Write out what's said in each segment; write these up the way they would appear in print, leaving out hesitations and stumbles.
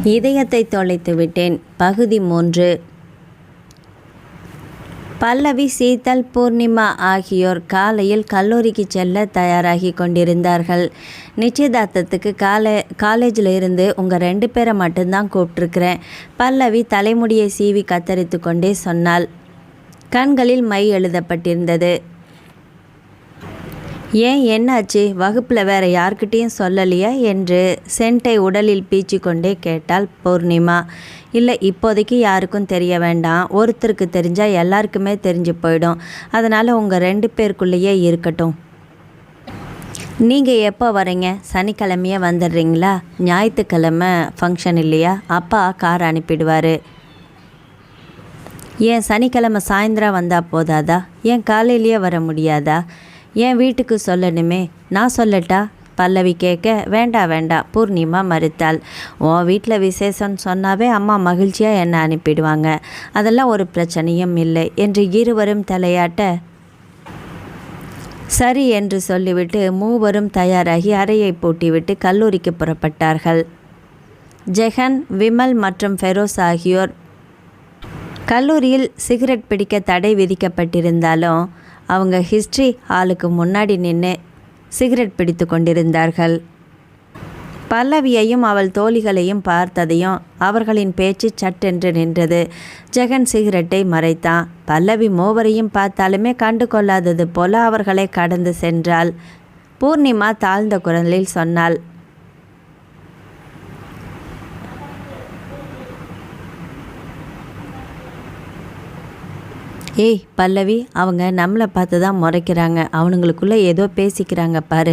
இதயத்தை தொலைத்து விட்டேன் பகுதி 3. பல்லவி, சீதல், பூர்ணிமா ஆகியோர் காலையில் கல்லூரிக்கு செல்ல தயாராகி கொண்டிருந்தார்கள். நிச்சயதார்த்தத்துக்கு காலேஜில் இருந்து உங்கள் 2 பேரை மட்டும்தான் கூப்பிட்ருக்கிறேன். பல்லவி தலைமுடியை சீவி கத்தரித்து கொண்டே சொன்னாள். கண்களில் மை எழுதப்பட்டிருந்தது. ஏன், என்னாச்சு? வகுப்பில் வேற யார்கிட்டையும் சொல்லலையா என்று சென்ட்டை உடலில் பீச்சிக்கொண்டே கேட்டாள் பூர்ணிமா. இல்லை, இப்போதைக்கு யாருக்கும் தெரிய வேண்டாம். ஒருத்தருக்கு தெரிஞ்சால் எல்லாருக்குமே தெரிஞ்சு போயிடும். அதனால் உங்கள் 2 பேருக்குள்ளேயே இருக்கட்டும். நீங்கள் எப்போ வரீங்க? சனிக்கிழமையே வந்துடுறீங்களா? ஞாயிற்றுக்கிழமை ஃபங்க்ஷன் இல்லையா? அப்பா கார் அனுப்பிடுவார். ஏன் சனிக்கிழமை சாயந்தரம் வந்தால் போதாதா? ஏன் காலையிலேயே வர முடியாதா? என் வீட்டுக்கு சொல்லணுமே, நான் சொல்லட்டா? பல்லவி கேட்க, வேண்டாம் பூர்ணிமா மறுத்தாள். உன் வீட்டில் விசேஷம்னு சொன்னாவே அம்மா மகிழ்ச்சியாக என்னை அனுப்பிடுவாங்க. அதெல்லாம் ஒரு பிரச்சனையும் இல்லை என்று இருவரும் தலையாட்ட, சரி என்று சொல்லிவிட்டு மூவரும் தயாராகி அறையை பூட்டிவிட்டு கல்லூரிக்கு புறப்பட்டார்கள். ஜெகன், விமல் மற்றும் ஃபெரோஸ் ஆகியோர் கல்லூரியில் சிகரெட் பிடிக்க தடை விதிக்கப்பட்டிருந்தாலும் அவங்க ஹிஸ்ட்ரி ஹாலுக்கு முன்னாடி நின்று சிகரெட் பிடித்து கொண்டிருந்தார்கள். பல்லவியையும் அவள் தோழிகளையும் பார்த்ததையும் அவர்களின் பேச்சு சட்டென்று நின்றது. ஜெகன் சிகரெட்டை மறைத்தான். பல்லவி மூவரையும் பார்த்தாலுமே கண்டு கொள்ளாதது போல அவர்களை கடந்து சென்றாள். பூர்ணிமா தாழ்ந்த குரலில் சொன்னாள், ஏய் பல்லவி, அவங்க நம்மளை பார்த்து தான் முறைக்கிறாங்க. அவனுங்களுக்குள்ளே ஏதோ பேசிக்கிறாங்க பாரு.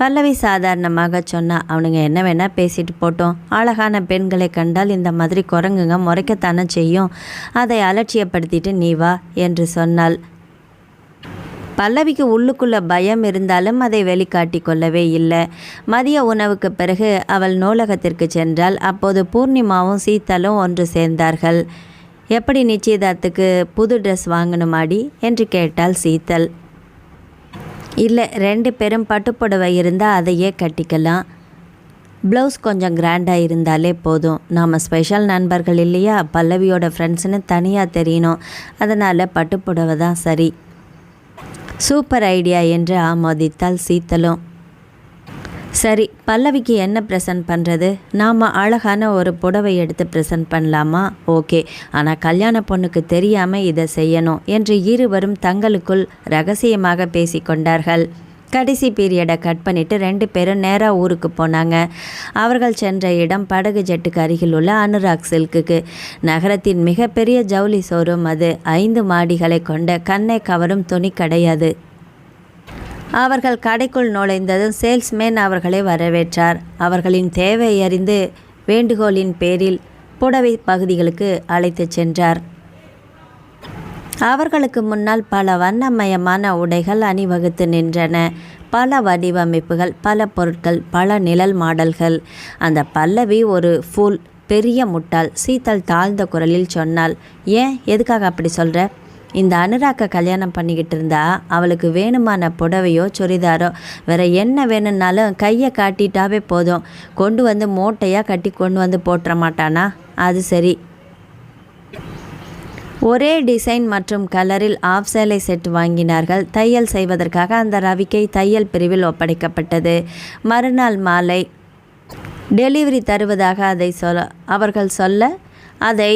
பல்லவி சாதாரணமாக சொன்னா, அவனுங்க என்ன வேணால் பேசிட்டு போட்டோம். அழகான பெண்களை கண்டால் இந்த மாதிரி குரங்குங்க முறைக்கத்தானே செய்யும். அதை அலட்சியப்படுத்திட்டு நீ வா என்று சொன்னாள். பல்லவிக்கு உள்ளுக்குள்ள பயம் இருந்தாலும் அதை வெளிக்காட்டி கொள்ளவே இல்லை. மதிய உணவுக்கு பிறகு அவள் நூலகத்திற்கு சென்றாள். அப்போது பூர்ணிமாவும் சீதலும் ஒன்று சேர்ந்தார்கள். எப்படி, நிச்சயதார்த்துக்கு புது ட்ரெஸ் வாங்கணுமாடி என்று கேட்டாள் சீதல். இல்லை, 2 பேரும் பட்டுப்புடவை இருந்தால் அதையே கட்டிக்கலாம். ப்ளவுஸ் கொஞ்சம் கிராண்டாக இருந்தாலே போதும். நாம் ஸ்பெஷல் நண்பர்கள் இல்லையா? பல்லவியோட ஃப்ரெண்ட்ஸ்னு தனியாக தெரியணும். அதனால் பட்டுப்புடவை தான் சரி. சூப்பர் ஐடியா என்று ஆமோதித்தாள் சீதலும். சரி, பல்லவிக்கு என்ன ப்ரெசன்ட் பண்ணுறது? நாம் அழகான ஒரு புடவை எடுத்து ப்ரெசன்ட் பண்ணலாமா? ஓகே, ஆனால் கல்யாண பொண்ணுக்கு தெரியாமல் இதை செய்யணும் என்று இருவரும் தங்களுக்குள் ரகசியமாக பேசிக்கொண்டார்கள். கடைசி பீரியடை கட் பண்ணிவிட்டு 2 பேரும் நேராக ஊருக்கு போனாங்க. அவர்கள் சென்ற இடம் படகு ஜெட்டுக்கு அருகில் உள்ள அனுராக் சில்க்குக்கு. நகரத்தின் மிகப்பெரிய ஜவுளி ஷோரூம் அது. 5 மாடிகளை கொண்ட கண்ணை கவரும் துணி கிடையாது. அவர்கள் கடைக்குள் நுழைந்ததும் சேல்ஸ்மேன் அவர்களை வரவேற்றார். அவர்களின் தேவை அறிந்து வேண்டுகோளின் பேரில் புடவை பகுதிகளுக்கு அழைத்து சென்றார். அவர்களுக்கு முன்னால் பல வண்ணமயமான உடைகள் அணிவகுத்து நின்றன. பல வடிவமைப்புகள், பல பொருட்கள், பல நிழல் மாடல்கள். அந்த பல்லவி ஒரு ஃபூல், பெரிய முட்டாள். சீதல் தாழ்ந்த குரலில் சொன்னாள். ஏன், எதுக்காக அப்படி சொல்கிற? இந்த அனுராக்கை கல்யாணம் பண்ணிக்கிட்டு இருந்தா அவளுக்கு வேணுமான புடவையோ சுடிதாரோ வேறு என்ன வேணும்னாலும் கையை காட்டிட்டாவே போதும். கொண்டு வந்து மூட்டையாக கட்டி கொண்டு வந்து போட்டுற மாட்டானா? அது சரி. ஒரே டிசைன் மற்றும் கலரில் ஆஃப் சேலை செட் வாங்கினார்கள். தையல் செய்வதற்காக அந்த ரவிக்கை தையல் பிரிவில் ஒப்படைக்கப்பட்டது. மறுநாள் மாலை டெலிவரி தருவதாக அவர்கள் சொல்ல அதை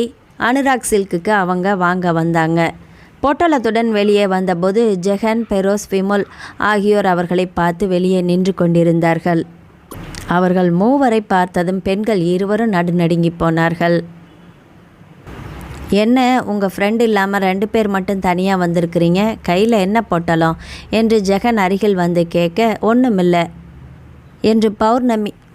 அனுராக் சில்க்குக்கு அவங்க வாங்க வந்தாங்க. பொட்டலத்துடன் வெளியே வந்தபோது ஜெகன், பெரோஸ், விமல் ஆகியோர் அவர்களை பார்த்து வெளியே நின்று கொண்டிருந்தார்கள். அவர்கள் மூவரை பார்த்ததும் பெண்கள் இருவரும் நடுநடுங்கி போனார்கள். என்ன, உங்கள் ஃப்ரெண்ட் இல்லாமல் 2 பேர் மட்டும் தனியாக வந்திருக்கிறீங்க? கையில் என்ன பொட்டலம் என்று ஜெகன் அருகில் வந்து கேட்க, ஒன்றுமில்லை என்று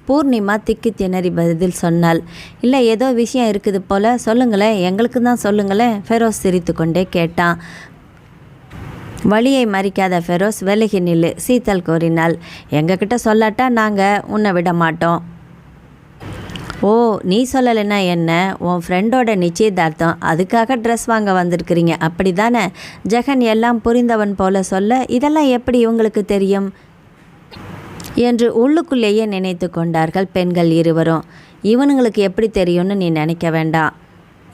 பூர்ணிமா திக்கி திணறி பதில் சொன்னாள். இல்லை, ஏதோ விஷயம் இருக்குது போல், சொல்லுங்களேன், எங்களுக்கு தான் சொல்லுங்களேன். ஃபெரோஸ் சிரித்து கொண்டே கேட்டான். வழியை மறிக்காத ஃபெரோஸ், விலகி நில்லு, சீதல் கூறினாள். எங்ககிட்ட சொல்லாட்டா நாங்கள் உன்னை விட மாட்டோம். ஓ, நீ சொல்லலைன்னா என்ன? உன் ஃப்ரெண்டோட நிச்சயதார்த்தம், அதுக்காக ட்ரெஸ் வாங்க வந்திருக்கிறீங்க அப்படி தானே? ஜெகன் எல்லாம் புரிந்தவன் போல சொல்ல, இதெல்லாம் எப்படி உங்களுக்கு தெரியும் என்று உள்ளுக்குள்ளேயே நினைத்து கொண்டார்கள் பெண்கள் இருவரும். இவனுங்களுக்கு எப்படி தெரியும்னு நீ நினைக்க வேண்டாம்.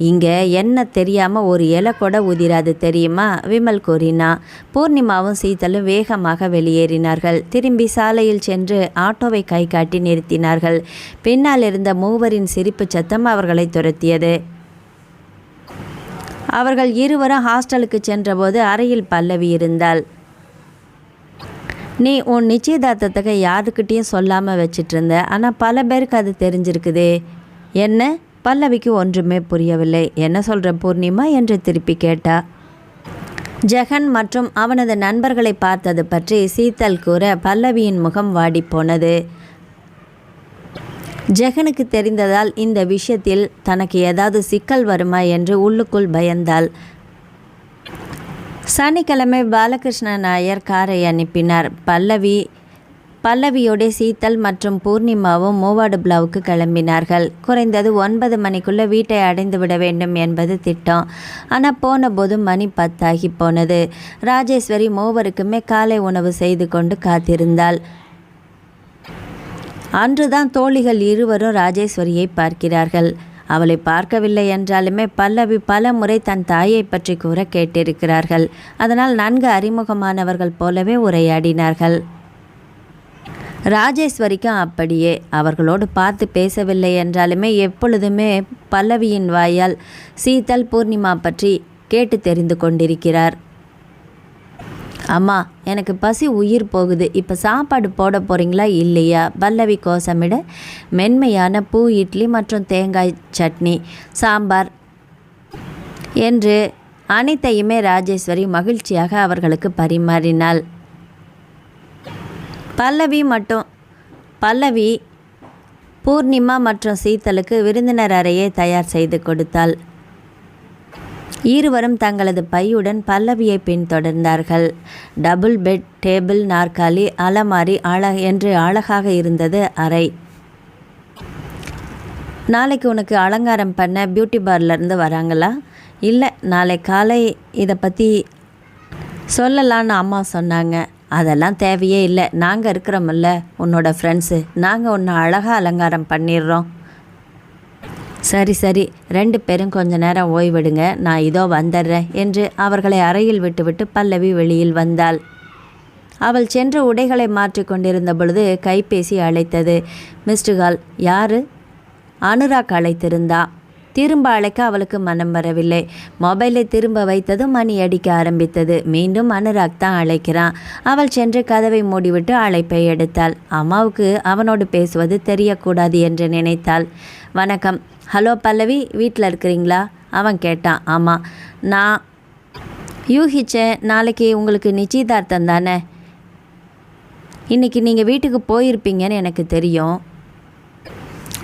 இங்கே என்ன தெரியாமல் ஒரு இலை கூட உதிராது தெரியுமா? விமல் கூறினான். பூர்ணிமாவும் சீதலும் வேகமாக வெளியேறினார்கள். திரும்பி சாலையில் சென்று ஆட்டோவை கை காட்டி நிறுத்தினார்கள். பின்னால் இருந்த மூவரின் சிரிப்பு சத்தம் அவர்களை துரத்தியது. அவர்கள் இருவரும் ஹாஸ்டலுக்கு சென்றபோது அறையில் பல்லவி இருந்தாள். நீ உன் நிச்சயதார்த்தத்துக்கு யாருக்கிட்டேயும் சொல்லாமல் வச்சிட்டு இருந்த, ஆனால் பல பேருக்கு அது தெரிஞ்சிருக்குதே. என்ன? பல்லவிக்கு ஒன்றுமே புரியவில்லை. என்ன சொல்கிற பூர்ணிமா என்று திருப்பி கேட்டா. ஜெகன் மற்றும் அவனது நண்பர்களை பார்த்தது பற்றி சீதல் கூற பல்லவியின் முகம் வாடிப்போனது. ஜெகனுக்கு தெரிந்ததால் இந்த விஷயத்தில் தனக்கு ஏதாவது சிக்கல் வருமா என்று உள்ளுக்குள் பயந்தாள். சனிக்கிழமை பாலகிருஷ்ணன் நாயர் காரை அனுப்பினார். பல்லவியோட சீதல் மற்றும் பூர்ணிமாவும் மூவாடு பிளாவுக்கு கிளம்பினார்கள். குறைந்தது 9 மணிக்குள்ளே வீட்டை அடைந்து விட வேண்டும் என்பது திட்டம். ஆனால் போன போது மணி 10 ஆகி போனது. ராஜேஸ்வரி மூவருக்குமே காலை உணவு செய்து கொண்டு காத்திருந்தாள். அன்றுதான் தோழிகள் இருவரும் ராஜேஸ்வரியை பார்க்கிறார்கள். அவளை பார்க்கவில்லை என்றாலுமே பல்லவி பல முறை தன் தாயை பற்றி கூற கேட்டிருக்கிறார்கள். அதனால் நன்கு அறிமுகமானவர்கள் போலவே உரையாடினார்கள். ராஜேஸ்வரிக்கும் அப்படியே. அவர்களோடு பார்த்து பேசவில்லை என்றாலுமே எப்பொழுதுமே பல்லவியின் வாயால் சீதல் பூர்ணிமா பற்றி கேட்டு தெரிந்து கொண்டிருக்கிறார். அம்மா, எனக்கு பசி உயிர் போகுது. இப்போ சாப்பாடு போட போகிறீங்களா இல்லையா? பல்லவி கோசமிட மென்மையான பூ இட்லி மற்றும் தேங்காய் சட்னி, சாம்பார் என்று அனைத்தையுமே ராஜேஸ்வரி மகிழ்ச்சியாக அவர்களுக்கு பரிமாறினாள். பல்லவி பூர்ணிமா மற்றும் சீதலுக்கு விருந்தினர் அறையை தயார் செய்து கொடுத்தாள். இருவரும் தங்களது பையுடன் பல்லவியை பின்தொடர்ந்தார்கள். டபுள் பெட், டேபிள், நாற்காலி, அலமாரி என்று அழகாக இருந்தது அறை. நாளைக்கு உனக்கு அலங்காரம் பண்ண பியூட்டி பார்லர்லேருந்து வராங்களா? இல்லை, நாளை காலை இதை பற்றி சொல்லலான்னு அம்மா சொன்னாங்க. அதெல்லாம் தேவையே இல்லை. நாங்கள் இருக்கிறோமில்ல, உன்னோட ஃப்ரெண்ட்ஸு, நாங்கள் உன்னை அழகாக அலங்காரம் பண்ணிடுறோம். சரி 2 பேரும் கொஞ்ச நேரம் ஓய்வெடுங்க, நான் இதோ வந்துடுறேன் என்று அவர்களை அறையில் விட்டுவிட்டு பல்லவி வெளியில் வந்தாள். அவள் சென்று உடைகளை மாற்றி கொண்டிருந்த பொழுது கைபேசி அழைத்தது. Missed call. யாரு? அனுராக் அழைத்திருந்தா. திரும்ப அழைக்க அவளுக்கு மனம் வரவில்லை. மொபைலை திரும்ப வைத்ததும் மணி அடிக்க ஆரம்பித்தது. மீண்டும் அனுராக் தான் அழைக்கிறான். அவள் சென்று கதவை மூடிவிட்டு அழைப்பை எடுத்தாள். அம்மாவுக்கு அவனோடு பேசுவது தெரியக்கூடாது என்று நினைத்தாள். வணக்கம். ஹலோ பல்லவி, வீட்டில் இருக்கிறீங்களா? அவன் கேட்டான். ஆமாம், நான் யூகிச்சேன். நாளைக்கு உங்களுக்கு நிச்சயதார்த்தம் தானே? இன்றைக்கி நீங்கள் வீட்டுக்கு போயிருப்பீங்கன்னு எனக்கு தெரியும்.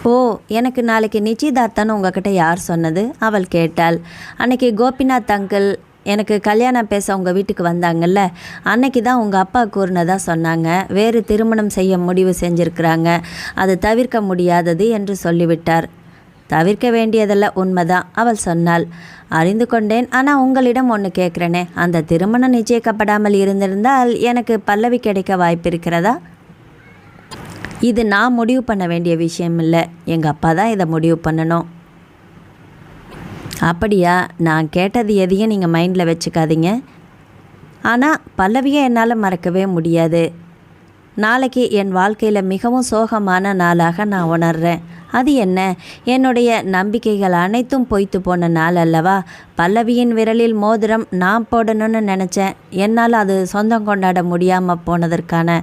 ஓ, எனக்கு நாளைக்கு நிச்சயதார்த்தம்னு உங்ககிட்ட யார் சொன்னது? அவள் கேட்டாள். அன்னைக்கு கோபிநாத் அங்கிள் எனக்கு கல்யாணம் பேச உங்கள் வீட்டுக்கு வந்தாங்கல்ல, அன்னைக்கு தான் உங்கள் அப்பா கூறினதாக சொன்னாங்க. வேறு திருமணம் செய்ய முடிவு செஞ்சுருக்கிறாங்க. அது தவிர்க்க முடியாதது என்று சொல்லிவிட்டார். தவிர்க்க வேண்டியதல்ல, உண்மைதான், அவள் சொன்னாள். அறிந்து கொண்டேன். ஆனால் உங்களிடம் ஒன்று கேட்குறேனே, அந்த திருமணம் நிச்சயிக்கப்படாமல் இருந்திருந்தால் எனக்கு பல்லவி கிடைக்க வாய்ப்பு இருக்கிறதா? இது நான் முடிவு பண்ண வேண்டிய விஷயம் இல்லை. எங்கள் அப்பா தான் இதை முடிவு பண்ணணும். அப்படியா? நான் கேட்டது எதையும் நீங்கள் மைண்டில் வச்சுக்காதீங்க. ஆனால் பல்லவியை என்னால் மறக்கவே முடியாது. நாளைக்கு என் வாழ்க்கையில் மிகவும் சோகமான நாளாக நான் உணர்கிறேன். அது என்ன? என்னுடைய நம்பிக்கைகள் அனைத்தும் பொய்த்து போன நாள் அல்லவா? பல்லவியின் விரலில் மோதிரம் நான் போடணும்னு நினச்சேன். என்னால் அது சொந்தம் கொண்டாட முடியாமல் போனதற்கான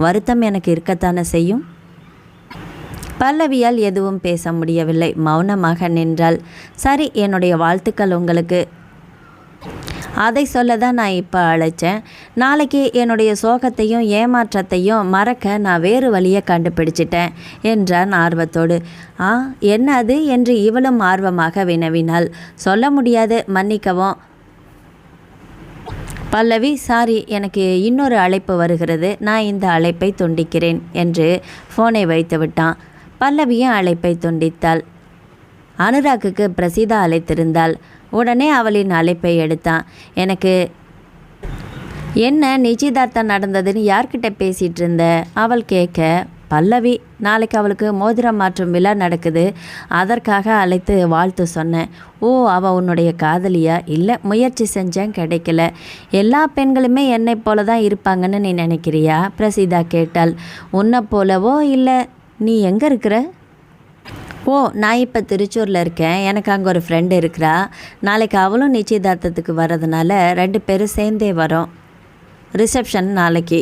வருத்தம் எனக்கு இருக்கத்தானே செய்யும். பல்லவியால் எதுவும் பேச முடியவில்லை. மௌனமாக நின்றாள். சரி, என்னுடைய வாழ்த்துக்கள் உங்களுக்கு. அதை சொல்ல தான் நான் இப்போ அழைச்சேன். நாளைக்கு என்னுடைய சோகத்தையும் ஏமாற்றத்தையும் மறக்க நான் வேறு வழியை கண்டுபிடிச்சிட்டேன் என்றான் ஆர்வத்தோடு. என்ன அது என்று இவளும் ஆர்வமாக வினவினாள். சொல்ல முடியாது, மன்னிக்கவும் பல்லவி. சாரி, எனக்கு இன்னொரு அழைப்பு வருகிறது. நான் இந்த அழைப்பை துண்டிக்கிறேன் என்று ஃபோனை வைத்து விட்டான். பல்லவியும் அழைப்பை துண்டித்தாள். அனுராக்குக்கு பிரசீதா அழைத்திருந்தாள். உடனே அவளின் அழைப்பை எடுத்தான். எனக்கு என்ன நிச்சயதார்த்தம் நடந்ததுன்னு யார்கிட்ட பேசிகிட்டு இருந்த? அவள் கேட்க பல்லவி, நாளைக்கு அவளுக்கு மோதிரம் மாற்றும் விழா நடக்குது, அதற்காக அழைத்து வாழ்த்து சொன்னேன். ஓ, அவள் உன்னுடைய காதலியா? இல்லை, முயற்சி செஞ்சேன், கிடைக்கல. எல்லா பெண்களுமே என்னை போல தான் இருப்பாங்கன்னு நீ நினைக்கிறியா? பிரசீதா கேட்டாள். உன்னை போலவோ? இல்லை, நீ எங்கே இருக்கிற? ஓ, நான் இப்போ திருச்சூரில் இருக்கேன். எனக்கு அங்கே ஒரு ஃப்ரெண்டு இருக்கிறா. நாளைக்கு அவளும் நிச்சயதார்த்தத்துக்கு வர்றதுனால 2 பேரும் சேர்ந்தே வரோம். ரிசப்ஷன் நாளைக்கு.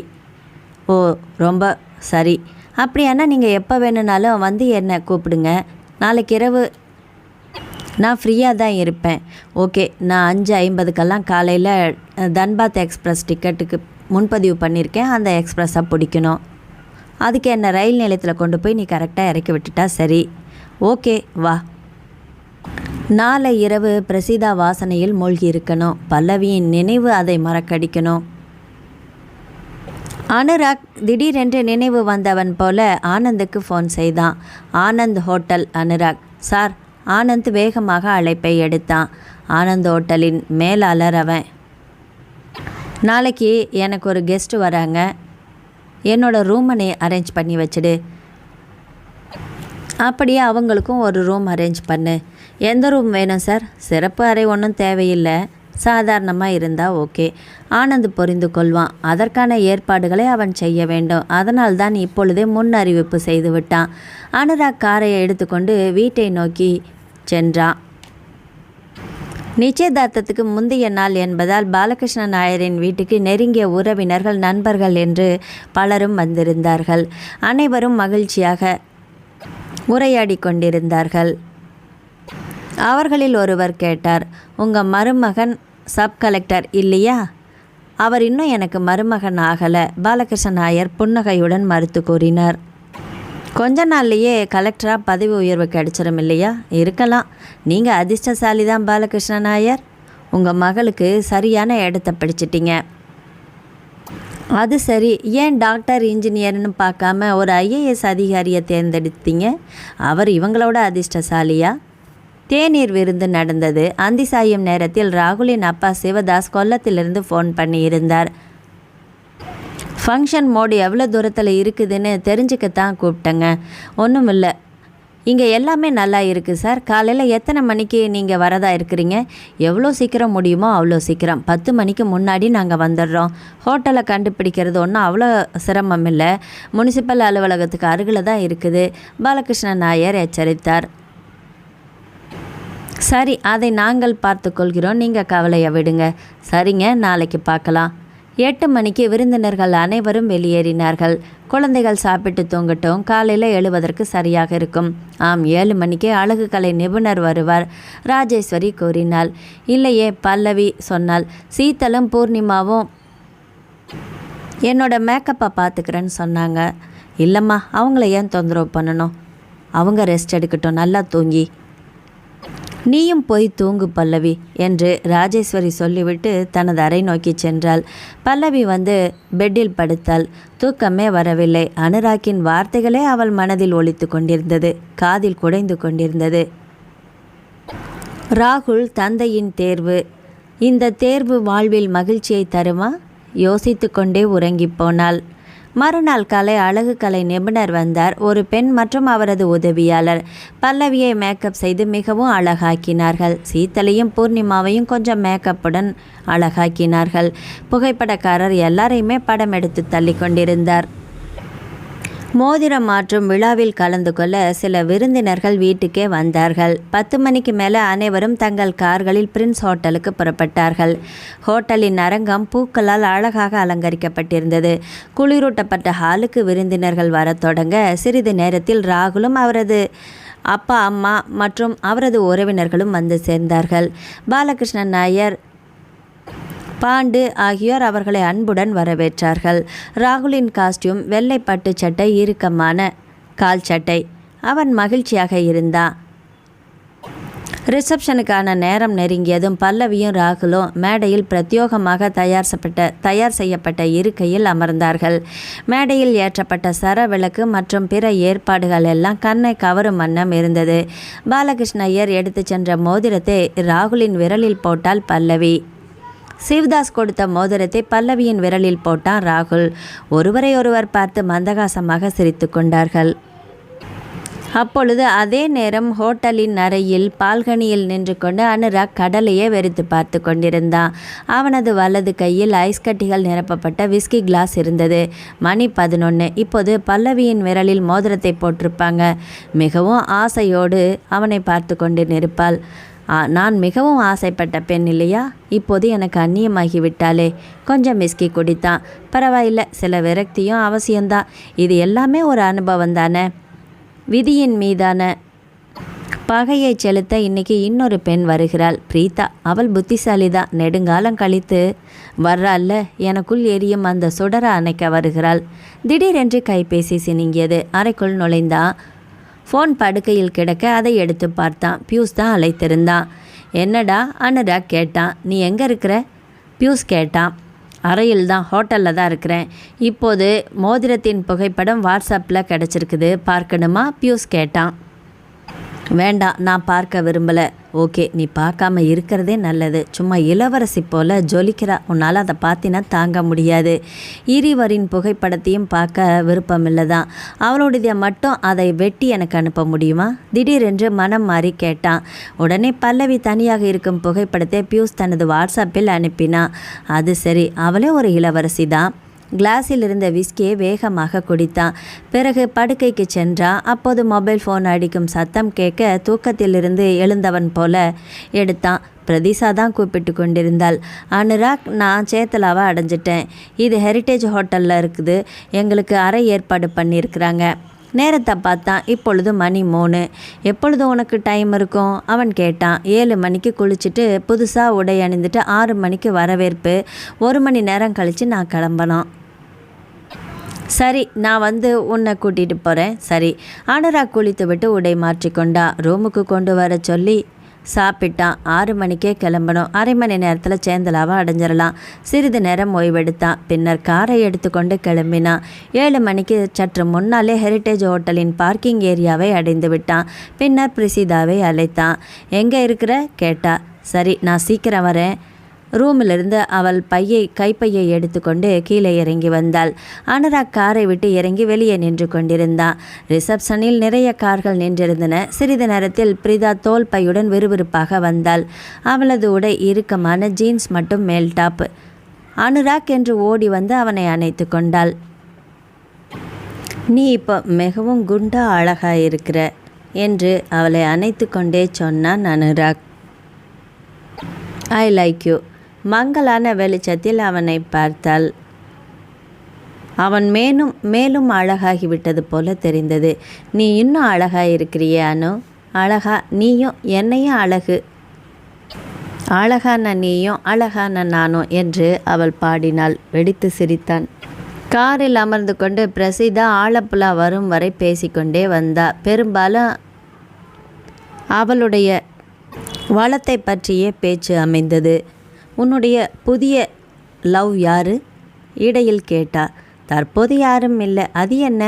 ஓ, ரொம்ப சரி. அப்படியானா நீங்கள் எப்போ வேணும்னாலும் வந்து என்னை கூப்பிடுங்க. நாளைக்கு இரவு நான் ஃப்ரீயாக தான் இருப்பேன். ஓகே, நான் 5:50க்கெல்லாம் காலையில் தன்பாத் எக்ஸ்பிரஸ் டிக்கெட்டுக்கு முன்பதிவு பண்ணியிருக்கேன். அந்த எக்ஸ்பிரஸாக பிடிக்கணும். அதுக்கு என்ன ரயில் நிலையத்தில் கொண்டு போய் நீ கரெக்டாக இறக்கி விட்டுட்டா சரி. ஓகே, வா. நாளை இரவு பிரசீதா வாசனையில் மூழ்கி இருக்கணும். பல்லவியின் நினைவு அதை மறக்கடிக்கணும். அனுராக் திடீரென்று நினைவு வந்தவன் போல ஆனந்துக்கு ஃபோன் செய்தான். ஆனந்த் ஹோட்டல். அனுராக். சார். ஆனந்த் வேகமாக அழைப்பை எடுத்தான். ஆனந்த் ஹோட்டலின் மேலாளர் அவன். நாளைக்கு எனக்கு ஒரு கெஸ்ட் வராங்க. என்னோடய ரூமை நீ அரேஞ்ச் பண்ணி வச்சுடு. அப்படியே அவங்களுக்கும் ஒரு ரூம் அரேஞ்ச் பண்ணு. எந்த ரூம் வேணும் சார்? சிறப்பு அறை ஒன்றும் தேவையில்லை, சாதாரணமாக இருந்தால் ஓகே. ஆனந்த் புரிந்து கொள்வான். அதற்கான ஏற்பாடுகளை அவன் செய்ய வேண்டும். அதனால் தான் இப்பொழுதே முன் அறிவிப்பு செய்து விட்டான். அனுராக் காரை எடுத்துக்கொண்டு வீட்டை நோக்கி சென்றான். நிச்சயதார்த்தத்துக்கு முந்தைய நாள் என்பதால் பாலகிருஷ்ண நாயரின் வீட்டுக்கு நெருங்கிய உறவினர்கள், நண்பர்கள் என்று பலரும் வந்திருந்தார்கள். அனைவரும் மகிழ்ச்சியாக உரையாடி கொண்டிருந்தார்கள். அவர்களில் ஒருவர் கேட்டார், உங்கள் மருமகன் சப் கலெக்டர் இல்லையா? அவர் இன்னும் எனக்கு மருமகன் ஆகலை. பாலகிருஷ்ண நாயர் புன்னகையுடன் மறுத்து கூறினார். கொஞ்ச நாள்லேயே கலெக்டராக பதவி உயர்வு கிடைச்சிடும் இல்லையா? இருக்கலாம். நீங்கள் அதிர்ஷ்டசாலி தான் பாலகிருஷ்ண நாயர். உங்கள் மகளுக்கு சரியான இடத்த பிடிச்சிட்டிங்க. அது சரி, ஏன் டாக்டர் இன்ஜினியர்னு பார்க்காம ஒரு IAS அதிகாரியை தேர்ந்தெடுத்தீங்க? அவர் இவங்களோட அதிர்ஷ்டசாலியா? தேநீர் விருந்து நடந்தது. அந்தி சாயும் நேரத்தில் ராகுலின் அப்பா சிவதாஸ் கொல்லத்திலிருந்து ஃபோன் பண்ணியிருந்தார். ஃபங்க்ஷன் மோடு எவ்வளோ தூரத்தில் இருக்குதுன்னு தெரிஞ்சுக்கத்தான் கூப்பிட்டேங்க. ஒன்றும் இல்லை, இங்கே எல்லாமே நல்லா இருக்குது சார். காலையில் எத்தனை மணிக்கு நீங்கள் வரதா இருக்கிறீங்க? எவ்வளோ சீக்கிரம் முடியுமோ அவ்வளோ சீக்கிரம். 10 மணிக்கு முன்னாடி நாங்கள் வந்துடுறோம். ஹோட்டலை கண்டுபிடிக்கிறது ஒன்றும் அவ்வளோ சிரமம் இல்லை. முனிசிபல் அலுவலகத்துக்கு அருகில் தான் இருக்குது. பாலகிருஷ்ண நாயர் எச்சரித்தார். சரி, அதை நாங்கள் பார்த்து கொள்கிறோம், நீங்கள் கவலையை விடுங்க. சரிங்க, நாளைக்கு பார்க்கலாம். 8 மணிக்கு விருந்தினர்கள் அனைவரும் வெளியேறினார்கள். குழந்தைகள் சாப்பிட்டு தூங்கட்டும், காலையில் எழுவதற்கு சரியாக இருக்கும். ஆம், 7 மணிக்கு அழகு கலை நிபுணர் வருவார், ராஜேஸ்வரி கூறினாள். இல்லையே, பல்லவி சொன்னாள். சீத்தலும் பூர்ணிமாவும் என்னோட மேக்கப்பை பார்த்துக்கிறேன்னு சொன்னாங்க. இல்லைம்மா, அவங்கள ஏன் தொந்தரவு பண்ணணும்? அவங்க ரெஸ்ட் எடுக்கட்டும், நல்லா தூங்கி. நீயும் போய் தூங்கு பல்லவி என்று ராஜேஸ்வரி சொல்லிவிட்டு தனது அறை நோக்கி சென்றாள். பல்லவி வந்து பெட்டில் படுத்தாள். தூக்கமே வரவில்லை. அனுராக்கின் வார்த்தைகளே அவள் மனதில் ஒலித்து கொண்டிருந்தது, காதில் குடைந்து கொண்டிருந்தது. ராகுல் தந்தையின் தேர்வு. இந்த தேர்வு வாழ்வில் மகிழ்ச்சியை தருமா? யோசித்து கொண்டே உறங்கி போனாள். மறுநாள் காலை அழகு கலை நிபுணர் வந்தார். ஒரு பெண் மற்றும் அவரது உதவியாளர் பல்லவியை மேக்கப் செய்து மிகவும் அழகாக்கினார்கள். சீத்தலையும் பூர்ணிமாவையும் கொஞ்சம் மேக்கப்புடன் அழகாக்கினார்கள். புகைப்படக்காரர் எல்லாரையுமே படம் எடுத்து தள்ளி கொண்டிருந்தார். மோதிரம் மாற்றும் விழாவில் கலந்து கொள்ள சில விருந்தினர்கள் வீட்டுக்கே வந்தார்கள். 10 மணிக்கு மேலே அனைவரும் தங்கள் கார்களில் பிரின்ஸ் ஹோட்டலுக்கு புறப்பட்டார்கள். ஹோட்டலின் அரங்கம் பூக்களால் அழகாக அலங்கரிக்கப்பட்டிருந்தது. குளிரூட்டப்பட்ட ஹாலுக்கு விருந்தினர்கள் வரத் தொடங்க சிறிது நேரத்தில் ராகுலும் அவரது அப்பா, அம்மா மற்றும் அவரது உறவினர்களும் வந்து சேர்ந்தார்கள். பாலகிருஷ்ணன் நாயர், பாண்டு ஆகியோர் அவர்களை அன்புடன் வரவேற்றார்கள். ராகுலின் காஸ்டியூம் வெள்ளை பட்டு சட்டை, இறுக்கமான கால் சட்டை. அவன் மகிழ்ச்சியாக இருந்தான். ரிசப்ஷனுக்கான நேரம் நெருங்கியதும் பல்லவியும் ராகுலும் மேடையில் பிரத்யோகமாக தயார் செய்யப்பட்ட இருக்கையில் அமர்ந்தார்கள். மேடையில் ஏற்றப்பட்ட சர விளக்கு மற்றும் பிற ஏற்பாடுகள் எல்லாம் கண்ணை கவரும் வண்ணம் இருந்தது. பாலகிருஷ்ண ஐயர் எடுத்து சென்ற மோதிரத்தை ராகுலின் விரலில் போட்டால் பல்லவி. சிவதாஸ் கொடுத்த மோதிரத்தை பல்லவியின் விரலில் போட்டான் ராகுல். ஒருவரை ஒருவர் பார்த்து மந்தகாசமாக சிரித்து கொண்டார்கள். அப்பொழுது அதே நேரம் ஹோட்டலின் அறையில் பால்கனியில் நின்று கொண்டு அனுராக் கடலையே வெறித்து பார்த்து கொண்டிருந்தான். அவனது வலது கையில் ஐஸ் கட்டிகள் நிரப்பப்பட்ட விஸ்கி கிளாஸ் இருந்தது. மணி 11. இப்போது பல்லவியின் விரலில் மோதிரத்தை போட்டிருப்பாங்க. மிகவும் ஆசையோடு அவனை பார்த்து கொண்டு நிற்பாள். நான் மிகவும் ஆசைப்பட்ட பெண் இல்லையா? இப்போது எனக்கு அந்நியமாகிவிட்டாளே. கொஞ்சம் விஸ்கி குடித்தான். பரவாயில்லை, சில விரக்தியும் அவசியம்தான். இது எல்லாமே ஒரு அனுபவம் தானே. விதியின் மீதான பகையை செலுத்த இன்னைக்கு இன்னொரு பெண் வருகிறாள், பிரீதா. அவள் புத்திசாலிதான். நெடுங்காலம் கழித்து வர்றாள்ல, எனக்குள் எரியும் அந்த சுடர அணைக்க வருகிறாள். திடீரென்று கைபேசி சினிங்கியது. அறைக்குள் நுழைந்தான். ஃபோன் படுக்கையில் கிடக்க அதை எடுத்து பார்த்தான். பியூஸ் தான் அழைத்திருந்தான். என்னடா? அனுராக் கேட்டான். நீ எங்கே இருக்கிற? பியூஸ் கேட்டான். அறையில் தான், ஹோட்டலில் தான் இருக்கிறேன். இப்போது மோதிரத்தின் புகைப்படம் வாட்ஸ்அப்பில் கிடச்சிருக்குது, பார்க்கணுமா? பியூஸ் கேட்டான். வேண்டாம், நான் பார்க்க விரும்பலை. ஓகே, நீ பார்க்காம இருக்கிறதே நல்லது. சும்மா இளவரசி போல் ஜொலிக்கிறா. உன்னால் அதை பார்த்தினா தாங்க முடியாது. இருவரின் புகைப்படத்தையும் பார்க்க விருப்பமில்லை தான். அவளுடைய மட்டும் அதை வெட்டி எனக்கு அனுப்ப முடியுமா? திடீரென்று மனம் மாறி கேட்டான். உடனே பல்லவி தனியாக இருக்கும் புகைப்படத்தை பியூஸ் தனது வாட்ஸ்அப்பில் அனுப்பினான். அது சரி, அவளே ஒரு இளவரசி தான். கிளாஸில் இருந்த விஸ்கியை வேகமாக குடித்தான். பிறகு படுக்கைக்கு சென்றான். அப்போது மொபைல் ஃபோன் அடிக்கும் சத்தம் கேட்க தூக்கத்திலிருந்து எழுந்தவன் போல எடுத்தான். பிரதிசா தான் கூப்பிட்டு கொண்டிருந்தாள். அனுராக், நான் சேத்தலாவை அடைஞ்சிட்டேன். இது ஹெரிட்டேஜ் ஹோட்டலில் இருக்குது. எங்களுக்கு அறை ஏற்பாடு பண்ணியிருக்கிறாங்க. நேரத்தை பார்த்தான். இப்பொழுது மணி 3. எப்பொழுது உனக்கு டைம் இருக்கும்? அவன் கேட்டான். 7 மணிக்கு குளிச்சுட்டு புதுசாக உடை அணிந்துட்டு 6 மணிக்கு வரவேற்பு. 1 மணி நேரம் கழித்து நான் கிளம்பணும். சரி, நான் வந்து உன்னை கூட்டிகிட்டு போகிறேன். சரி. அனுராக் குளித்து விட்டு உடை மாற்றிக்கொண்டா. ரூமுக்கு கொண்டு வர சொல்லி சாப்பிட்டான். 6 மணிக்கே கிளம்பணும். அரை மணி நேரத்தில் சேந்தலாவை அடைஞ்சிடலாம். சிறிது நேரம் ஓய்வெடுத்தான். பின்னர் காரை எடுத்துக்கொண்டு கிளம்பினான். 7 மணிக்கு சற்று முன்னாலே ஹெரிட்டேஜ் ஹோட்டலின் பார்க்கிங் ஏரியாவை அடைந்து விட்டான். பின்னர் பிரசிதாவை அழைத்தான். எங்கே இருக்கிற கேட்டா. சரி, நான் சீக்கிரம் வரேன். ரூமிலிருந்து அவள் கைப்பையை எடுத்துக்கொண்டு கீழே இறங்கி வந்தாள். அனுராக் காரை விட்டு இறங்கி வெளியே நின்று கொண்டிருந்தான். ரிசப்ஷனில் நிறைய கார்கள் நின்றிருந்தன. சிறிது நேரத்தில் பிரீதா தோல் பையுடன் விறுவிறுப்பாக வந்தாள். அவளது உடை இறுக்கமான ஜீன்ஸ் மட்டும் மேல் டாப். அனுராக் என்று ஓடி வந்து அவனை அணைத்து கொண்டாள். நீ இப்போ மிகவும் குண்டா அழகாக இருக்கிற என்று அவளை அணைத்து கொண்டே சொன்னான் அனுராக். I like you. மங்கலான வெளிச்சத்தில் அவனை பார்த்தாள். அவன் மேலும் அழகாகிவிட்டது போல தெரிந்தது. நீ இன்னும் அழகாக இருக்கிறியே அனு. அழகா? நீயும் என்னையும் அழகு. அழகான நீயும் அழகான நானும் என்று அவள் பாடினாள். வெடித்து சிரித்தான். காரில் அமர்ந்து கொண்டு பிரசிதா ஆலப்புழா வரும் வரை பேசிக்கொண்டே வந்தா. பெரும்பாலும் அவளுடைய வளத்தை பற்றிய பேச்சு அமைந்தது. உன்னுடைய புதிய லவ் யாரு? இடையில் கேட்டா. தற்போது யாரும் இல்லை. அது என்ன?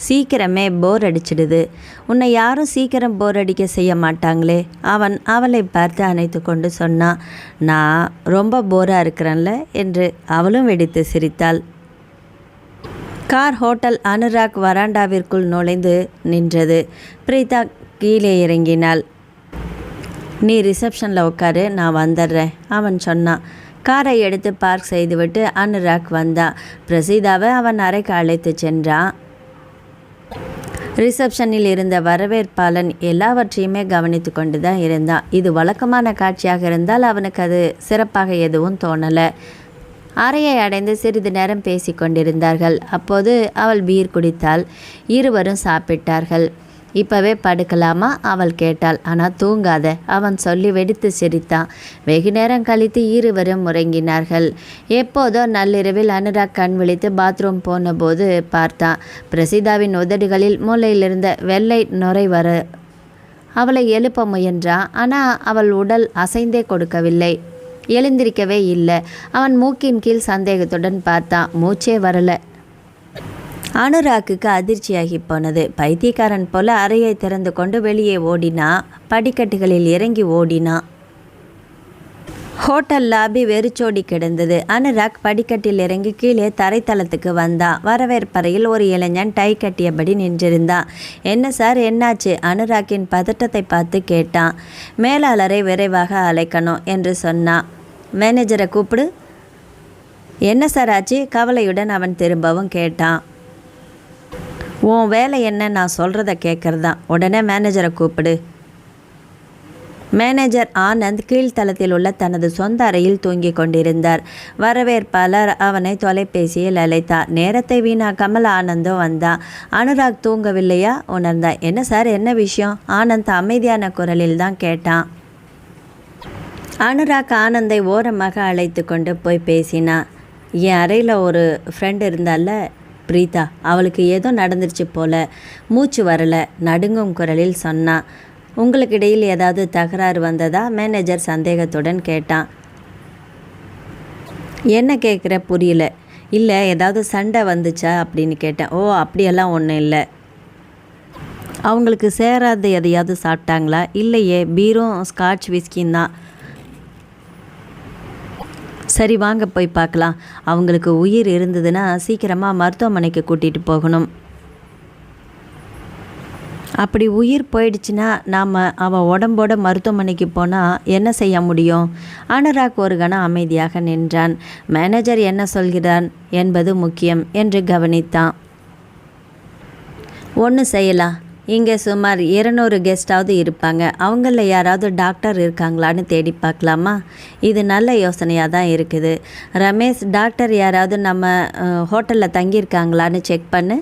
சீக்கிரமே போர் அடிச்சிடுது. உன்னை யாரும் சீக்கிரம் போர் அடிக்க செய்ய மாட்டாங்களே. அவன் அவளை பார்த்து அணைத்து கொண்டு சொன்னான். நான் ரொம்ப போராக இருக்கிறேன்ல என்று அவளும் வெடித்து சிரித்தாள். கார் ஹோட்டல் அனுராக் வராண்டாவிற்குள் நுழைந்து நின்றது. பிரீதா கீழே இறங்கினாள். நீ ரிசப்ஷனில் உட்காரு, நான் வந்துடுறேன் அவன் சொன்னான். காரை எடுத்து பார்க் செய்துவிட்டு அனுராக் வந்தான். பிரசிதாவை அவன் அறைக்கு அழைத்து சென்றான். ரிசப்ஷனில் இருந்த வரவேற்பாளன் எல்லாவற்றையுமே கவனித்து கொண்டு தான் இருந்தான். இது வழக்கமான காட்சியாக இருந்தால் அவனுக்கு அது சிறப்பாக எதுவும் தோணலை. அறையை அடைந்து சிறிது நேரம் பேசி கொண்டிருந்தார்கள். அப்போது அவள் பீர் குடித்தாள். இருவரும் சாப்பிட்டார்கள். இப்போவே படுக்கலாமா அவள் கேட்டாள். ஆனால் தூங்காத அவன் சொல்லி வெடித்து சிரித்தான். வெகு நேரம் கழித்து இருவரும் உறங்கினார்கள். எப்போதோ நள்ளிரவில் அனுராக் கண் விழித்து பாத்ரூம் போன போது பார்த்தான். பிரசிதாவின் உதடுகளில் மூளையிலிருந்த வெள்ளை நுரை வர அவளை எழுப்ப முயன்றான். ஆனால் அவள் உடல் அசைந்தே கொடுக்கவில்லை. எழுந்திருக்கவே இல்லை. அவன் மூக்கின் கீழ் சந்தேகத்துடன் பார்த்தான். மூச்சே வரலை. அனுராக்குக்கு அதிர்ச்சியாகி போனது. பைத்தியக்காரன் போல அறையை திறந்து கொண்டு வெளியே ஓடினா. படிக்கட்டுகளில் இறங்கி ஓடினா. ஹோட்டல் லாபி வெறிச்சோடி கிடந்தது. அனுராக் படிக்கட்டில் இறங்கி கீழே தரைத்தளத்துக்கு வந்தான். வரவேற்பறையில் ஒரு இளைஞன் டை கட்டியபடி நின்றிருந்தான். என்ன சார், என்னாச்சு? அனுராக்கின் பதட்டத்தை பார்த்து கேட்டான். மேலாளரை விரைவாக அழைக்கணும் என்று சொன்னான். மேனேஜரை கூப்பிடு. என்ன சார் ஆச்சு? கவலையுடன் அவன் திரும்பவும் கேட்டான். உன் வேலை என்ன? நான் சொல்கிறத கேட்குறதான். உடனே மேனேஜரை கூப்பிடு. மேனேஜர் ஆனந்த் கீழ்த்தளத்தில் உள்ள தனது சொந்த அறையில் தூங்கிக் கொண்டிருந்தார். வரவேற்பாளர் அவனை தொலைபேசியில் அழைத்தார். நேரத்தை வீணாக்காமல் ஆனந்தும் வந்தான். அனுராக் தூங்கவில்லையா? உணர்ந்தான். என்ன சார், என்ன விஷயம்? ஆனந்த் அமைதியான குரலில் தான் கேட்டான். அனுராக் ஆனந்தை ஓரமாக அழைத்து கொண்டு போய் பேசினான். என் அறையில் ஒரு ஃப்ரெண்டு இருந்தால பிரீதா, அவளுக்கு ஏதோ நடந்துருச்சு போல, மூச்சு வரலை, நடுங்கும் குரலில் சொன்னான். உங்களுக்கு இடையில் ஏதாவது தகராறு வந்ததா? மேனேஜர் சந்தேகத்துடன் கேட்டான். என்ன கேட்குற, புரியல. இல்லை, ஏதாவது சண்டை வந்துச்சா அப்படின்னு கேட்டேன். ஓ, அப்படியெல்லாம் ஒன்றும் இல்லை. அவங்களுக்கு சேராத எதையாவது சாப்பிட்டாங்களா? இல்லையே, பீரும் ஸ்காட்ச் விஸ்கியும் தான். சரி, வாங்க போய் பார்க்கலாம். அவங்களுக்கு உயிர் இருந்ததுன்னா சீக்கிரமாக மருத்துவமனைக்கு கூட்டிகிட்டு போகணும். அப்படி உயிர் போயிடுச்சுன்னா நாம் அவன் உடம்போட மருத்துவமனைக்கு போனால் என்ன செய்ய முடியும்? அனுராக் ஒரு கணம் அமைதியாக நின்றான். மேனேஜர் என்ன சொல்கிறான் என்பது முக்கியம் என்று கவனித்தான். ஒன்று செய்யலாம். இங்கே சுமார் 200 கெஸ்டாவது இருப்பாங்க. அவங்களில் யாராவது டாக்டர் இருக்காங்களான்னு தேடி பார்க்கலாமா? இது நல்ல யோசனையாக தான் இருக்குது. ரமேஷ், டாக்டர் யாராவது நம்ம ஹோட்டலில் தங்கியிருக்காங்களான்னு செக் பண்ணு.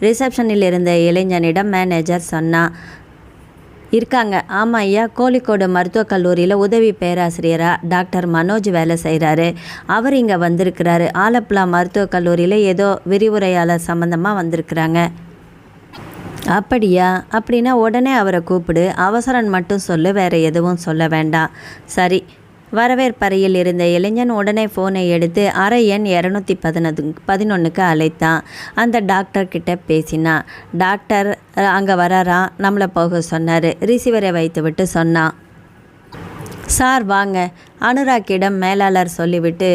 ரிசப்ஷனில் இருந்த இளைஞனிடம் மேனேஜர் சொன்னான். இருக்காங்க. ஆமாம் ஐயா, கோழிக்கோடு மருத்துவக் கல்லூரியில் உதவி பேராசிரியராக டாக்டர் மனோஜ் வேலை செய்கிறாரு. அவர் இங்கே வந்திருக்கிறாரு. ஆலப்புழா மருத்துவக் கல்லூரியில் ஏதோ விரிவுரையாளர் சம்மந்தமாக வந்திருக்கிறாங்க. அப்படியா? அப்படின்னா உடனே அவரை கூப்பிடு. அவசரம் மட்டும் சொல்லு, வேறு எதுவும் சொல்ல வேண்டாம். சரி. வரவேற்பறையில் இருந்த இளைஞன் உடனே ஃபோனை எடுத்து அறை எண் 211க்கு அழைத்தான். அந்த டாக்டர் கிட்ட பேசினான். டாக்டர் அங்கே வராராம், நம்மளை போக சொன்னார். ரிசீவரை வைத்து விட்டு சொன்னான். சார் வாங்க. அனுராக்கிடம் மேலாளர் சொல்லிவிட்டு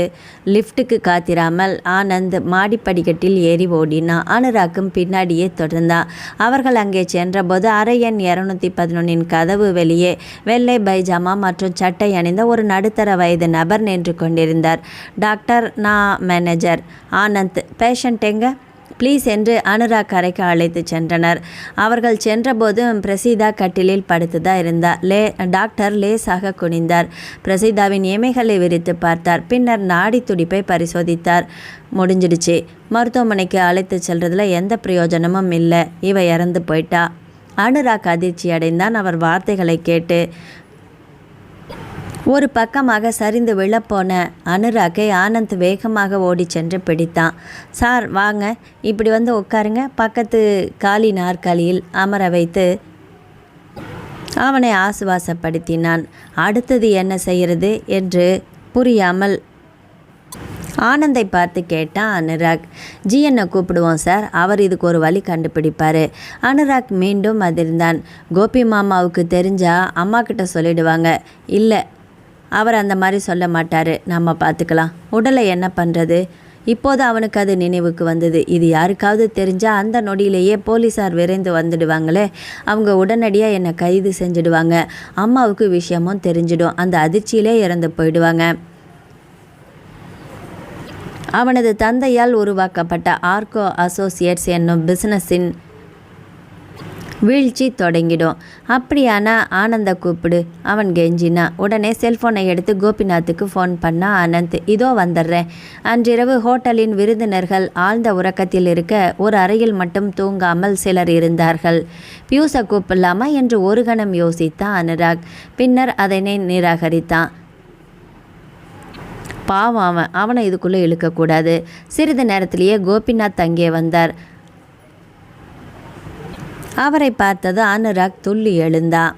லிஃப்ட்டுக்கு காத்திராமல் ஆனந்த் மாடிப்படிக்கட்டில் ஏறி ஓடினான். அனுராக்கும் பின்னாடியே தொடர்ந்தான். அவர்கள் அங்கே சென்றபோது அறை எண் 211 கதவு வெளியே வெள்ளை பைஜாமா மற்றும் சட்டை அணிந்த ஒரு நடுத்தர வயது நபர் நின்று கொண்டிருந்தார். டாக்டர், நான் மேனேஜர் ஆனந்த். பேஷண்ட் எங்க? ப்ளீஸ் என்று அனுராக் அறைக்கு அழைத்து சென்றனர். அவர்கள் சென்றபோதும் பிரசீதா கட்டிலில் படுத்துதான் இருந்தார். டாக்டர் லேசாக குனிந்தார். பிரசீதாவின் இமைகளை விரித்து பார்த்தார். பின்னர் நாடி துடிப்பை பரிசோதித்தார். முடிஞ்சிடுச்சு. மருத்துவமனைக்கு அழைத்து செல்றதுல எந்த பிரயோஜனமும் இல்லை. இவ இறந்து போயிட்டா. அனுராக் அதிர்ச்சி அடைந்தான் அவர் வார்த்தைகளை கேட்டு. ஒரு பக்கமாக சரிந்து விழப்போன அனுராக்கை ஆனந்த் வேகமாக ஓடி சென்று பிடித்தான். சார் வாங்க, இப்படி வந்து உட்காருங்க. பக்கத்து காலி நாற்காலியில் அமர வைத்து அவனை ஆசுவாசப்படுத்தினான். அடுத்தது என்ன செய்கிறது என்று புரியாமல் ஆனந்தை பார்த்து கேட்டான் அனுராக். ஜிஎன்னை கூப்பிடுவோம் சார், அவர் இதுக்கு ஒரு வழி கண்டுபிடிப்பார். அனுராக் மீண்டும் அதிர்ந்தான். கோபி மாமாவுக்கு தெரிஞ்சா அம்மா கிட்ட சொல்லிடுவாங்க. இல்லை, அவர் அந்த மாதிரி சொல்ல மாட்டார். நம்ம பார்த்துக்கலாம். உடலை என்ன பண்ணுறது? இப்போது அவனுக்கு அது நினைவுக்கு வந்தது. இது யாருக்காவது தெரிஞ்சால் அந்த நொடியிலேயே போலீஸார் விரைந்து வந்துடுவாங்களே. அவங்க உடனடியாக என்னை கைது செஞ்சிடுவாங்க. அம்மாவுக்கு விஷயமும் தெரிஞ்சிடும். அந்த அதிர்ச்சியிலே இறந்து போயிடுவாங்க. அவனது தந்தையால் உருவாக்கப்பட்ட ஆர்கோ அசோசியேட்ஸ் என்னும் பிஸ்னஸின் வீழ்ச்சி தொடங்கிடும். அப்படியானா ஆனந்த கூப்பிடு, அவன் கெஞ்சினா. உடனே செல்ஃபோனை எடுத்து கோபிநாத்துக்கு ஃபோன் பண்ணா ஆனந்த். இதோ வந்துடுறேன். அன்றிரவு ஹோட்டலின் விருந்தினர்கள் ஆழ்ந்த உறக்கத்தில் இருக்க ஒரு அறையில் மட்டும் தூங்காமல் சிலர் இருந்தார்கள். பியூஸை கூப்பிடலாமா என்று ஒரு கணம் யோசித்தான் அனுராக். பின்னர் அதனை நிராகரித்தான். பாவம், அவனை இதுக்குள்ளே இழுக்கக்கூடாது. சிறிது நேரத்திலேயே கோபிநாத் அங்கே வந்தார். அவரை பார்த்தது அனுராக் துள்ளி எழுந்தான்.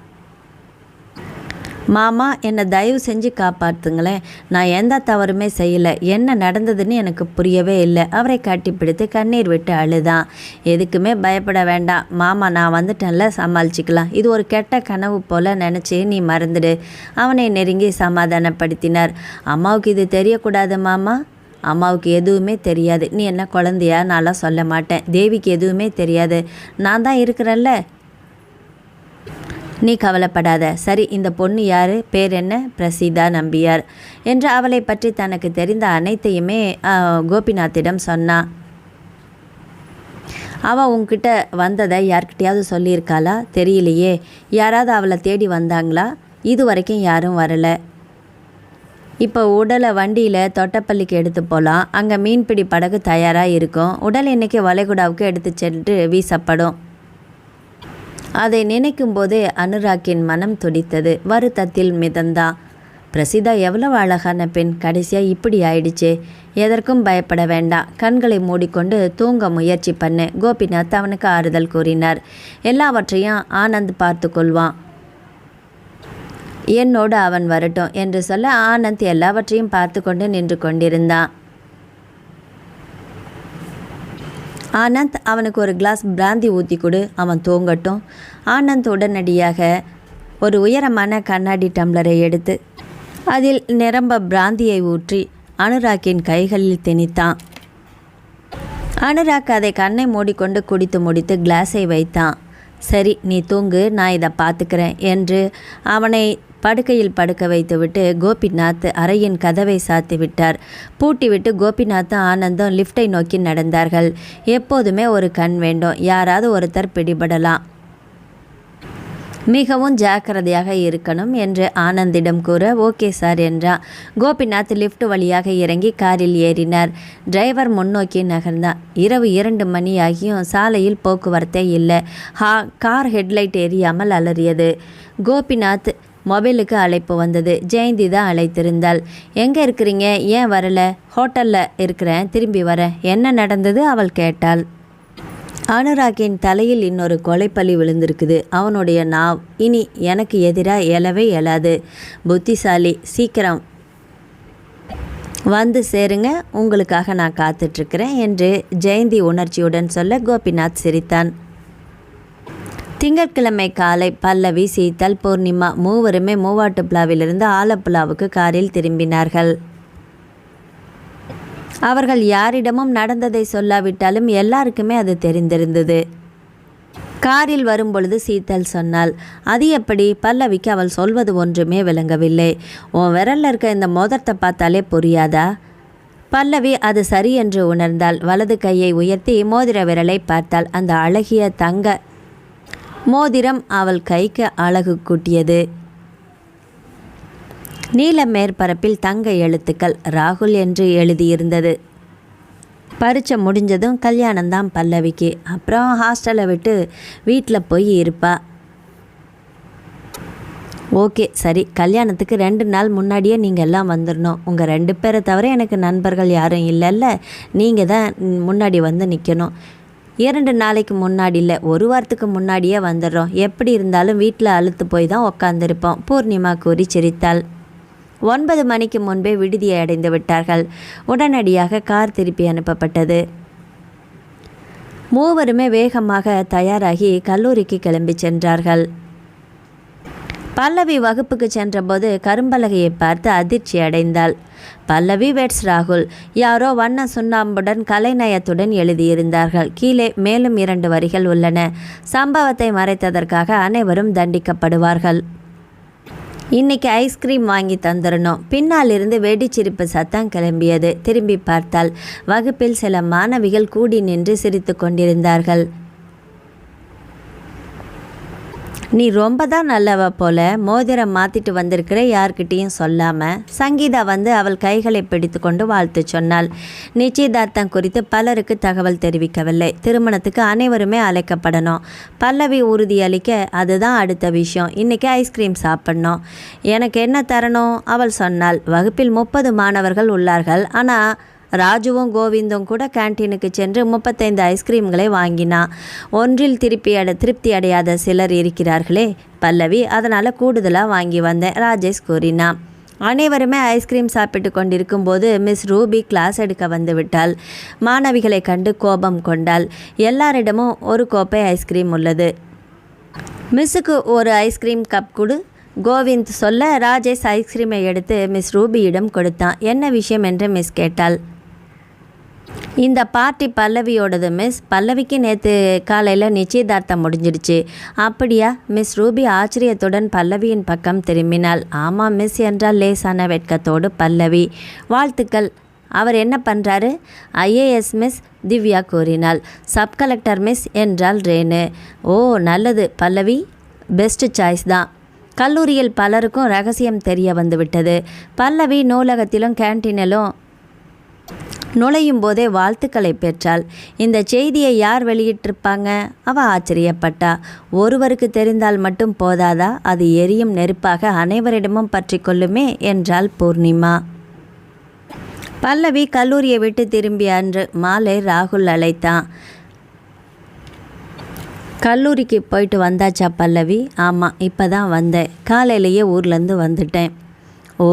மாமா, என்னை தயவு செஞ்சு காப்பாற்றுங்களேன். நான் எந்த தவறுமே செய்யலை. என்ன நடந்ததுன்னு எனக்கு புரியவே இல்லை. அவரை கட்டிப்பிடித்து கண்ணீர் விட்டு அழுதான். எதுக்குமே பயப்பட வேண்டாம் மாமா, நான் வந்துட்டேன்ல, சமாளிச்சிக்கலாம். இது ஒரு கெட்ட கனவு போல் நினச்சி நீ மறந்துடு. அவனை நெருங்கி சமாதானப்படுத்தினார். அம்மாவுக்கு இது தெரியக்கூடாது மாமா. அம்மாவுக்கு எதுவுமே தெரியாது. நீ என்ன குழந்தையா? நான்லாம் சொல்ல மாட்டேன். தேவிக்கு எதுவுமே தெரியாது. நான் தான் இருக்கிறேன்ல, நீ கவலைப்படாத. சரி, இந்த பொண்ணு யார்? பேர் என்ன? பிரசீதா நம்பியார் என்று அவளை பற்றி தனக்கு தெரிந்த அனைத்தையுமே கோபிநாத்திடம் சொன்னான். அவள் உங்ககிட்ட வந்ததை யார்கிட்டையாவது சொல்லியிருக்காளா? தெரியலையே. யாராவது அவளை தேடி வந்தாங்களா? இது வரைக்கும் யாரும் வரலை. இப்போ உடலை வண்டியில் தொட்டப்பள்ளிக்கு எடுத்து போகலாம். அங்கே மீன்பிடி படகு தயாராக இருக்கும். உடல் இன்னைக்கு வளைகுடாவுக்கு எடுத்து சென்று வீசப்படும். அதை நினைக்கும் போதே அனுராக்கின் மனம் துடித்தது. வருத்தத்தில் மிதந்தான். பிரசிதா எவ்வளவு அழகான பெண், கடைசியாக இப்படி ஆயிடுச்சே. எதற்கும் பயப்பட வேண்டாம். கண்களை மூடிக்கொண்டு தூங்க முயற்சி பண்ணு. கோபிநாத் அவனுக்கு ஆறுதல் கூறினார். எல்லாவற்றையும் ஆனந்த் பார்த்து கொள்வான். என்னோடு அவன் வரட்டும் என்று சொல்ல ஆனந்த் எல்லாவற்றையும் பார்த்து கொண்டு நின்று கொண்டிருந்தான். ஆனந்த், அவனுக்கு ஒரு கிளாஸ் பிராந்தி ஊற்றி கொடு, அவன் தூங்கட்டும். ஆனந்த் உடனடியாக ஒரு உயரமான கண்ணாடி டம்ளரை எடுத்து அதில் நிரம்ப பிராந்தியை ஊற்றி அனுராக்கின் கைகளில் திணித்தான். அனுராக் அதை கண்ணை மூடிக்கொண்டு குடித்து முடித்து கிளாஸை வைத்தான். சரி, நீ தூங்கு, நான் இதை பார்த்துக்கிறேன் என்று அவனை படுக்கையில் படுக்க வைத்துவிட்டு கோபிநாத் அறையின் கதவை சாத்தி விட்டார். பூட்டிவிட்டு கோபிநாத்தும் ஆனந்தும் லிஃப்டை நோக்கி நடந்தார்கள். எப்போதுமே ஒரு கண் வேண்டும். யாராவது ஒருத்தர் பிடிபடலாம். மிகவும் ஜாக்கிரதையாக இருக்கணும் என்று ஆனந்திடம் கூற ஓகே சார் என்றான். கோபிநாத் லிஃப்ட் வழியாக இறங்கி காரில் ஏறினார். டிரைவர் முன்னோக்கி நகர்ந்தான். இரவு 2 மணி ஆகியும் சாலையில் போக்குவரத்தே இல்லை. கார் ஹெட்லைட் எரியாமல் அலறியது. கோபிநாத் மொபைலுக்கு அழைப்பு வந்தது. ஜெயந்தி தான் அழைத்திருந்தாள். எங்கே இருக்கிறீங்க? ஏன் வரல? ஹோட்டலில் இருக்கிறேன், திரும்பி வரேன். என்ன நடந்தது? அவள் கேட்டாள். அனுராக்கின் தலையில் இன்னொரு கொலைப்பலி விழுந்திருக்குது. அவனுடைய நாவ் இனி எனக்கு எதிராக எழவே எழாது. புத்திசாலி, சீக்கிரம் வந்து சேருங்க, உங்களுக்காக நான் காத்துட்ருக்கிறேன் என்று ஜெயந்தி உணர்ச்சியுடன் சொல்ல கோபிநாத் சிரித்தான். திங்கட்கிழமை காலை பல்லவி, சீத்தல், பூர்ணிமா மூவருமே மூவாட்டுப்புழாவிலிருந்து ஆலப்புழாவுக்கு காரில் திரும்பினார்கள். அவர்கள் யாரிடமும் நடந்ததை சொல்லாவிட்டாலும் எல்லாருக்குமே அது தெரிந்திருந்தது. காரில் வரும்பொழுது சீத்தல் சொன்னாள். அது எப்படி? பல்லவிக்கு அவள் சொல்வது ஒன்றுமே விளங்கவில்லை. உன் விரலில் இருக்க இந்த மோதிரத்தை பார்த்தாலே புரியாதா? பல்லவி அது சரி என்று உணர்ந்தாள். வலது கையை உயர்த்தி மோதிர விரலை பார்த்தாள். அந்த அழகிய தங்க மோதிரம் அவள் கைக்கு அழகு கூட்டியது. நீல மேற்பரப்பில் தங்க எழுத்துக்கள் ராகுல் என்று எழுதியிருந்தது. பரீட்சை முடிஞ்சதும் கல்யாணம்தான் பல்லவிக்கு. அப்புறம் ஹாஸ்டலை விட்டு வீட்டில் போய் இருப்பா. ஓகே சரி, கல்யாணத்துக்கு 2 நாள் முன்னாடியே நீங்கள் எல்லாம் வந்துடணும். உங்கள் 2 பேரை தவிர எனக்கு நண்பர்கள் யாரும் இல்லைல்ல, நீங்கள் தான் முன்னாடி வந்து நிற்கணும். 2 நாளைக்கு முன்னாடி இல்லை, 1 வாரத்துக்கு முன்னாடியே வந்துடுறோம். எப்படி இருந்தாலும் வீட்டில் அழுத்து போய் தான் உக்காந்துருப்போம். பூர்ணிமா கூறி சிரித்தாள். 9 மணிக்கு முன்பே விடுதியை அடைந்து விட்டார்கள். உடனடியாக கார் திருப்பி அனுப்பப்பட்டது. மூவருமே வேகமாக தயாராகி கல்லூரிக்கு கிளம்பி சென்றார்கள். பல்லவி வகுப்புக்கு சென்றபோது கரும்பலகையை பார்த்து அதிர்ச்சி அடைந்தாள். பல்லவி வெட்ஸ் ராகுல். யாரோ வண்ண சுண்ணாம்புடன் கலைநயத்துடன் எழுதியிருந்தார்கள். கீழே மேலும் 2 வரிகள் உள்ளன. சம்பவத்தை மறைத்ததற்காக அனைவரும் தண்டிக்கப்படுவார்கள். இன்னைக்கு ஐஸ்கிரீம் வாங்கி தந்துடணும். பின்னால் இருந்து வெடிச்சிரிப்பு சத்தம் கிளம்பியது. திரும்பி பார்த்தால் வகுப்பில் சில மாணவிகள் கூடி நின்று சிரித்து கொண்டிருந்தார்கள். நீ ரொம்ப தான் நல்லவ போல, மோதிரம் மாற்றிட்டு வந்திருக்கிற, யார்கிட்டையும் சொல்லாமல். சங்கீதா வந்து அவள் கைகளை பிடித்து கொண்டு வாழ்த்து சொன்னாள். நிச்சயதார்த்தம் குறித்து பலருக்கு தகவல் தெரிவிக்கவில்லை. திருமணத்துக்கு அனைவருமே அழைக்கப்படணும். பல்லவி உறுதியளிக்க அதுதான் அடுத்த விஷயம். இன்றைக்கி ஐஸ்கிரீம் சாப்பிட்ணும். எனக்கு என்ன தரணும்? அவள் சொன்னாள். வகுப்பில் 30 மாணவர்கள் உள்ளார்கள். ஆனால் ராஜுவும் கோவிந்தும் கூட கேன்டீனுக்கு சென்று 35 ஐஸ்கிரீம்களை வாங்கினான். ஒன்றில் திருப்தி அடையாத சிலர் இருக்கிறார்களே பல்லவி, அதனால் கூடுதலாக வாங்கி வந்தேன், ராஜேஷ் கூறினான். அனைவருமே ஐஸ்கிரீம் சாப்பிட்டு கொண்டிருக்கும் போது மிஸ் ரூபி கிளாஸ் எடுக்க வந்து விட்டாள். மாணவிகளை கண்டு கோபம் கொண்டாள். எல்லாரிடமும் ஒரு கோப்பை ஐஸ்கிரீம் உள்ளது. மிஸ்ஸுக்கு ஒரு ஐஸ்கிரீம் கப் கொடு, கோவிந்த் சொல்ல ராஜேஷ் ஐஸ்கிரீமை எடுத்து மிஸ் ரூபியிடம் கொடுத்தான். என்ன விஷயம் என்று மிஸ் கேட்டாள். இந்த பார்ட்டி பல்லவியோடது மிஸ். பல்லவிக்கு நேற்று காலையில் நிச்சயதார்த்தம் முடிஞ்சிடுச்சு. அப்படியா? மிஸ் ரூபி ஆச்சரியத்துடன் பல்லவியின் பக்கம் திரும்பினாள். ஆமாம் மிஸ் என்றால் லேசான வெட்கத்தோடு பல்லவி. வாழ்த்துக்கள். அவர் என்ன பண்ணுறாரு? ஐஏஎஸ் மிஸ், திவ்யா கூறினாள். சப் கலெக்டர் மிஸ் என்றாள் ரேணு. ஓ நல்லது பல்லவி, பெஸ்ட் சாய்ஸ் தான். கல்லூரியில் பலருக்கும் ரகசியம் தெரிய வந்துவிட்டது. பல்லவி நூலகத்திலும் கேன்டீனிலும் நுழையும் போதே வாழ்த்துக்களை பெற்றாள். இந்த செய்தியை யார் வெளியிட்டிருப்பாங்க? அவள் ஆச்சரியப்பட்டா. ஒருவருக்கு தெரிந்தால் மட்டும் போதாதா? அது எரியும் நெருப்பாக அனைவரிடமும் பற்றி கொள்ளுமே என்றாள் பூர்ணிமா. பல்லவி கல்லூரியை விட்டு திரும்பிய அன்று மாலை ராகுல் அழைத்தான். கல்லூரிக்கு போயிட்டு வந்தாச்சா பல்லவி? ஆமாம், இப்போ தான் வந்தேன். காலையிலேயே ஊர்லேருந்து வந்துட்டேன். ஓ,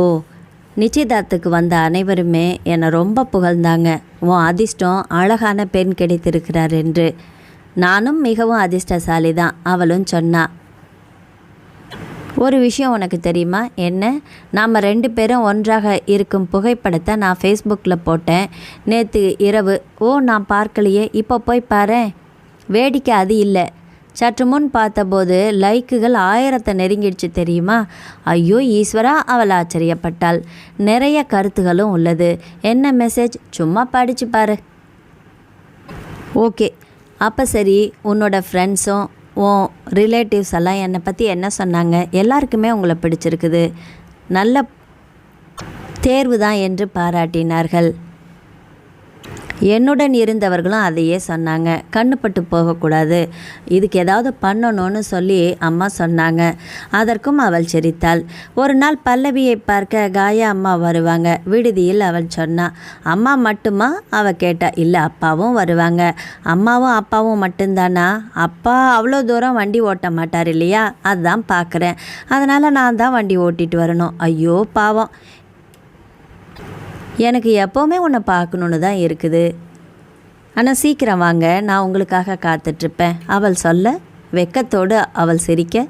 நிச்சயதார்த்துக்கு வந்த அனைவருமே என்னை ரொம்ப புகழ்ந்தாங்க. உன் அதிர்ஷ்டம், அழகான பெண் கிடைத்திருக்கிறார் என்று. நானும் மிகவும் அதிர்ஷ்டசாலி தான், அவளும் சொன்னா. ஒரு விஷயம் உனக்கு தெரியுமா? என்ன? நாம் 2 பேரும் ஒன்றாக இருக்கும் புகைப்படத்தை நான் ஃபேஸ்புக்கில் போட்டேன் நேற்று இரவு. ஓ, நான் பார்க்கலையே. இப்போ போய் பாரு. வேடிக்கை அது இல்லை, சற்று முன் பார்த்தபோது லைக்குகள் 1000 நெருங்கிடுச்சு தெரியுமா? ஐயோ ஈஸ்வரா, அவள் ஆச்சரியப்பட்டாள். நிறைய கருத்துகளும் உள்ளது. என்ன மெசேஜ்? சும்மா படித்து பாரு. ஓகே, அப்போ சரி, உன்னோட ஃப்ரெண்ட்ஸும் உன் ரிலேட்டிவ்ஸ் எல்லாம் என்னை பற்றி என்ன சொன்னாங்க? எல்லாருக்குமே உங்களை பிடிச்சிருக்குது, நல்ல தேர்வு தான் என்று பாராட்டினார்கள். என்னுடன் இருந்தவர்களும் அதையே சொன்னாங்க. கண்ணுப்பட்டு போகக்கூடாது, இதுக்கு ஏதாவது பண்ணணும்னு சொல்லி அம்மா சொன்னாங்க. அதற்கும் அவள் சிரித்தாள். ஒரு நாள் பல்லவியை பார்க்க காயா அம்மா வருவாங்க. விடுதியில் அவள் சொன்னா. அம்மா மட்டுமா? அவள் கேட்டா. இல்லை, அப்பாவும் வருவாங்க. அம்மாவும் அப்பாவும் மட்டும்தானா? அப்பா அவ்வளோ தூரம் வண்டி ஓட்ட மாட்டார் இல்லையா? அதுதான் பார்க்குறேன். அதனால் நான் தான் வண்டி ஓட்டிட்டு வரணும். ஐயோ பாவம், எனக்கு எப்போவுமே உன்னை பார்க்கணுன்னு தான் இருக்குது. ஆனால் சீக்கிரம் வாங்க, நான் உங்களுக்காக காத்துட்ருப்பேன், அவள் சொல்ல வெக்கத்தோடு அவள் சிரிக்க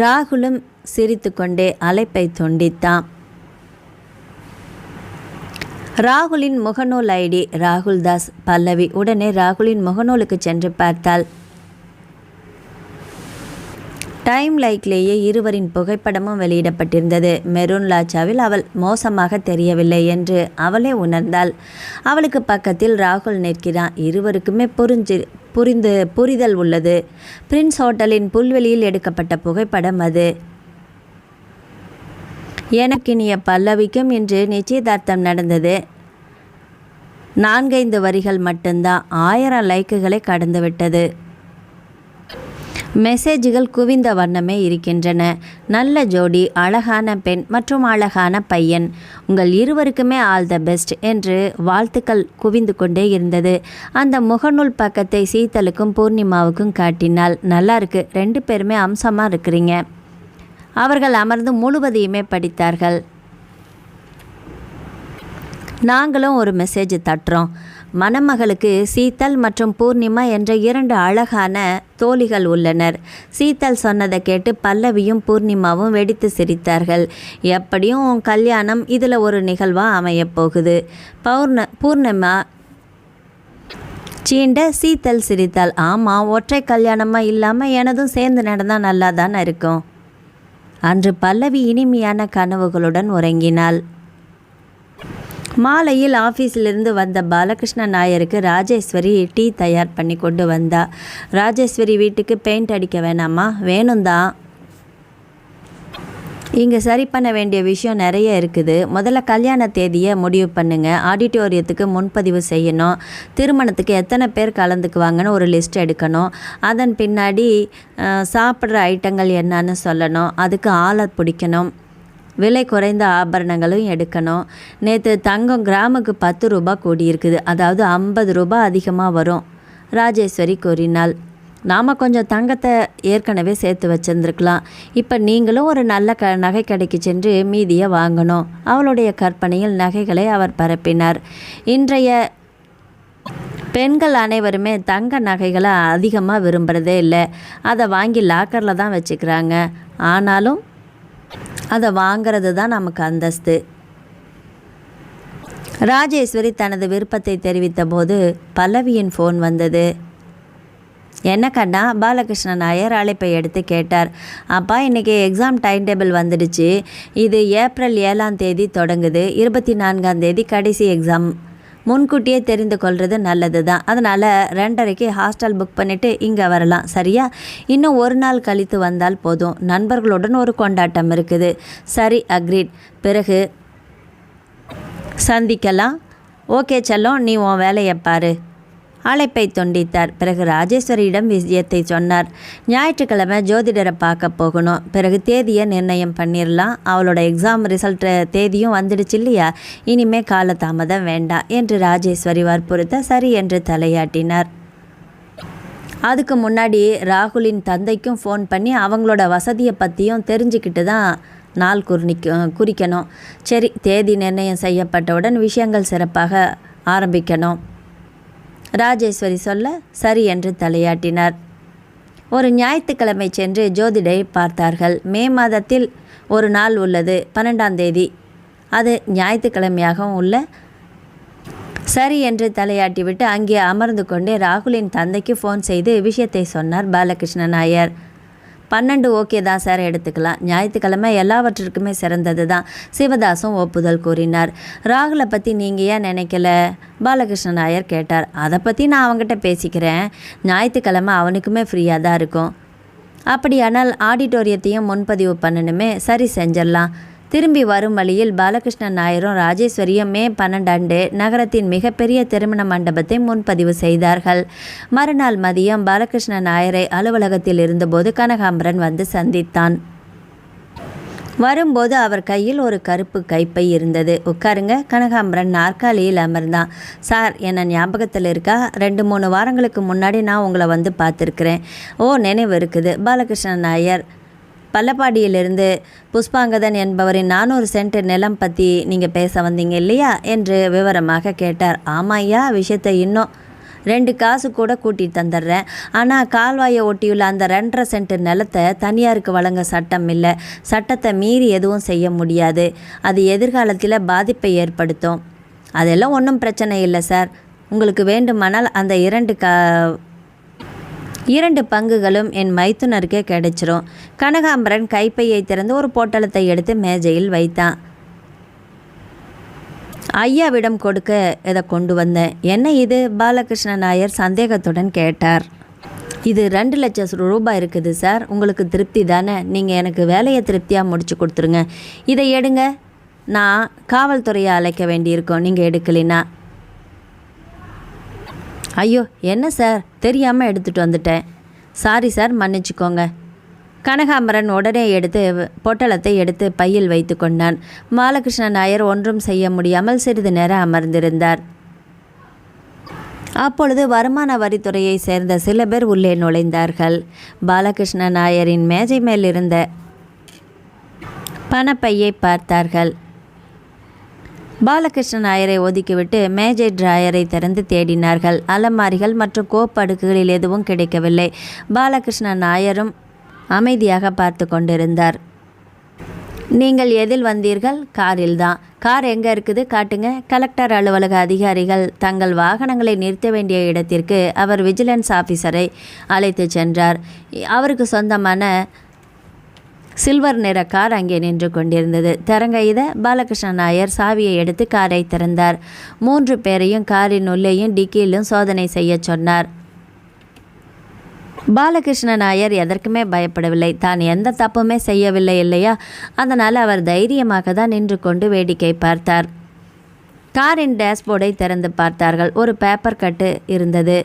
ராகுலும் சிரித்து கொண்டே அழைப்பை துண்டித்தான். ராகுலின் முகநூல் ஐடி ராகுல்தாஸ். பல்லவி உடனே ராகுலின் முகநூலுக்கு சென்று பார்த்தாள். டைம் லைக்லேயே இருவரின் புகைப்படமும் வெளியிடப்பட்டிருந்தது. மெரூன் லாச்சாவில் அவள் மோசமாக தெரியவில்லை என்று அவளே உணர்ந்தாள். அவளுக்கு பக்கத்தில் ராகுல் நிற்கிறான். இருவருக்குமே புரிதல் உள்ளது. பிரின்ஸ் ஹோட்டலின் புல்வெளியில் எடுக்கப்பட்ட புகைப்படம் அது. எனக்கினிய பல்லவிக்கும் இன்று நிச்சயதார்த்தம் நடந்தது. 4-5 வரிகள் மட்டும்தான் 1000 லைக்குகளை கடந்துவிட்டது. மெசேஜ்கள் குவிந்த வண்ணமே இருக்கின்றன. நல்ல ஜோடி, அழகான பெண் மற்றும் அழகான பையன், உங்கள் இருவருக்குமே ஆல் த பெஸ்ட் என்று வாழ்த்துக்கள் குவிந்து கொண்டே இருந்தது. அந்த முகநூல் பக்கத்தை சீத்தலுக்கும் பூர்ணிமாவுக்கும் காட்டினாள். நல்லா இருக்கு, 2 பேருமே அம்சமாக இருக்கிறீங்க. அவர்கள் அமர்ந்து முழுவதையுமே படித்தார்கள். நாங்களும் ஒரு மெசேஜ் தட்டுறோம். மணமகளுக்கு சீத்தல் மற்றும் பூர்ணிமா என்ற 2 அழகான தோழிகள் உள்ளனர். சீத்தல் சொன்னதை கேட்டு பல்லவியும் பூர்ணிமாவும் வெடித்து சிரித்தார்கள். எப்படியும் உன் கல்யாணம் இதில் ஒரு நிகழ்வாக அமையப்போகுது. பூர்ணிமா சீண்ட சீத்தல் சிரித்தாள். ஆமாம், ஒற்றை கல்யாணமாக இல்லாமல் எனதும் சேர்ந்து நடந்தால் நல்லா தானே இருக்கும். அன்று பல்லவி இனிமையான கனவுகளுடன் உறங்கினாள். மாலையில் ஆஃபீஸிலிருந்து வந்த பாலகிருஷ்ண நாயருக்கு ராஜேஸ்வரி டீ தயார் பண்ணி கொண்டு வந்தா. ராஜேஸ்வரி வீட்டுக்கு பெயிண்ட் அடிக்க வேணாமா? வேணும்தான். இங்கே சரி பண்ண வேண்டிய விஷயம் நிறைய இருக்குது. முதல்ல கல்யாண தேதியை முடிவு பண்ணுங்க. ஆடிட்டோரியத்துக்கு முன்பதிவு செய்யணும். திருமணத்துக்கு எத்தனை பேர் கலந்துக்குவாங்கன்னு ஒரு லிஸ்ட் எடுக்கணும். அதன் பின்னாடி சாப்பிட்ற ஐட்டங்கள் என்னன்னு சொல்லணும். அதுக்கு ஆளை பிடிக்கணும். விலை குறைந்த ஆபரணங்களும் எடுக்கணும். நேற்று தங்கம் கிராமுக்கு 10 ரூபா கூடியிருக்குது, அதாவது 50 ரூபா அதிகமாக வரும், ராஜேஸ்வரி கூறினாள். நாம் கொஞ்சம் தங்கத்தை ஏற்கனவே சேர்த்து வச்சுருந்துருக்கலாம். இப்போ நீங்களும் ஒரு நல்ல நகை கடைக்கு சென்று மீதியை வாங்கணும். அவளுடைய கற்பனையில் நகைகளை அவர் பரப்பினார். இன்றைய பெண்கள் அனைவருமே தங்க நகைகளை அதிகமாக விரும்புகிறதே இல்லை. அதை வாங்கி லாக்கரில் தான் வச்சுக்கிறாங்க. ஆனாலும் அதை வாங்கிறது தான் நமக்கு அந்தஸ்து. ராஜேஸ்வரி தனது விருப்பத்தை தெரிவித்த போது பல்லவியின் ஃபோன் வந்தது. என்ன கண்ணா? பாலகிருஷ்ணன் நாயர் அழைப்பை எடுத்து கேட்டார். அப்பா, இன்றைக்கி எக்ஸாம் டைம் டேபிள் வந்துடுச்சு. இது ஏப்ரல் 7ஆம் தேதி தொடங்குது, 24ஆம் தேதி கடைசி எக்ஸாம். முன்கூட்டியே தெரிந்து கொள்வது நல்லது தான். அதனால் 2:30க்கு ஹாஸ்டல் புக் பண்ணிவிட்டு இங்கே வரலாம், சரியா? இன்னும் ஒரு நாள் கழித்து வந்தால் போதும். நண்பர்களுடன் ஒரு கொண்டாட்டம் இருக்குது. சரி, அக்ரீட். பிறகு சந்திக்கலாம். ஓகே செல்லம், நீ உன் வேலையை பாரு. அழைப்பை துண்டித்தார். பிறகு ராஜேஸ்வரியிடம் விஷயத்தை சொன்னார். ஞாயிற்றுக்கிழமை ஜோதிடரை பார்க்க போகணும். பிறகு தேதியை நிர்ணயம் பண்ணிடலாம். அவளோட எக்ஸாம் ரிசல்ட் தேதியும் வந்துடுச்சு இல்லையா? இனிமே காலதாமதம் வேண்டாம் என்று ராஜேஸ்வரி வற்புறுத்த சரி என்று தலையாட்டினார். அதுக்கு முன்னாடி ராகுலின் தந்தைக்கும் ஃபோன் பண்ணி அவங்களோட வசதியை பற்றியும் தெரிஞ்சுக்கிட்டு தான் நாள் குறிக்கணும். சரி, தேதி நிர்ணயம் செய்யப்பட்டவுடன் விஷயங்கள் சிறப்பாக ஆரம்பிக்கணும். ராஜேஸ்வரி சொல்ல சரி என்று தலையாட்டினார். ஒரு ஞாயிற்றுக்கிழமை சென்று ஜோதிடரை பார்த்தார்கள். மே மாதத்தில் ஒரு நாள் உள்ளது, 12ஆம் தேதி. அது ஞாயிற்றுக்கிழமையாகவும் உள்ள. சரி என்று தலையாட்டிவிட்டு அங்கே அமர்ந்து கொண்டே ராகுலின் தந்தைக்கு ஃபோன் செய்து விஷயத்தை சொன்னார் பாலகிருஷ்ணன் நாயர். 12 ஓகே தான் சார், எடுத்துக்கலாம். ஞாயிற்றுக்கிழமை எல்லாவற்றிற்குமே சிறந்தது தான். சிவதாசும் ஒப்புதல் கூறினார். ராகுலை பற்றி நீங்கள் ஏன் நினைக்கல? பாலகிருஷ்ணன் நாயர் கேட்டார். அதை பற்றி நான் அவங்ககிட்ட பேசிக்கிறேன். ஞாயிற்றுக்கிழமை அவனுக்குமே ஃப்ரீயாக தான் இருக்கும். அப்படியானால் ஆடிட்டோரியத்தையும் முன்பதிவு பண்ணணுமே. சரி, செஞ்சிடலாம். திரும்பி வரும் வழியில் பாலகிருஷ்ணன் நாயரும் ராஜேஸ்வரியும் மே 12 நகரத்தின் மிகப்பெரிய திருமண மண்டபத்தை முன்பதிவு செய்தார்கள். மறுநாள் மதியம் பாலகிருஷ்ணன் நாயரை அலுவலகத்தில் இருந்தபோது கனகாம்பரன் வந்து சந்தித்தான். வரும்போது அவர் கையில் ஒரு கருப்பு கைப்பை இருந்தது. உட்காருங்க. கனகாம்பரன் நாற்காலியில் அமர்ந்தான். சார், என்ன ஞாபகத்தில் இருக்கா? 2-3 வாரங்களுக்கு முன்னாடி நான் உங்களை வந்து பார்த்துருக்குறேன். ஓ, நினைவு இருக்குது. பாலகிருஷ்ணன் நாயர் பல்லப்பாடியிலிருந்து புஷ்பாங்கதன் என்பவரின் 400 சென்ட் நிலம் பற்றி நீங்கள் பேச வந்தீங்க இல்லையா என்று விவரமாக கேட்டார். ஆமாய்யா, விஷயத்தை இன்னும் 2 காசு கூட கூட்டி தந்துடுறேன். ஆனால் கால்வாயை ஒட்டியுள்ள அந்த 2.5 சென்ட் நிலத்தை தனியாருக்கு வழங்க சட்டம் இல்லை. சட்டத்தை மீறி எதுவும் செய்ய முடியாது. அது எதிர்காலத்தில் பாதிப்பை ஏற்படுத்தும். அதெல்லாம் ஒன்றும் பிரச்சனை இல்லை சார். உங்களுக்கு வேண்டுமானால் அந்த 2 பங்குகளும் என் மைத்துனருக்கே கிடைச்சிரும். கனகாம்பரன் கைப்பையை திறந்து ஒரு பொட்டலத்தை எடுத்து மேஜையில் வைத்தான். ஐயாவிடம் கொடுக்க இதை கொண்டு வந்தேன். என்ன இது? பாலகிருஷ்ணன் நாயர் சந்தேகத்துடன் கேட்டார். இது 2 லட்சம் ரூபாய் இருக்குது சார். உங்களுக்கு திருப்தி தானே? நீங்கள் எனக்கு வேலையை திருப்தியாக முடிச்சு கொடுத்துருங்க. இதை எடுங்க. நான் காவல்துறையை அழைக்க வேண்டியிருக்கோம் நீங்கள் எடுக்கலினா. ஐயோ, என்ன சார், தெரியாமல் எடுத்துகிட்டு வந்துட்டேன். சாரி சார், மன்னிச்சுக்கோங்க. கனகாம்பரன் உடனே பொட்டலத்தை எடுத்து பையில் வைத்து கொண்டான். பாலகிருஷ்ணன் நாயர் ஒன்றும் செய்ய முடியாமல் சிறிது நேரம் அமர்ந்திருந்தார். அப்பொழுது வருமான வரித்துறையை சேர்ந்த சில பேர் உள்ளே நுழைந்தார்கள். பாலகிருஷ்ணன் நாயரின் மேஜை மேல் இருந்த பணப்பையை பார்த்தார்கள். பாலகிருஷ்ணன் நாயரை ஒதுக்கிவிட்டு மேஜை டிராயரை திறந்து தேடினார்கள். அலமாரிகள் மற்றும் கோப்படுக்குகளில் எதுவும் கிடைக்கவில்லை. பாலகிருஷ்ணன் நாயரும் அமைதியாக பார்த்து கொண்டிருந்தார். நீங்கள் எதில் வந்தீர்கள்? காரில் தான். கார் எங்கே இருக்குது? காட்டுங்க. கலெக்டர் அலுவலக அதிகாரிகள் தங்கள் வாகனங்களை நிறுத்த வேண்டிய இடத்திற்கு அவர் விஜிலன்ஸ் ஆஃபீஸரை அழைத்து சென்றார். அவருக்கு சொந்தமான சில்வர் நிற கார் அங்கே நின்று கொண்டிருந்தது. திறங்கையிட பாலகிருஷ்ணன் நாயர் சாவியை எடுத்து காரை திறந்தார். 3 பேரையும் காரின் உள்ளேயும் டிக்கியிலும் சோதனை செய்ய சொன்னார். பாலகிருஷ்ணன் நாயர் எதற்குமே பயப்படவில்லை. தான் எந்த தப்புமே செய்யவில்லை இல்லையா? அதனால் அவர் தைரியமாக தான் நின்று கொண்டு வேடிக்கை பார்த்தார். காரின் டேஷ்போர்டை திறந்து பார்த்தார்கள். ஒரு பேப்பர் கட்டு இருந்தது.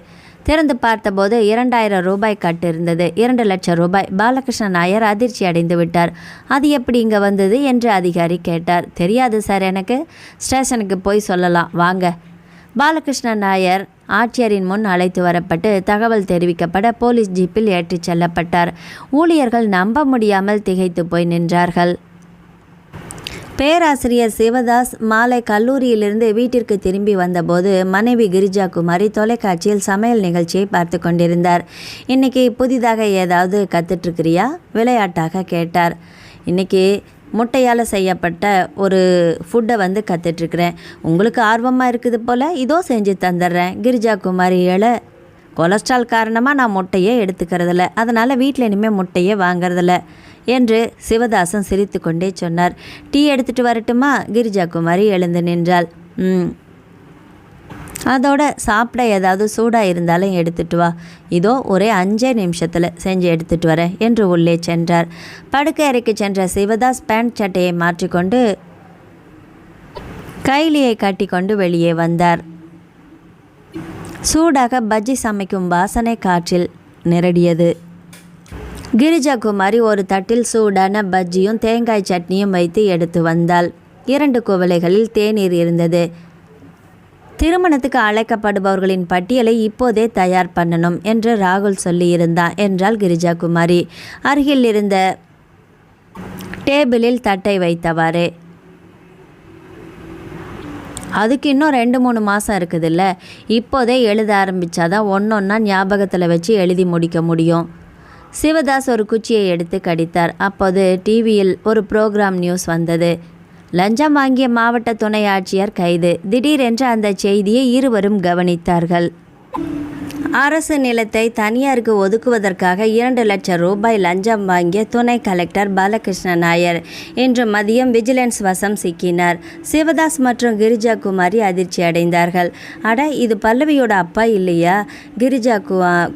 திறந்து பார்த்தபோது 2000 ரூபாய் கட்டு இருந்தது. 2 லட்சம் ரூபாய். பாலகிருஷ்ணன் நாயர் அதிர்ச்சி அடைந்து விட்டார். அது எப்படி இங்கே வந்தது என்று அதிகாரி கேட்டார். தெரியாது சார், எனக்கு ஸ்டேஷனுக்கு போய் சொல்லலாம், வாங்க. பாலகிருஷ்ணன் நாயர் ஆட்சியரின் முன் அழைத்து வரப்பட்டு தகவல் தெரிவிக்கப்பட போலீஸ் ஜீப்பில் ஏற்றிச் செல்லப்பட்டார். ஊழியர்கள் நம்ப முடியாமல் திகைத்து போய் நின்றார்கள். பேராசிரியர் சிவதாஸ் மாலை கல்லூரியிலிருந்து வீட்டிற்கு திரும்பி வந்தபோது மனைவி கிரிஜா குமாரி தொலைக்காட்சியில் சமையல் நிகழ்ச்சியை பார்த்து கொண்டிருந்தார். இன்னைக்கு புதிதாக ஏதாவது கற்றுட்ருக்கிறியா? விளையாட்டாக கேட்டார். இன்னைக்கு முட்டையால் செய்யப்பட்ட ஒரு ஃபுட்டை கற்றுட்ருக்குறேன். உங்களுக்கு ஆர்வமாக இருக்குது போல், இதோ செஞ்சு தந்துடுறேன். கிரிஜா குமாரி கொலஸ்ட்ரால் காரணமாக நான் முட்டையே எடுத்துக்கிறதில்ல, அதனால் வீட்டில் இனிமேல் முட்டையே வாங்கிறதில்ல என்று சிவதாசன் சிரித்து கொண்டே சொன்னார். டீ எடுத்துகிட்டு வரட்டுமா? கிரிஜா குமாரி எழுந்து நின்றாள். அதோட சாப்பிட ஏதாவது சூடாக இருந்தாலும் எடுத்துகிட்டு வா, இதோ ஒரே 5 நிமிஷத்தில் செஞ்சு எடுத்துகிட்டு வரேன் என்று உள்ளே சென்றார். படுக்கை அறைக்கு சென்ற சிவதாஸ் பேண்ட் சட்டையை மாற்றிக்கொண்டு கைலியை கட்டிக்கொண்டு வெளியே வந்தார். சூடாக பஜ்ஜி சமைக்கும் வாசனை காற்றில் நிரடியது. கிரிஜா குமாரி ஒரு தட்டில் சூடான பஜ்ஜியும் தேங்காய் சட்னியும் வைத்து எடுத்து வந்தாள். 2 குவளைகளில் தேநீர் இருந்தது. திருமணத்துக்கு அழைக்கப்படுபவர்களின் பட்டியலை இப்போதே தயார் பண்ணணும் என்று ராகுல் சொல்லியிருந்தான் என்றாள் கிரிஜா குமாரி. அருகில் இருந்த டேபிளில் தட்டை வைத்தவாறே. அதுக்கு இன்னும் 2-3 மாதம் இருக்குதுல்ல, இப்போதே எழுத ஆரம்பித்தாதான் ஒன்றொன்னா ஞாபகத்தில் வச்சு எழுதி முடிக்க முடியும். சிவதாஸ் ஒரு குச்சியை எடுத்து கடித்தார். அப்போது டிவியில் ஒரு ப்ரோக்ராம் நியூஸ் வந்தது. லஞ்சம் வாங்கிய மாவட்ட துணை ஆட்சியர் கைது. திடீரென்று அந்த செய்தியை இருவரும் கவனித்தார்கள். அரசு நிலத்தை தனியாருக்கு ஒதுக்குவதற்காக 2 லட்சம் ரூபாய் லஞ்சம் வாங்கிய துணை கலெக்டர் பாலகிருஷ்ணன் நாயர் இன்று மதியம் விஜிலன்ஸ் வசம் சிக்கினார். சிவதாஸ் மற்றும் கிரிஜா குமாரி அதிர்ச்சி அடைந்தார்கள். அட, இது பல்லவியோட அப்பா இல்லையா? கிரிஜா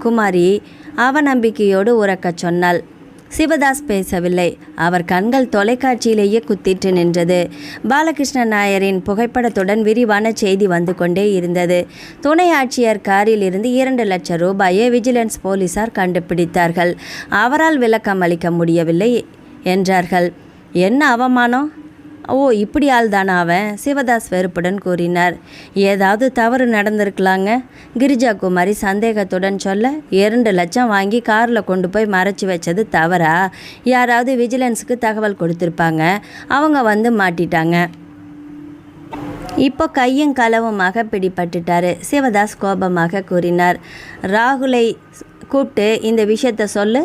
குமாரி அவநம்பிக்கையோடு உறக்கச் சொன்னாள். சிவதாஸ் பேசவில்லை. அவர் கண்கள் தொலைக்காட்சியிலேயே குத்திட்டு நின்றது. பாலகிருஷ்ணன் நாயரின் புகைப்படத்துடன் விரிவான செய்தி வந்து கொண்டே இருந்தது. துணை ஆட்சியர் காரில் இருந்து 2 லட்சம் ரூபாயை விஜிலன்ஸ் போலீசார் கண்டுபிடித்தார்கள். அவரால் விளக்கம் அளிக்க முடியவில்லை என்றார்கள். என்ன அவமானம்! ஓ, இப்படி ஆள் தானா அவன்? சிவதாஸ் வெறுப்புடன் கூறினார். ஏதாவது தவறு நடந்திருக்கலாங்க. கிரிஜா குமாரி சந்தேகத்துடன் சொல்ல, 2 லட்சம் வாங்கி காரில் கொண்டு போய் மறைச்சி வச்சது தவறா? யாராவது விஜிலன்ஸுக்கு தகவல் கொடுத்துருப்பாங்க, அவங்க மாட்டிட்டாங்க. இப்போ கையும் களவுமாக பிடிபட்டுட்டாரு. சிவதாஸ் கோபமாக கூறினார். ராகுலை கூப்பிட்டு இந்த விஷயத்த சொல்லு.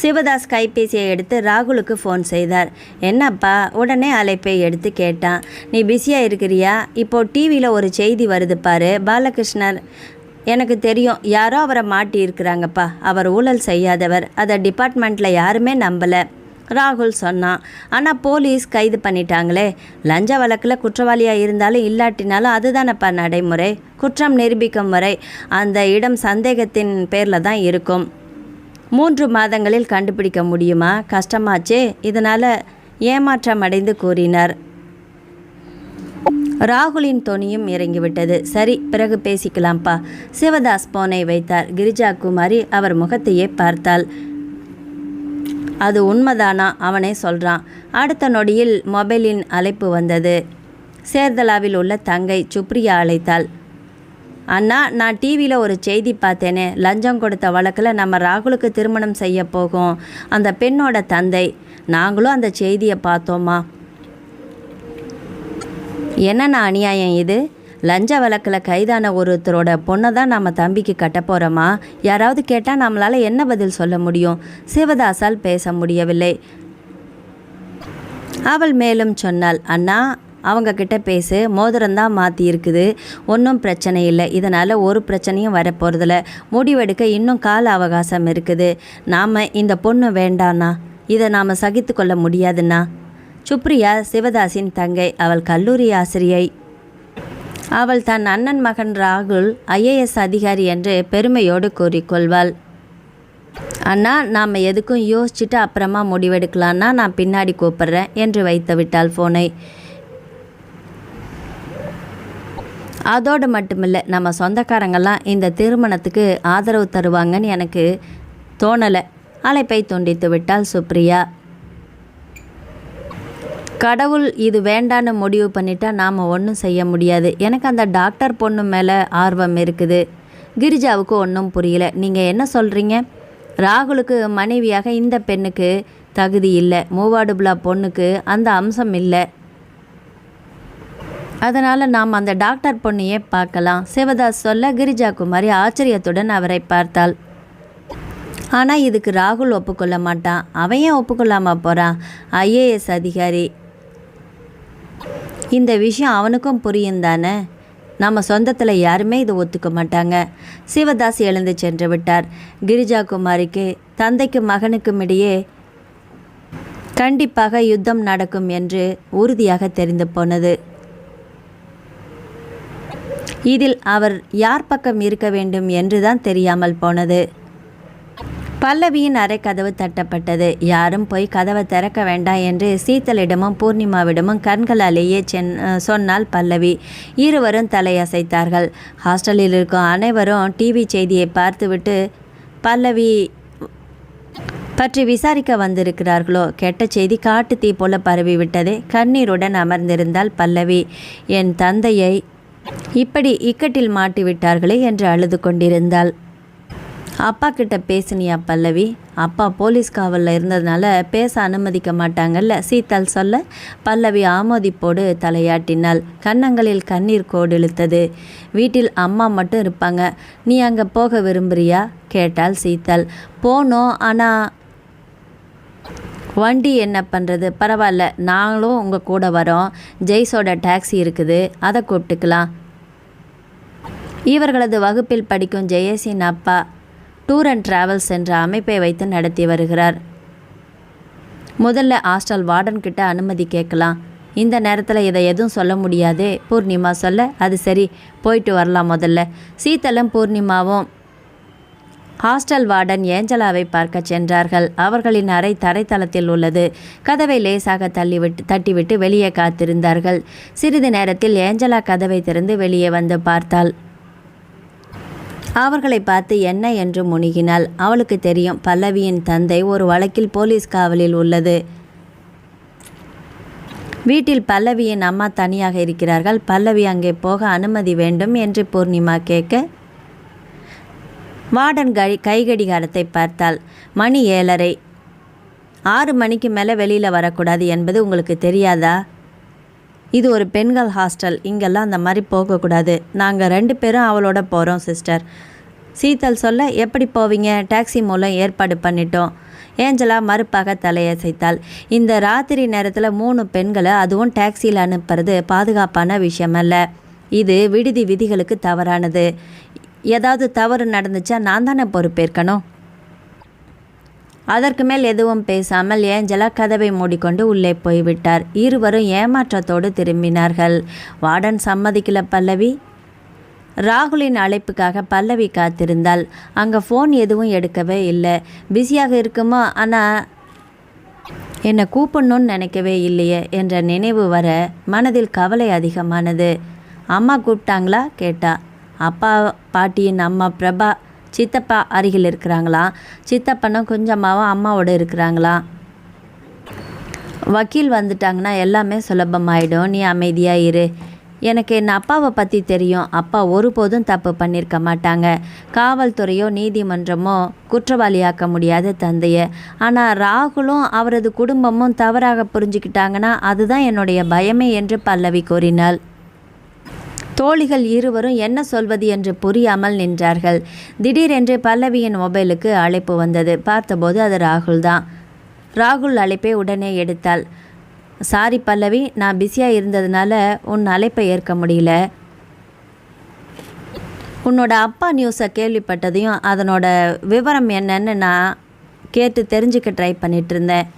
சிவதாஸ் கைபேசியை எடுத்து ராகுலுக்கு ஃபோன் செய்தார். என்னப்பா? உடனே அழைப்பை எடுத்து கேட்டான். நீ பிஸியாக இருக்கிறியா? இப்போது டிவியில் ஒரு செய்தி வருது பாரு. பாலகிருஷ்ணர், எனக்கு தெரியும், யாரோ அவரை மாட்டி இருக்கிறாங்கப்பா. அவர் ஊழல் செய்யாதவர். அதை டிபார்ட்மெண்ட்டில் யாருமே நம்பலை. ராகுல் சொன்னான். ஆனால் போலீஸ் கைது பண்ணிட்டாங்களே. லஞ்ச வழக்கில் குற்றவாளியாக இருந்தாலும் இல்லாட்டினாலும் அதுதானப்பா நடைமுறை. குற்றம் நிரூபிக்கும் வரை அந்த இடம் சந்தேகத்தின் பேரில் தான் இருக்கும். 3 மாதங்களில் கண்டுபிடிக்க முடியுமா? கஷ்டமாச்சே. இதனால் ஏமாற்றம் அடைந்து கூறினார். ராகுலின் தொனியும் இறங்கிவிட்டது. சரி, பிறகு பேசிக்கலாம்ப்பா. சிவதாஸ் போனை வைத்தார். கிரிஜா குமாரி அவர் முகத்தையே பார்த்தாள். அது உண்மைதானா? அவனே சொல்கிறான். அடுத்த நொடியில் மொபைலின் அழைப்பு வந்தது. சேர்தலாவில் உள்ள தங்கை சுப்ரியா அழைத்தாள். அண்ணா, நான் டிவியில் ஒரு செய்தி பார்த்தேனே. லஞ்சம் கொடுத்த வழக்கில் நம்ம ராகுலுக்கு திருமணம் செய்ய போகும் அந்த பெண்ணோட தந்தை. நாங்களும் அந்த செய்தியை பார்த்தோம்மா. என்னென்ன அநியாயம் இது? லஞ்ச வழக்கில் கைதான ஒருத்தரோட பொண்ணை தான் நம்ம தம்பிக்கு கட்ட போகிறோமா? யாராவது கேட்டால் நம்மளால் என்ன பதில் சொல்ல முடியும்? சிவதாஸால் பேச முடியவில்லை. அவள் மேலும் சொன்னாள். அண்ணா, அவங்கக்கிட்ட பேசு. மோதிரம்தான் மாற்றி இருக்குது, ஒன்றும் பிரச்சனை இல்லை. இதனால் ஒரு பிரச்சனையும் வரப்போகிறதில்ல. முடிவெடுக்க இன்னும் கால அவகாசம் இருக்குது. நாம் இந்த பொண்ணு வேண்டாண்ணா, இதை நாம் சகித்து கொள்ள முடியாதுண்ணா. சுப்ரியா சிவதாஸின் தங்கை. அவள் கல்லூரி ஆசிரியை. அவள் தன் அண்ணன் மகன் ராகுல் IAS அதிகாரி என்று பெருமையோடு கூறிக்கொள்வாள். அண்ணா, நாம் எதுக்கும் யோசிச்சுட்டு அப்புறமா முடிவெடுக்கலான்னா நான் பின்னாடி கூப்பிட்றேன் என்று வைத்து விட்டாள் ஃபோனை. அதோடு மட்டுமில்லை, நம்ம சொந்தக்காரங்கெல்லாம் இந்த திருமணத்துக்கு ஆதரவு தருவாங்கன்னு எனக்கு தோணலை. அழைப்பை துண்டித்து விட்டாள் சுப்ரியா. கடவுள் இது வேண்டான்னு முடிவு பண்ணிட்டா நாம் ஒன்றும் செய்ய முடியாது. எனக்கு அந்த டாக்டர் பொண்ணு மேலே ஆர்வம் இருக்குது. கிரிஜாவுக்கு ஒன்றும் புரியல. நீங்கள் என்ன சொல்கிறீங்க? ராகுலுக்கு மனைவியாக இந்த பெண்ணுக்கு தகுதி இல்லை. மூவாடுபுலா பொண்ணுக்கு அந்த அம்சம் இல்லை. அதனால் நாம் அந்த டாக்டர் பொண்ணையே பார்க்கலாம். சிவதாஸ் சொல்ல கிரிஜா குமாரி ஆச்சரியத்துடன் அவரை பார்த்தாள். ஆனால் இதுக்கு ராகுல் ஒப்புக்கொள்ள மாட்டான். அவன் ஏன் ஒப்புக்கொள்ளாமல் போகிறான்? ஐஏஎஸ் அதிகாரி. இந்த விஷயம் அவனுக்கும் புரியும் தானே. நம்ம சொந்தத்தில் யாருமே இதை ஒத்துக்க மாட்டாங்க. சிவதாஸ் எழுந்து சென்று விட்டார். கிரிஜா குமாரிக்கு தந்தைக்கும் மகனுக்கும் இடையே கண்டிப்பாக யுத்தம் நடக்கும் என்று உறுதியாக தெரிந்து போனது. இதில் அவர் யார் பக்கம் இருக்க வேண்டும் என்றுதான் தெரியாமல் போனது. பல்லவியின் அறை கதவு தட்டப்பட்டது. யாரும் போய் கதவை திறக்க வேண்டாம் என்று சீத்தலிடமும் பூர்ணிமாவிடமும் கண்களாலேயே சொன்னால் பல்லவி. இருவரும் தலையசைத்தார்கள். ஹாஸ்டலில் இருக்கும் அனைவரும் டிவி செய்தியை பார்த்துவிட்டு பல்லவி பற்றி விசாரிக்க வந்திருக்கிறார்களோ. கெட்ட செய்தி காட்டு தீ போல பரவிவிட்டதே. கண்ணீருடன் அமர்ந்திருந்தால் பல்லவி. என் தந்தையை இப்படி இக்கட்டில் மாட்டிவிட்டார்களே என்று அழுது கொண்டிருந்தாள். அப்பா கிட்ட பேசினியா பல்லவி? அப்பா போலீஸ் காவலில் இருந்ததுனால பேச அனுமதிக்க மாட்டாங்கல்ல சீத்தாள் சொல்ல பல்லவி ஆமோதிப்போடு தலையாட்டினாள். கன்னங்களில் கண்ணீர் கோடு இழுத்தது. வீட்டில் அம்மா மட்டும் இருப்பாங்க. நீ அங்கே போக விரும்புறியா கேட்டாள் சீத்தாள். போனோம், ஆனால் வண்டி என்ன பண்ணுறது? பரவாயில்ல, நாங்களும் உங்கள் கூட வரோம். ஜெய்ஸோட டாக்ஸி இருக்குது, அதை கூப்பிட்டுக்கலாம். இவர்களது வகுப்பில் படிக்கும் ஜெயேஷின் அப்பா டூர் அண்ட் டிராவல்ஸ் என்ற அமைப்பை வைத்து நடத்தி வருகிறார். முதல்ல ஹாஸ்டல் வார்டன் கிட்ட அனுமதி கேட்கலாம். இந்த நேரத்தில் இதை எதுவும் சொல்ல முடியாதே பூர்ணிமா சொல்ல, அது சரி, போயிட்டு வரலாம். முதல்ல சீத்தலும் பூர்ணிமாவும் ஹாஸ்டல் வார்டன் ஏஞ்சலாவை பார்க்க சென்றார்கள். அவர்களின் அறை தரைத்தளத்தில் உள்ளது. கதவை லேசாக தட்டிவிட்டு வெளியே காத்திருந்தார்கள். சிறிது நேரத்தில் ஏஞ்சலா கதவை திறந்து வெளியே வந்து பார்த்தாள். அவர்களை பார்த்து என்ன என்று முணுகினாள். அவளுக்கு தெரியும், பல்லவியின் தந்தை ஒரு வழக்கில் போலீஸ் காவலில் உள்ளது. வீட்டில் பல்லவியின் அம்மா தனியாக இருக்கிறார்கள். பல்லவி அங்கே போக அனுமதி வேண்டும் என்று பூர்ணிமா கேட்க வார்டன் கைகடிகாரத்தை பார்த்தாள். மணி 7:30. 6 மணிக்கு மேலே வெளியில் வரக்கூடாது என்பது உங்களுக்கு தெரியாதா? இது ஒரு பெண்கள் ஹாஸ்டல். இங்கெல்லாம் அந்த மாதிரி போகக்கூடாது. நாங்கள் 2 பேரும் அவளோட போகிறோம் சிஸ்டர். சீத்தல் சொல்ல, எப்படி போவீங்க? டாக்ஸி மூலம் ஏற்பாடு பண்ணிட்டோம். ஏஞ்சலா மறுப்பாக தலையசைத்தாள். இந்த ராத்திரி நேரத்தில் 3 பெண்களை அதுவும் டாக்ஸியில் அனுப்புறது பாதுகாப்பான விஷயமல்ல. இது விடுதி விதிகளுக்கு தவறானது. ஏதாவது தவறு நடந்துச்சா நான் தானே பொறுப்பேற்கணும். அதற்கு மேல் எதுவும் பேசாமல் ஏஞ்சலா கதவை மூடிக்கொண்டு உள்ளே போய்விட்டார். இருவரும் ஏமாற்றத்தோடு திரும்பினார்கள். வார்டன் சம்மதிக்கல பல்லவி. ராகுலின் அழைப்புக்காக பல்லவி காத்திருந்தாள். அங்கே ஃபோன் எதுவும் எடுக்கவே இல்லை. பிஸியாக இருக்குமோ, ஆனால் என்னை கூப்பிடணும்னு நினைக்கவே இல்லையே என்ற நினைவு வர மனதில் கவலை அதிகமானது. அம்மா கூப்பிட்டாங்களா கேட்டா. அப்பா பாட்டியின் அம்மா பிரபா சித்தப்பா அருகில் இருக்கிறாங்களாம். சித்தப்பனும் கொஞ்சமாவும் அம்மாவோடு இருக்கிறாங்களாம். வக்கீல் வந்துட்டாங்கன்னா எல்லாமே சுலபமாயிடும். நீ அமைதியாக இரு. எனக்கு என் அப்பாவை பற்றி தெரியும். அப்பா ஒருபோதும் தப்பு பண்ணியிருக்க மாட்டாங்க. காவல்துறையோ நீதிமன்றமோ குற்றவாளியாக்க முடியாத தந்தையை. ஆனால் ராகுலும் அவரது குடும்பமும் தவறாக புரிஞ்சுக்கிட்டாங்கன்னா அதுதான் என்னுடைய பயமே என்று பல்லவி கூறினாள். தோழிகள் இருவரும் என்ன சொல்வது என்று புரியாமல் நின்றார்கள். திடீரென்று பல்லவியின் மொபைலுக்கு அழைப்பு வந்தது. பார்த்தபோது அது ராகுல் தான். ராகுல் அழைப்பை உடனே எடுத்தாள். சாரி பல்லவி, நான் பிஸியாக இருந்ததுனால உன் அழைப்பை ஏற்க முடியல. உன்னோட அப்பா நியூஸை கேள்விப்பட்டதையும் அதனோட விவரம் என்னன்னு நான் கேட்டு தெரிஞ்சுக்க ட்ரை பண்ணிட்டு இருந்தேன்.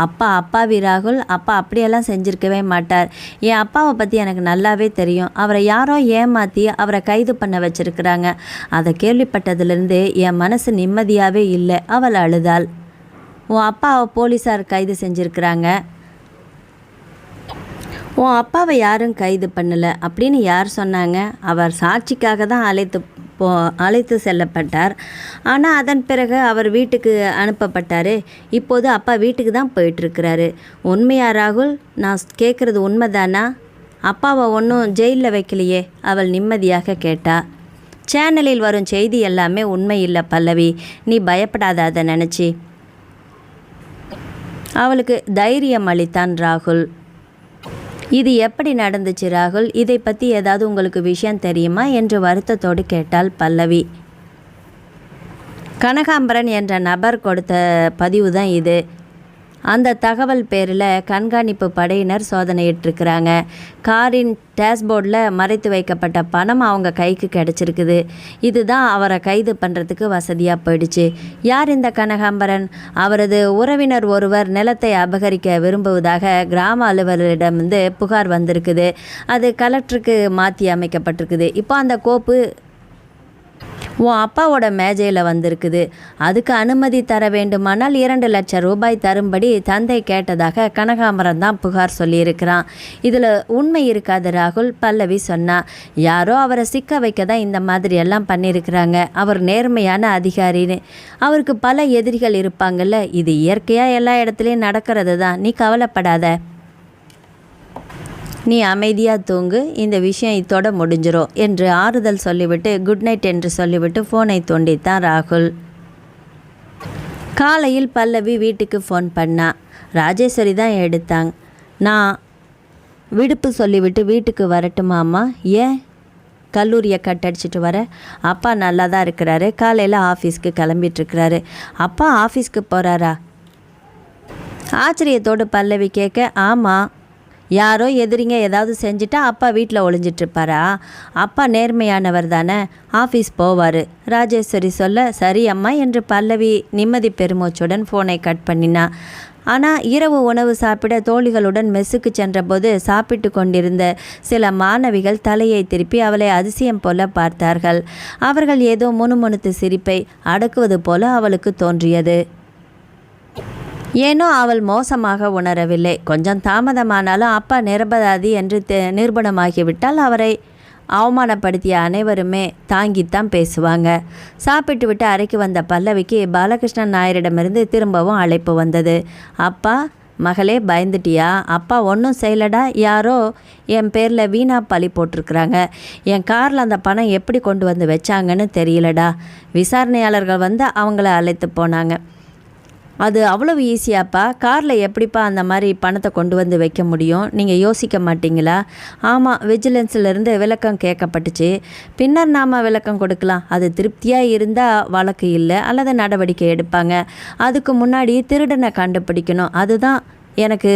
அப்பா அப்பாவி ராகுல், அப்பா அப்படியெல்லாம் செஞ்சுருக்கவே மாட்டார். என் அப்பாவை பற்றி எனக்கு நல்லாவே தெரியும். அவரை யாரோ ஏமாற்றி அவரை கைது பண்ண வச்சுருக்கிறாங்க. அதை கேள்விப்பட்டதுலேருந்து என் மனசு நிம்மதியாகவே இல்லை. அவள் அழுதாள். உன் அப்பாவை போலீஸார் கைது செஞ்சுருக்கிறாங்க. உன் அப்பாவை யாரும் கைது பண்ணலை அப்படின்னு யார் சொன்னாங்க? அவர் சாட்சிக்காக தான் அழைத்து செல்லப்பட்டார். ஆனால் அதன் பிறகு அவர் வீட்டுக்கு அனுப்பப்பட்டார். இப்போது அப்பா வீட்டுக்கு தான் போயிட்டுருக்கிறாரு. உண்மையா ராகுல்? நான் கேட்குறது உண்மைதானா? அப்பாவை ஒன்றும் ஜெயிலில் வைக்கலையே, அவள் நிம்மதியாக கேட்டா. சேனலில் வரும் செய்தி எல்லாமே உண்மை இல்லை பல்லவி, நீ பயப்படாத அதை நினச்சி. அவளுக்கு தைரியம் அளித்தான் ராகுல். இது எப்படி நடந்துச்சு ராகுல்? இதை பற்றி ஏதாவது உங்களுக்கு விஷயம் தெரியுமா என்று வருத்தத்தோடு கேட்டாள் பல்லவி. கனகாம்பரன் என்ற நபர் கொடுத்த பதிவு தான் இது. அந்த தகவல் பேரில் கண்காணிப்பு படையினர் சோதனையிட்டிருக்கிறாங்க. காரின் டேஷ்போர்டில் மறைத்து வைக்கப்பட்ட பணம் அவங்க கைக்கு கிடச்சிருக்குது. இதுதான் அவரை கைது பண்ணுறதுக்கு வசதியாக போயிடுச்சு. யார் இந்த கனகாம்பரன்? அவரது உறவினர் ஒருவர் நிலத்தை அபகரிக்க விரும்புவதாக கிராம அலுவலரிடமிருந்து புகார் வந்திருக்குது. அது கலெக்டருக்கு மாற்றி அமைக்கப்பட்டிருக்குது. இப்போ அந்த கோப்பு உன் அப்பாவோட மேஜையில் வந்திருக்குது. அதுக்கு அனுமதி தர வேண்டுமானால் 2 லட்சம் ரூபாய் தரும்படி தந்தை கேட்டதாக கனகாம்பரன் தான் புகார் சொல்லியிருக்கிறான். இதில் உண்மை இருக்காது ராகுல், பல்லவி சொன்னா. யாரோ அவரை சிக்க வைக்க தான் இந்த மாதிரி எல்லாம் பண்ணியிருக்கிறாங்க. அவர் நேர்மையான அதிகாரின்னு. அவருக்கு பல எதிரிகள் இருப்பாங்கல்ல. இது இயற்கையாக எல்லா இடத்துலையும் நடக்கிறது தான், நீ கவலைப்படாத. நீ அமைதியாக தூங்கு, இந்த விஷயம் இதோட முடிஞ்சிரும் என்று ஆறுதல் சொல்லிவிட்டு குட் நைட் என்று சொல்லிவிட்டு ஃபோனை தோண்டித்தான் ராகுல். காலையில் பல்லவி வீட்டுக்கு ஃபோன் பண்ணா. ராஜேஸ்வரி தான் எடுத்தாங்க. நான் விடுப்பு சொல்லிவிட்டு வீட்டுக்கு வரட்டுமாம்மா? ஏன்? கல்லூரியை கட்டடிச்சிட்டு வர. அப்பா நல்லா தான் இருக்கிறாரு. காலையில் ஆஃபீஸ்க்கு கிளம்பிட்டுருக்கிறாரு. அப்பா ஆஃபீஸ்க்கு போகிறாரா? ஆச்சரியத்தோடு பல்லவி கேட்க, ஆமாம். யாரோ எதிரிங்க ஏதாவது செஞ்சுட்டா அப்பா வீட்டில் ஒளிஞ்சிட்ருப்பாரா? அப்பா நேர்மையானவர் தானே, ஆஃபீஸ் போவார். ராஜேஸ்வரி சொல்ல, சரி அம்மா என்று பல்லவி நிம்மதி பெருமூச்சுடன் ஃபோனை கட் பண்ணினா. ஆனால் இரவு உணவு சாப்பிட தோழிகளுடன் மெஸ்ஸுக்கு சென்றபோது சாப்பிட்டு கொண்டிருந்த சில மாணவிகள் தலையை திருப்பி அவளை அதிசயம் போல பார்த்தார்கள். அவர்கள் ஏதோ முணுமுணுத்து சிரிப்பை அடக்குவது போல அவளுக்கு தோன்றியது. ஏனோ அவள் மோசமாக உணரவில்லை. கொஞ்சம் தாமதமானாலும் அப்பா நிரபராதி என்று நிரூபணமாகிவிட்டால் அவரை அவமானப்படுத்திய அனைவருமே தாங்கித்தான் பேசுவாங்க. சாப்பிட்டு விட்டு அறைக்கு வந்த பல்லவிக்கு பாலகிருஷ்ணன் நாயரிடமிருந்து திரும்பவும் அழைப்பு வந்தது. அப்பா, மகளே பயந்துட்டியா? அப்பா ஒன்றும் செய்யலடா. யாரோ என் பேரில் வீணா பழி போட்டிருக்கிறாங்க. என் காரில் அந்த பணம் எப்படி கொண்டு வந்து வச்சாங்கன்னு தெரியலடா. விசாரணையாளர்கள் வந்து அவங்கள அழைத்து போனாங்க. அது அவ்வளவு ஈஸியாப்பா? காரில் எப்படிப்பா அந்த மாதிரி பணத்தை கொண்டு வந்து வைக்க முடியும்? நீங்கள் யோசிக்க மாட்டிங்களா? ஆமாம், விஜிலன்ஸிலேருந்து விளக்கம் கேட்கப்பட்டுச்சு. பின்னர் நாம் விளக்கம் கொடுக்கலாம். அது திருப்தியாக இருந்தால் வழக்கு இல்லை அல்லது நடவடிக்கை எடுப்பாங்க. அதுக்கு முன்னாடி திருடனை கண்டுபிடிக்கணும். அதுதான் எனக்கு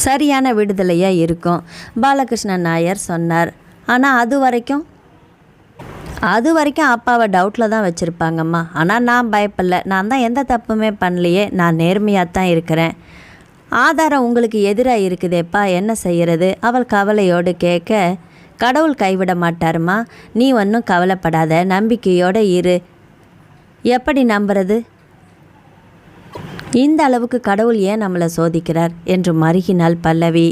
சரியான விடுதலையாக இருக்கும், பாலகிருஷ்ணன் நாயர் சொன்னார். ஆனால் அது வரைக்கும் அப்பாவை டவுட்டில் தான் வச்சுருப்பாங்கம்மா. ஆனால் நான் பயப்படல. நான் தான் எந்த தப்புமே பண்ணலையே. நான் நேர்மையாக தான் இருக்கிறேன். ஆதாரம் உங்களுக்கு எதிராக இருக்குதேப்பா, என்ன செய்கிறது? அவள் கவலையோடு கேட்க, கடவுள் கைவிட மாட்டாருமா. நீ ஒன்றும் கவலைப்படாத, நம்பிக்கையோடு இரு. எப்படி நம்புறது? இந்த அளவுக்கு கடவுள் ஏன் நம்மளை சோதிக்கிறார் என்று மருகினாள் பல்லவி.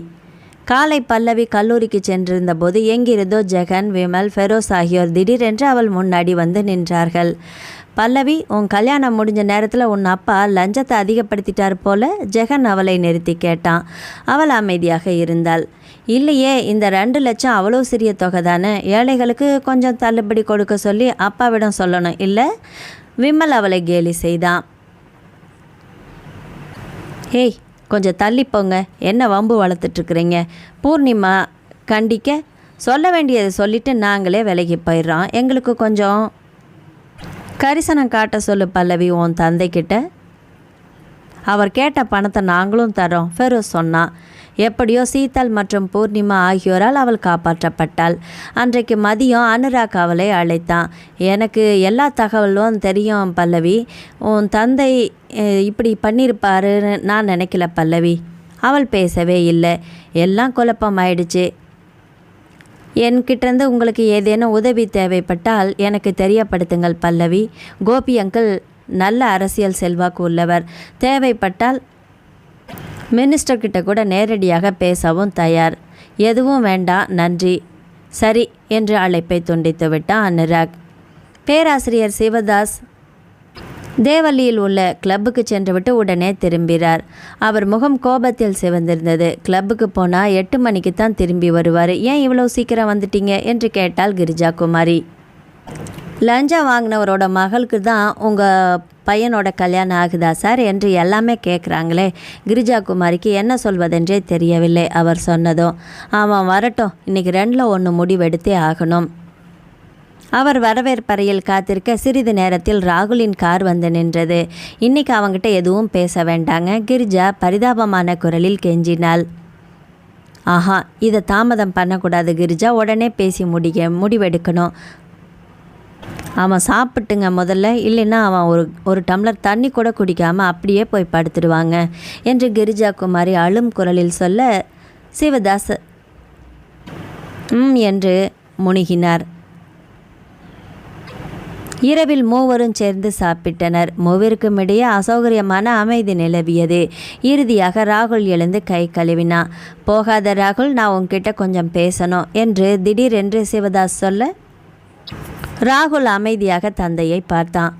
காலை பல்லவி கல்லூரிக்கு சென்றிருந்த போது எங்கிருந்தோ ஜெகன், விமல், ஃபெரோஸ் ஆகியோர் திடீரென்று அவள் முன்னாடி வந்து நின்றார்கள். பல்லவி, உன் கல்யாணம் முடிஞ்ச நேரத்தில் உன் அப்பா லஞ்சத்தை அதிகப்படுத்திட்டார் போல? ஜெகன் அவளை நிறுத்தி கேட்டான். அவள் அமைதியாக இருந்தாள். இல்லையே, இந்த 2 லட்சம் அவ்வளோ சிறிய தொகை தானே. ஏழைகளுக்கு கொஞ்சம் தள்ளுபடி கொடுக்க சொல்லி அப்பாவிடம் சொல்லணும் இல்லை? விமல் அவளை கேலி செய்தான். ஏய், கொஞ்சம் தள்ளி போங்க, என்ன வம்பு வளர்த்துட்ருக்குறீங்க? பூர்ணிமா கண்டிக்க, சொல்ல வேண்டியதை சொல்லிவிட்டு நாங்களே விலகி போயிடுறோம். எங்களுக்கு கொஞ்சம் கரிசனம் காட்ட சொல்லு பல்லவி உன் தந்தைக்கிட்ட. அவர் கேட்ட பணத்தை நாங்களும் தரோம், ஃபெரோஸ் சொன்னான். எப்படியோ சீதல் மற்றும் பூர்ணிமா ஆகியோரால் அவள் காப்பாற்றப்பட்டாள். அன்றைக்கு மதியம் அனுராக் அவளை அழைத்தான். எனக்கு எல்லா தகவலும் தெரியும் பல்லவி. உன் தந்தை இப்படி பண்ணியிருப்பாருன்னு நான் நினைக்கல பல்லவி. அவள் பேசவே இல்லை. எல்லாம் குழப்பமாயிடுச்சு. என்கிட்டேருந்து உங்களுக்கு ஏதேனும் உதவி தேவைப்பட்டால் எனக்கு தெரியப்படுத்துங்கள் பல்லவி. கோபி அங்கிள் நல்ல அரசியல் செல்வாக்கு உள்ளவர். தேவைப்பட்டால் மினிஸ்டர்கிட்ட கூட நேரடியாக பேசவும் தயார். எதுவும் வேண்டாம், நன்றி, சரி என்று அழைப்பை துண்டித்து விட்டான் அனுராக். பேராசிரியர் சிவதாஸ் தேவல்லியில் உள்ள கிளப்புக்கு சென்றுவிட்டு உடனே திரும்பினார். அவர் முகம் கோபத்தில் சிவந்திருந்தது. கிளப்புக்கு போனால் 8 மணிக்கு தான் திரும்பி வருவார், ஏன் இவ்வளோ சீக்கிரம் வந்துட்டீங்க என்று கேட்டாள் கிரிஜா குமாரி. லஞ்சம் வாங்கினவரோட மகளுக்கு தான் உங்கள் பையனோட கல்யாணம் ஆகுதா சார் என்று எல்லாமே கேட்குறாங்களே. கிரிஜா குமாரிக்கு என்ன சொல்வதென்றே தெரியவில்லை. அவர் சொன்னதும், ஆமாம் வரட்டும், இன்றைக்கி 2ல் 1 முடிவெடுத்தே ஆகணும். அவர் வரவேற்பறையில் காத்திருக்க சிறிது நேரத்தில் ராகுலின் கார் வந்து நின்றது. இன்னைக்கு அவங்ககிட்ட எதுவும் பேச வேண்டாங்க, கிரிஜா பரிதாபமான குரலில் கெஞ்சினாள். ஆஹா, இதை தாமதம் பண்ணக்கூடாது கிரிஜா, உடனே பேசி முடிவெடுக்கணும். அவன் சாப்பிட்டுங்க முதல்ல, இல்லைன்னா அவன் ஒரு டம்ளர் தண்ணி கூட குடிக்காமல் அப்படியே போய் படுத்துடுவாங்க என்று கிரிஜா குமாரி அழும் குரலில் சொல்ல சிவதாஸ் என்று முணுகினார். இரவில் மூவரும் சேர்ந்து சாப்பிட்டனர். மூவருக்கும் இடையே அசௌகரியமான அமைதி நிலவியது. இறுதியாக ராகுல் எழுந்து கை கழுவினான். போகாத ராகுல், நான் உன்கிட்ட கொஞ்சம் பேசணும் என்று திடீரென்று சிவதாஸ் சொல்ல ராகுல் அமைதியாக தந்தையை பார்த்தான்.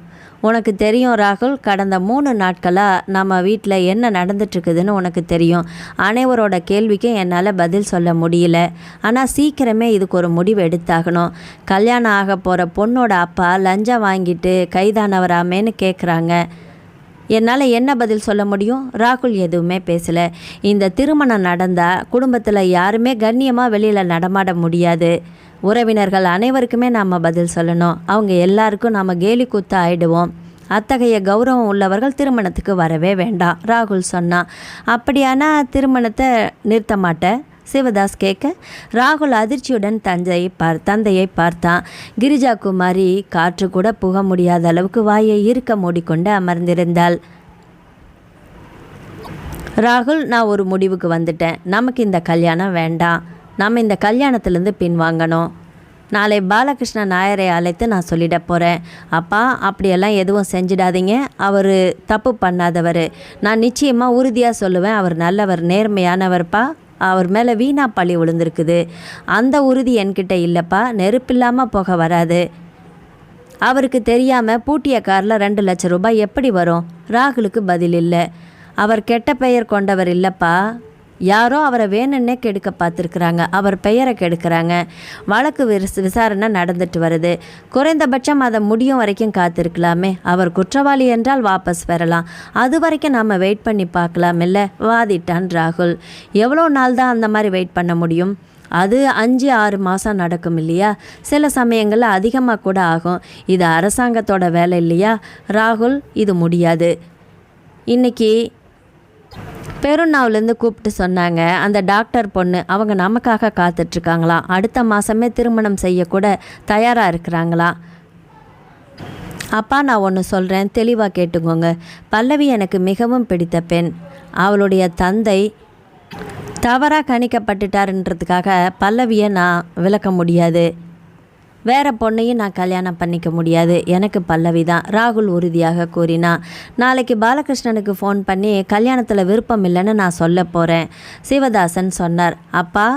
உனக்கு தெரியும் ராகுல், கடந்த 3 நாட்களாக நம்ம வீட்டில் என்ன நடந்துட்டுருக்குதுன்னு உனக்கு தெரியும். அனைவரோட கேள்விக்கும் என்னால் பதில் சொல்ல முடியல. ஆனால் சீக்கிரமே இதுக்கு ஒரு முடிவு எடுத்தாகணும். கல்யாணம் ஆக போகிற பொண்ணோட அப்பா லஞ்சம் வாங்கிட்டு கைதானவராமேன்னு கேட்குறாங்க. என்னால் என்ன பதில் சொல்ல முடியும்? ராகுல் எதுவுமே பேசலை. இந்த திருமணம் நடந்தால் குடும்பத்தில் யாருமே கண்ணியமாக வெளியில் நடமாட முடியாது. உறவினர்கள் அனைவருக்குமே நாம் பதில் சொல்லணும். அவங்க எல்லாருக்கும் நாம் கேலி கூத்து ஆயிடுவோம். அத்தகைய கௌரவம் உள்ளவர்கள் திருமணத்துக்கு வரவே வேண்டாம் ராகுல் சொன்னான். அப்படியானா திருமணத்தை நிறுத்த மாட்டேன் சிவதாஸ் கேட்க ராகுல் அதிர்ச்சியுடன் தந்தையை பார்த்தான். கிரிஜா குமாரி காற்று கூட புக முடியாத அளவுக்கு வாயை இருக்க மூடிக்கொண்டு அமர்ந்திருந்தாள். ராகுல், நான் ஒரு முடிவுக்கு வந்துட்டேன். நமக்கு இந்த கல்யாணம் வேண்டாம். நாம் இந்த கல்யாணத்துலேருந்து பின்வாங்கணும். நாளை பாலகிருஷ்ண நாயரை அழைத்து நான் சொல்லிட போகிறேன். அப்பா, அப்படியெல்லாம் எதுவும் செஞ்சிடாதீங்க. அவர் தப்பு பண்ணாதவர். நான் நிச்சயமாக உறுதியாக சொல்லுவேன், அவர் நல்லவர், நேர்மையானவர்ப்பா. அவர் மேலே வீணா பழி விழுந்திருக்குது. அந்த உறுதி என்கிட்ட இல்லைப்பா. நெருப்பில்லாமல் போக வராது. அவருக்கு தெரியாமல் பூட்டிய காரில் 2 லட்சம் ரூபாய் எப்படி வரும்? ராகுலுக்கு பதில் இல்லை. அவர் கெட்ட பெயர் கொண்டவர் இல்லைப்பா. யாரோ அவரை வேணுன்னே கெடுக்க பார்த்துருக்குறாங்க. அவர் பெயரை கெடுக்கிறாங்க. வழக்கு விசாரணை நடந்துட்டு வருது. குறைந்தபட்சம் அதை முடியும் வரைக்கும் காத்திருக்கலாமே. அவர் குற்றவாளி என்றால் வாபஸ் பெறலாம். அது வரைக்கும் நாம் வெயிட் பண்ணி பார்க்கலாம் இல்லை வாதிட்டான் ராகுல். எவ்வளோ நாள் தான் அந்த மாதிரி வெயிட் பண்ண முடியும்? அது 5-6 மாதம் நடக்கும் இல்லையா? சில சமயங்களில் அதிகமாக கூட ஆகும். இது அரசாங்கத்தோட வேலை இல்லையா? ராகுல், இது முடியாது. இன்றைக்கி பெருநாவிலேருந்து கூப்பிட்டு சொன்னாங்க, அந்த டாக்டர் பொண்ணு அவங்க நமக்காக காத்துட்ருக்காங்களாம். அடுத்த மாதமே திருமணம் செய்யக்கூட தயாராக இருக்கிறாங்களா. அப்பா, நான் ஒன்று சொல்கிறேன், தெளிவாக கேட்டுக்கோங்க. பல்லவி எனக்கு மிகவும் பிடித்த பெண். அவளுடைய தந்தை தவறாக கணிக்கப்பட்டுட்டாருன்றதுக்காக பல்லவியை நான் விளக்க முடியாது. வேறு பொண்ணையும் நான் கல்யாணம் பண்ணிக்க முடியாது. எனக்கு பல்லவி தான், ராகுல் உறுதியாக கூறினான். நாளைக்கு பாலகிருஷ்ணனுக்கு ஃபோன் பண்ணி கல்யாணத்தில் விருப்பம் இல்லைன்னு நான் சொல்ல போகிறேன் சிவதாசன் சொன்னார். அப்பா,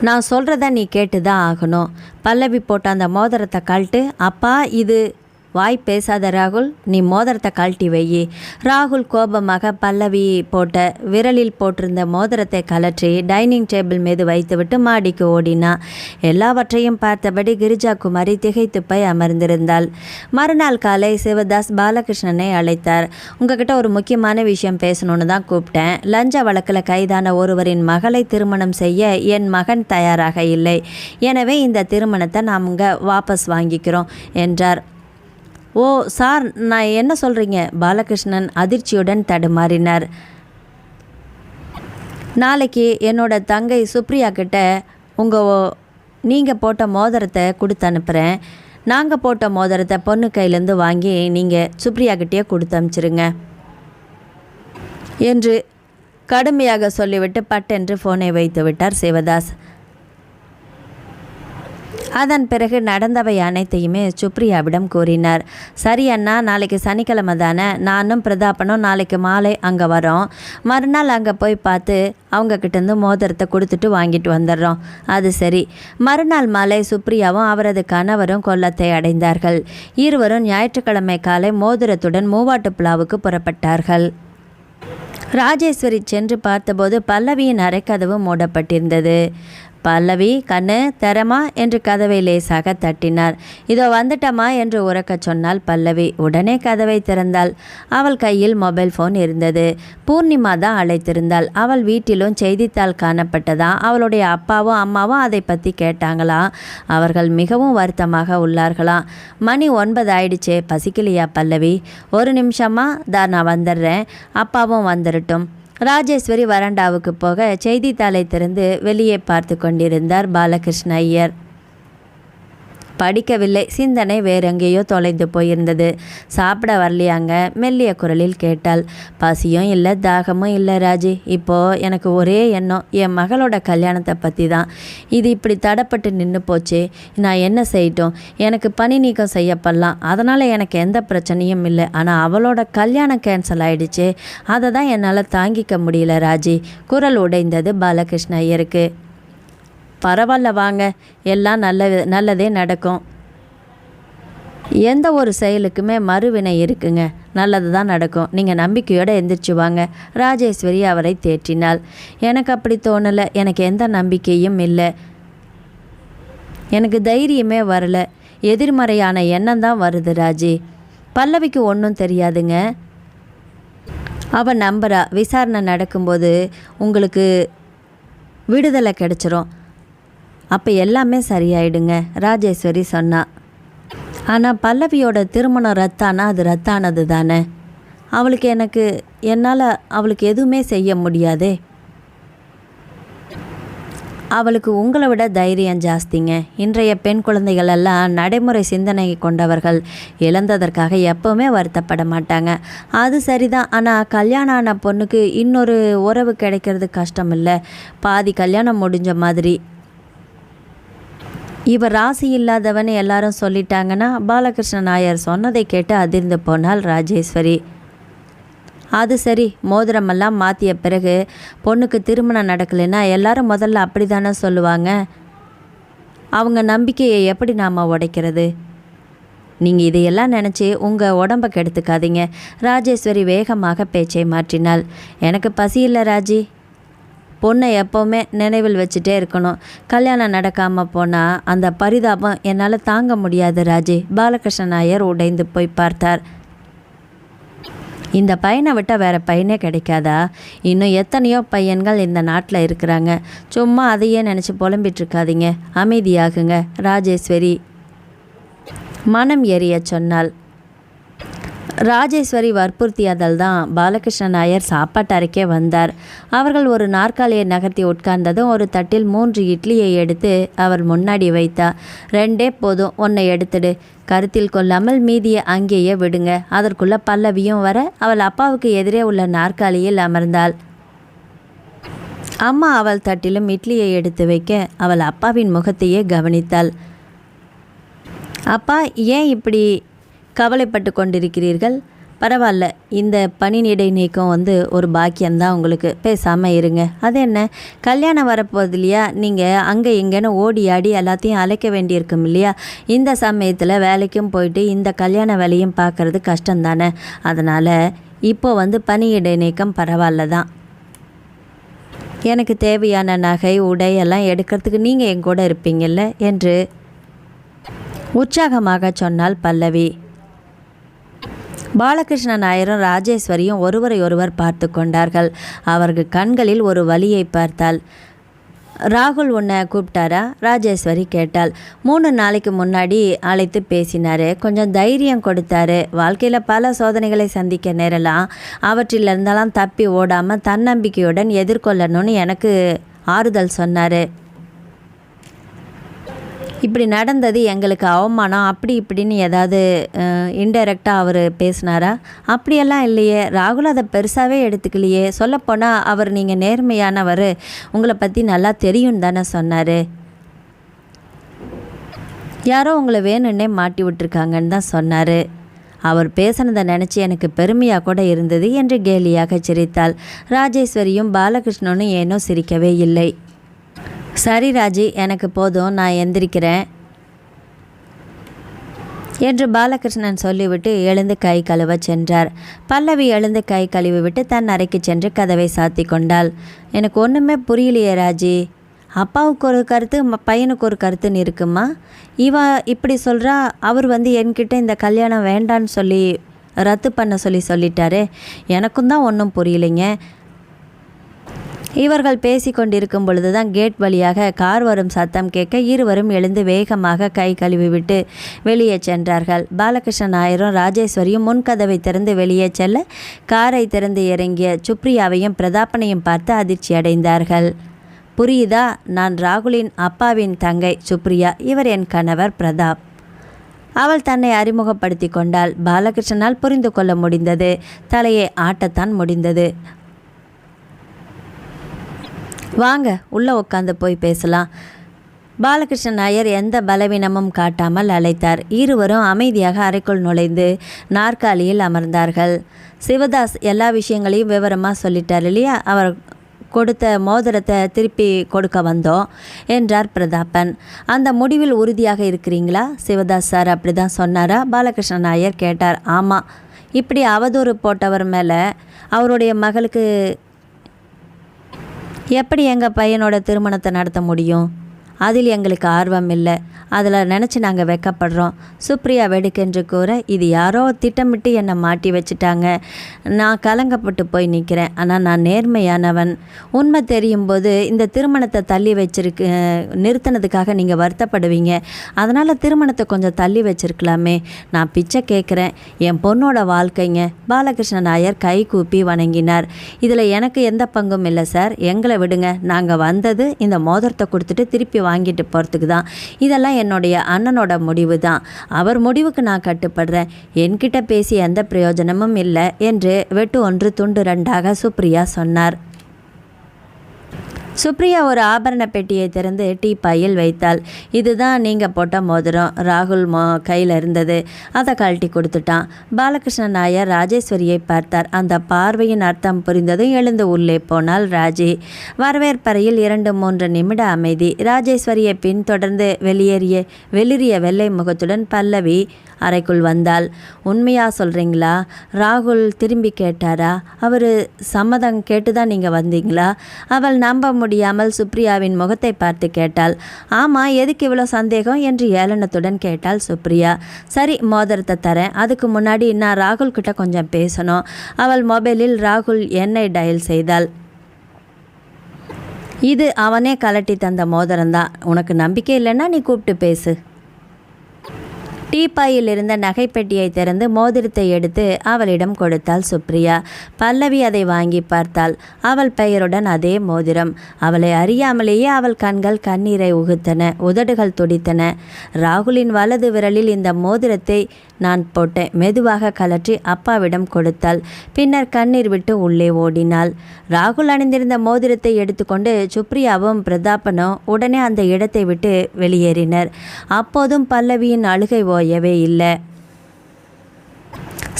நான் சொல்கிறத நீ கேட்டு தான் ஆகணும். பல்லவி போட்ட அந்த மோதிரத்தை கழட்டு. அப்பா, இது வாய் பேசாத ராகுல், நீ மோதிரத்தை கழட்டி வையி. ராகுல் கோபமாக பல்லவி போட்ட விரலில் போட்டிருந்த மோதிரத்தை கலற்றி டைனிங் டேபிள் மீது வைத்துவிட்டு மாடிக்கு ஓடினான். எல்லாவற்றையும் பார்த்தபடி கிரிஜா குமாரி திகைத்து போய் அமர்ந்திருந்தாள். மறுநாள் காலை சிவதாஸ் பாலகிருஷ்ணனை அழைத்தார். உங்ககிட்ட ஒரு முக்கியமான விஷயம் பேசணுன்னு தான் கூப்பிட்டேன். லஞ்ச வழக்கில் கைதான ஒருவரின் மகளை திருமணம் செய்ய என் மகன் தயாராக இல்லை. எனவே இந்த திருமணத்தை நாங்கள் வாபஸ் வாங்கிக்கிறோம் என்றார். ஓ சார், நான் என்ன சொல்கிறீங்க? பாலகிருஷ்ணன் அதிர்ச்சியுடன் தடுமாறினார். நாளைக்கு என்னோட தங்கை சுப்ரியா கிட்ட நீங்கள் போட்ட மோதிரத்தை கொடுத்து அனுப்புகிறேன். நாங்கள் போட்ட மோதிரத்தை பொண்ணு கையிலேருந்து வாங்கி நீங்கள் சுப்ரியா கிட்டேயே கொடுத்து அனுப்பிச்சிருங்க என்று கடுமையாக சொல்லிவிட்டு பட்டென்று ஃபோனை வைத்து விட்டார் சிவதாஸ். அதன் பிறகு நடந்தவை அனைத்தையுமே சுப்ரியாவிடம் கூறினார். சரி அண்ணா, நாளைக்கு சனிக்கிழமை தானே, நானும் பிரதாப்பனும் நாளைக்கு மாலை அங்கே வரோம். மறுநாள் அங்கே போய் பார்த்து அவங்கக்கிட்டேருந்து மோதிரத்தை கொடுத்துட்டு வாங்கிட்டு வந்துடுறோம். அது சரி. மறுநாள் மாலை சுப்ரியாவும் அவரது கணவரும் கொல்லத்தை அடைந்தார்கள். இருவரும் ஞாயிற்றுக்கிழமை காலை மோதிரத்துடன் மூவாட்டுப்புழாவுக்கு புறப்பட்டார்கள். ராஜேஸ்வரி சென்று பார்த்தபோது பல்லவியின் அறைக்கதவு மூடப்பட்டிருந்தது. பல்லவி, கண்ணு தரமா என்று கதவை லேசாக தட்டினார். இதோ வந்துட்டமா என்று உரக்கச் சொன்னாள் பல்லவி. உடனே கதவை திறந்தாள். அவள் கையில் மொபைல் ஃபோன் இருந்தது. பூர்ணிமா தான் அழைத்திருந்தாள். அவள் வீட்டிலும் செய்தித்தாள் காணப்பட்டதா. அவளுடைய அப்பாவும் அம்மாவும் அதை பற்றி கேட்டாங்களாம். அவர்கள் மிகவும் வருத்தமாக உள்ளார்களாம். மணி 9 ஆயிடுச்சே, பசிக்கலையா பல்லவி? ஒரு நிமிஷமா தான் நான் வந்துடுறேன், அப்பாவும் வந்துடட்டும். ராஜேஸ்வரி வராண்டாவுக்கு போக செய்தித்தாளை திறந்து வெளியே பார்த்து கொண்டிருந்தார் பாலகிருஷ்ண ஐயர். படிக்கவில்லை. சிந்தனை வேறெங்கேயோ தொலைந்து போயிருந்தது. சாப்பிட வரலையாங்க? மெல்லிய குரலில் கேட்டாள். பசியும் இல்லை, தாகமும் இல்லை ராஜி. இப்போது எனக்கு ஒரே எண்ணம், என் மகளோட கல்யாணத்தை பற்றி தான். இது இப்படி தடப்பட்டு நின்று போச்சு. நான் என்ன செய்யட்டும்? எனக்கு பணி நீக்கம் செய்யப்படலாம், அதனால் எனக்கு எந்த பிரச்சனையும் இல்லை. ஆனால் அவளோட கல்யாணம் கேன்சல் ஆயிடுச்சு. அதை தான் என்னால் தாங்கிக்க முடியல ராஜி. குரல் உடைந்தது பாலகிருஷ்ண ஐயருக்கு. பரவாயில்ல வாங்க, எல்லாம் நல்லதே நடக்கும். எந்த ஒரு செயலுக்குமே மறுவினை இருக்குங்க, நல்லது தான் நடக்கும். நீங்கள் நம்பிக்கையோடு எந்திரிச்சு வாங்க. ராஜேஸ்வரி அவரை தேற்றினாள். எனக்கு அப்படி தோணலை. எனக்கு எந்த நம்பிக்கையும் இல்லை. எனக்கு தைரியமே வரலை. எதிர்மறையான எண்ணம் தான் வருது ராஜி. பல்லவிக்கு ஒன்றும் தெரியாதுங்க. அவன் நம்புறா. விசாரணை நடக்கும்போது உங்களுக்கு விடுதலை கிடைச்சிரும். அப்போ எல்லாமே சரியாயிடுங்க, ராஜேஸ்வரி சொன்னா. ஆனால் பல்லவியோட திருமணம் ரத்தானா அது ரத்தானது தானே. என்னால் அவளுக்கு எதுவுமே செய்ய முடியாதே. அவளுக்கு உங்களை விட தைரியம் ஜாஸ்திங்க. இன்றைய பெண் குழந்தைகள் எல்லாம் நடைமுறை சிந்தனை கொண்டவர்கள். இழந்ததற்காக எப்போவுமே வருத்தப்பட மாட்டாங்க. அது சரிதான். ஆனால் கல்யாணம் ஆன பொண்ணுக்கு இன்னொரு உறவு கிடைக்கிறது கஷ்டம் இல்லை? பாதி கல்யாணம் முடிஞ்ச மாதிரி. இவர் ராசி இல்லாதவன்னு எல்லாரும் சொல்லிட்டாங்கன்னா பாலகிருஷ்ண நாயர் சொன்னதை கேட்டு அதிர்ந்து போனாள் ராஜேஸ்வரி. அது சரி, மோதிரமெல்லாம் மாற்றிய பிறகு பொண்ணுக்கு திருமணம் நடக்கலைன்னா எல்லாரும் முதல்ல அப்படி தானே சொல்லுவாங்க. அவங்க நம்பிக்கையை எப்படி நாம் உடைக்கிறது? நீங்கள் இதையெல்லாம் நினச்சி உங்கள் உடம்பை கெடுத்துக்காதீங்க. ராஜேஸ்வரி வேகமாக பேச்சை மாற்றினாள். எனக்கு பசி இல்லை ராஜி. பொண்ணை எப்போவுமே நினைவில் வச்சுட்டே இருக்கணும். கல்யாணம் நடக்காமல் போனால் அந்த பரிதாபம் என்னால் தாங்க முடியாது ராஜி. பாலகிருஷ்ண நாயர் உடைந்து போய் பார்த்தார். இந்த பையனை விட்டால் வேறு பையனே கிடைக்காதா? இன்னும் எத்தனையோ பையன்கள் இந்த நாட்டில் இருக்கிறாங்க. சும்மா அதையே நினச்சி புலம்பிகிட்ருக்காதீங்க. அமைதியாகுங்க. ராஜேஸ்வரி மனம் எரிய சொன்னாள். ராஜேஸ்வரி வற்புறுத்தியதால் தான் பாலகிருஷ்ண நாயர் சாப்பாட்டு அறைக்கே வந்தார். அவர்கள் ஒரு நாற்காலியை நகர்த்தி உட்கார்ந்ததும் ஒரு தட்டில் 3 இட்லியை எடுத்து அவர் முன்னாடி வைத்தார். 2 போதும், 1 எடுத்துடு. கருத்தில் கொள்ளாமல் மீதியை அங்கேயே விடுங்க. அதற்குள்ள பல்லவியும் வர அவள் அப்பாவுக்கு எதிரே உள்ள நாற்காலியில் அமர்ந்தாள். அம்மா அவள் தட்டிலும் இட்லியை எடுத்து வைக்க அவள் அப்பாவின் முகத்தையே கவனித்தாள். அப்பா, ஏன் இப்படி கவலைப்பட்டு கொண்டிருக்கிறீர்கள்? பரவாயில்ல, இந்த பணி இடை நீக்கம் ஒரு பாக்கியம்தான் உங்களுக்கு. பேசாமல் இருங்க. அது என்ன, கல்யாணம் வரப்போகுது இல்லையா? நீங்கள் அங்கே இங்கேன்னு ஓடி ஆடி எல்லாத்தையும் அழைக்க வேண்டியிருக்கும் இல்லையா? இந்த சமயத்தில் வேலைக்கும் போயிட்டு இந்த கல்யாண வேலையும் பார்க்குறது கஷ்டம்தானே. அதனால் இப்போ பணி இடை நீக்கம் பரவாயில்ல தான். எனக்கு தேவையான நகை உடை எல்லாம் எடுக்கிறதுக்கு நீங்கள் என் கூட இருப்பீங்கள்ல என்று உற்சாகமாக சொன்னாள் பல்லவி. பாலகிருஷ்ண நாயரும் ராஜேஸ்வரியும் ஒருவரை ஒருவர் பார்த்து கொண்டார்கள். அவர்கள் கண்களில் ஒரு வலியை பார்த்தாள். ராகுல் உன்னை கூப்பிட்டாரா? ராஜேஸ்வரி கேட்டாள். 3 நாளைக்கு முன்னாடி அழைத்து பேசினார். கொஞ்சம் தைரியம் கொடுத்தாரு. வாழ்க்கையில் பல சோதனைகளை சந்திக்க நேரலாம். அவற்றிலிருந்தெல்லாம் தப்பி ஓடாமல் தன்னம்பிக்கையுடன் எதிர்கொள்ளணும்னு எனக்கு ஆறுதல் சொன்னார். இப்படி நடந்தது எங்களுக்கு அவமானம், அப்படி இப்படின்னு ஏதாவது இன்டைரக்டாக அவர் பேசினாரா? அப்படியெல்லாம் இல்லையே. ராகுல் அதை பெருசாகவே எடுத்துக்கலையே. சொல்லப்போனால் அவர் நீங்கள் நேர்மையானவர், உங்களை பற்றி நல்லா தெரியும் தானே சொன்னார். யாரோ உங்களை வேணுன்னே மாட்டி விட்டுருக்காங்கன்னு தான் சொன்னார். அவர் பேசினதை நினச்சி எனக்கு பெருமையாக கூட இருந்தது என்று கேலியாக சிரித்தாள். ராஜேஸ்வரியும் பாலகிருஷ்ணனும் ஏனோ சிரிக்கவே இல்லை. சரி ராஜி, எனக்கு போதும், நான் எந்திரிக்கிறேன் என்று பாலகிருஷ்ணன் சொல்லிவிட்டு எழுந்து கை கழுவ சென்றார். பல்லவி எழுந்து கை கழுவி விட்டு தன் அறைக்கு சென்று கதவை சாத்தி கொண்டாள். எனக்கு ஒன்றுமே புரியலையே ராஜி, அப்பாவுக்கு ஒரு கருத்து பையனுக்கு ஒரு கருத்துன்னு இருக்குமா? இப்படி சொல்கிறா. அவர் என்கிட்ட இந்த கல்யாணம் வேண்டான்னு சொல்லி ரத்து பண்ண சொல்லிட்டாரு. எனக்கும் தான் ஒன்றும் புரியலைங்க. இவர்கள் பேசி கொண்டிருக்கும் பொழுது தான் கேட் வழியாக கார் வரும் சத்தம் கேட்க இருவரும் எழுந்து வேகமாக கை கழுவி விட்டு வெளியே சென்றார்கள். பாலகிருஷ்ணன் நாயரும் ராஜேஸ்வரியும் முன்கதவை திறந்து வெளியே செல்ல காரை திறந்து இறங்கிய சுப்ரியாவையும் பிரதாப்பனையும் பார்த்து அதிர்ச்சி அடைந்தார்கள். புரியுதா? நான் ராகுலின் அப்பாவின் தங்கை சுப்ரியா, இவர் என் கணவர் பிரதாப். அவள் தன்னை அறிமுகப்படுத்தி கொண்டாள். பாலகிருஷ்ணனால் புரிந்து கொள்ள முடிந்தது. தலையை ஆட்டத்தான் முடிந்தது. வாங்க, உள்ளே உட்காந்து போய் பேசலாம். பாலகிருஷ்ணன் நாயர் எந்த பலவீனமும் காட்டாமல் அழைத்தார். இருவரும் அமைதியாக அறைக்குள் நுழைந்து நாற்காலியில் அமர்ந்தார்கள். சிவதாஸ் எல்லா விஷயங்களையும் விவரமாக சொல்லிட்டார் இல்லையா? அவர் கொடுத்த மோதிரத்தை திருப்பி கொடுக்க வந்தோம் என்றார் பிரதாப்பன். அந்த முடிவில் உறுதியாக இருக்கிறீங்களா? சிவதாஸ் சார் அப்படி தான் சொன்னாரா? பாலகிருஷ்ணன் நாயர் கேட்டார். ஆமாம். இப்படி அவதூறு போட்டவர் மேலே அவருடைய மகளுக்கு எப்படி எங்கள் பையனோட திருமணத்தை நடத்த முடியும்? அதில் எங்களுக்கு ஆர்வம் இல்லை. அதில் நினச்சி நாங்கள் வெக்கப்படுறோம். சுப்ரியா வெடுக்கென்று கூற, இது யாரோ திட்டமிட்டு என்னை மாட்டி வச்சுட்டாங்க. நான் கலங்கப்பட்டு போய் நிற்கிறேன். ஆனால் நான் நேர்மையானவன். உண்மை தெரியும் போது இந்த திருமணத்தை தள்ளி நிறுத்தினதுக்காக நீங்கள் வருத்தப்படுவீங்க. அதனால் திருமணத்தை கொஞ்சம் தள்ளி வச்சிருக்கலாமே. நான் பிச்சை கேட்குறேன். என் பொண்ணோட வாழ்க்கைங்க. பாலகிருஷ்ணன் நாயர் கை கூப்பி வணங்கினார். இதில் எனக்கு எந்த பங்கும் இல்லை சார். எங்களை விடுங்க. நாங்கள் வந்தது இந்த மோதிரத்தை கொடுத்துட்டு திருப்பி வாங்கிட்டு போகிறதுக்கு தான். இதெல்லாம் என்னுடைய அண்ணனோட முடிவு தான். அவர் முடிவுக்கு நான் கட்டுப்படுறேன். என்கிட்ட பேசி எந்த பிரயோஜனமும் இல்லை என்று வெட்டு ஒன்று துண்டு ரெண்டாக சுப்ரியா சொன்னார். சுப்ரியா ஒரு ஆபரண பெட்டியை திறந்து டீப்பாயில் வைத்தாள். இதுதான் நீங்கள் போட்ட மோதிரம். ராகுல் கையில் இருந்தது. அதை கழட்டி கொடுத்துட்டான். பாலகிருஷ்ணன் நாயர் ராஜேஸ்வரியை பார்த்தார். அந்த பார்வையின் அர்த்தம் புரிந்ததும் எழுந்து உள்ளே போனாள் ராஜி. வரவேற்பறையில் 2-3 நிமிட அமைதி. ராஜேஸ்வரியை பின்தொடர்ந்து வெளிரிய வெள்ளை முகத்துடன் பல்லவி அறைக்குள் வந்தாள். உண்மையாக சொல்கிறீங்களா? ராகுல் திரும்பி கேட்டாரா? அவர் சம்மதம் கேட்டுதான் நீங்கள் வந்தீங்களா? அவள் நம்ப முடியாமல் சுப்ரியாவின் முகத்தை பார்த்து கேட்டாள். ஆமாம், எதுக்கு இவ்வளோ சந்தேகம் என்று ஏளனத்துடன் கேட்டாள் சுப்ரியா. சரி, மோதிரத்தை தரேன். அதுக்கு முன்னாடி நான் ராகுல் கிட்ட கொஞ்சம் பேசணும். அவள் மொபைலில் ராகுல் எண்ணை டயல் செய்தாள். இது அவனே கலட்டி தந்த மோதிரம்தான். உனக்கு நம்பிக்கை இல்லைன்னா நீ கூப்பிட்டு பேசு. டீப்பாயில் இருந்த நகைப்பெட்டியை திறந்து மோதிரத்தை எடுத்து அவளிடம் கொடுத்தாள் சுப்ரியா. பல்லவி அதை வாங்கி பார்த்தாள். அவள் பெயருடன் அதே மோதிரம். அவளை அறியாமலேயே அவள் கண்கள் கண்ணீரை உகுத்தன, உதடுகள் துடித்தன. ராகுலின் வலது விரலில் இந்த மோதிரத்தை நான் போட்டேன். மெதுவாக கலற்றி அப்பாவிடம் கொடுத்தாள். பின்னர் கண்ணீர் விட்டு உள்ளே ஓடினாள். ராகுல் அணிந்திருந்த மோதிரத்தை எடுத்துக்கொண்டு சுப்ரியாவும் பிரதாப்பனும் உடனே அந்த இடத்தை விட்டு வெளியேறினர். அப்போதும் பல்லவியின் அழுகை ஓயவே இல்லை.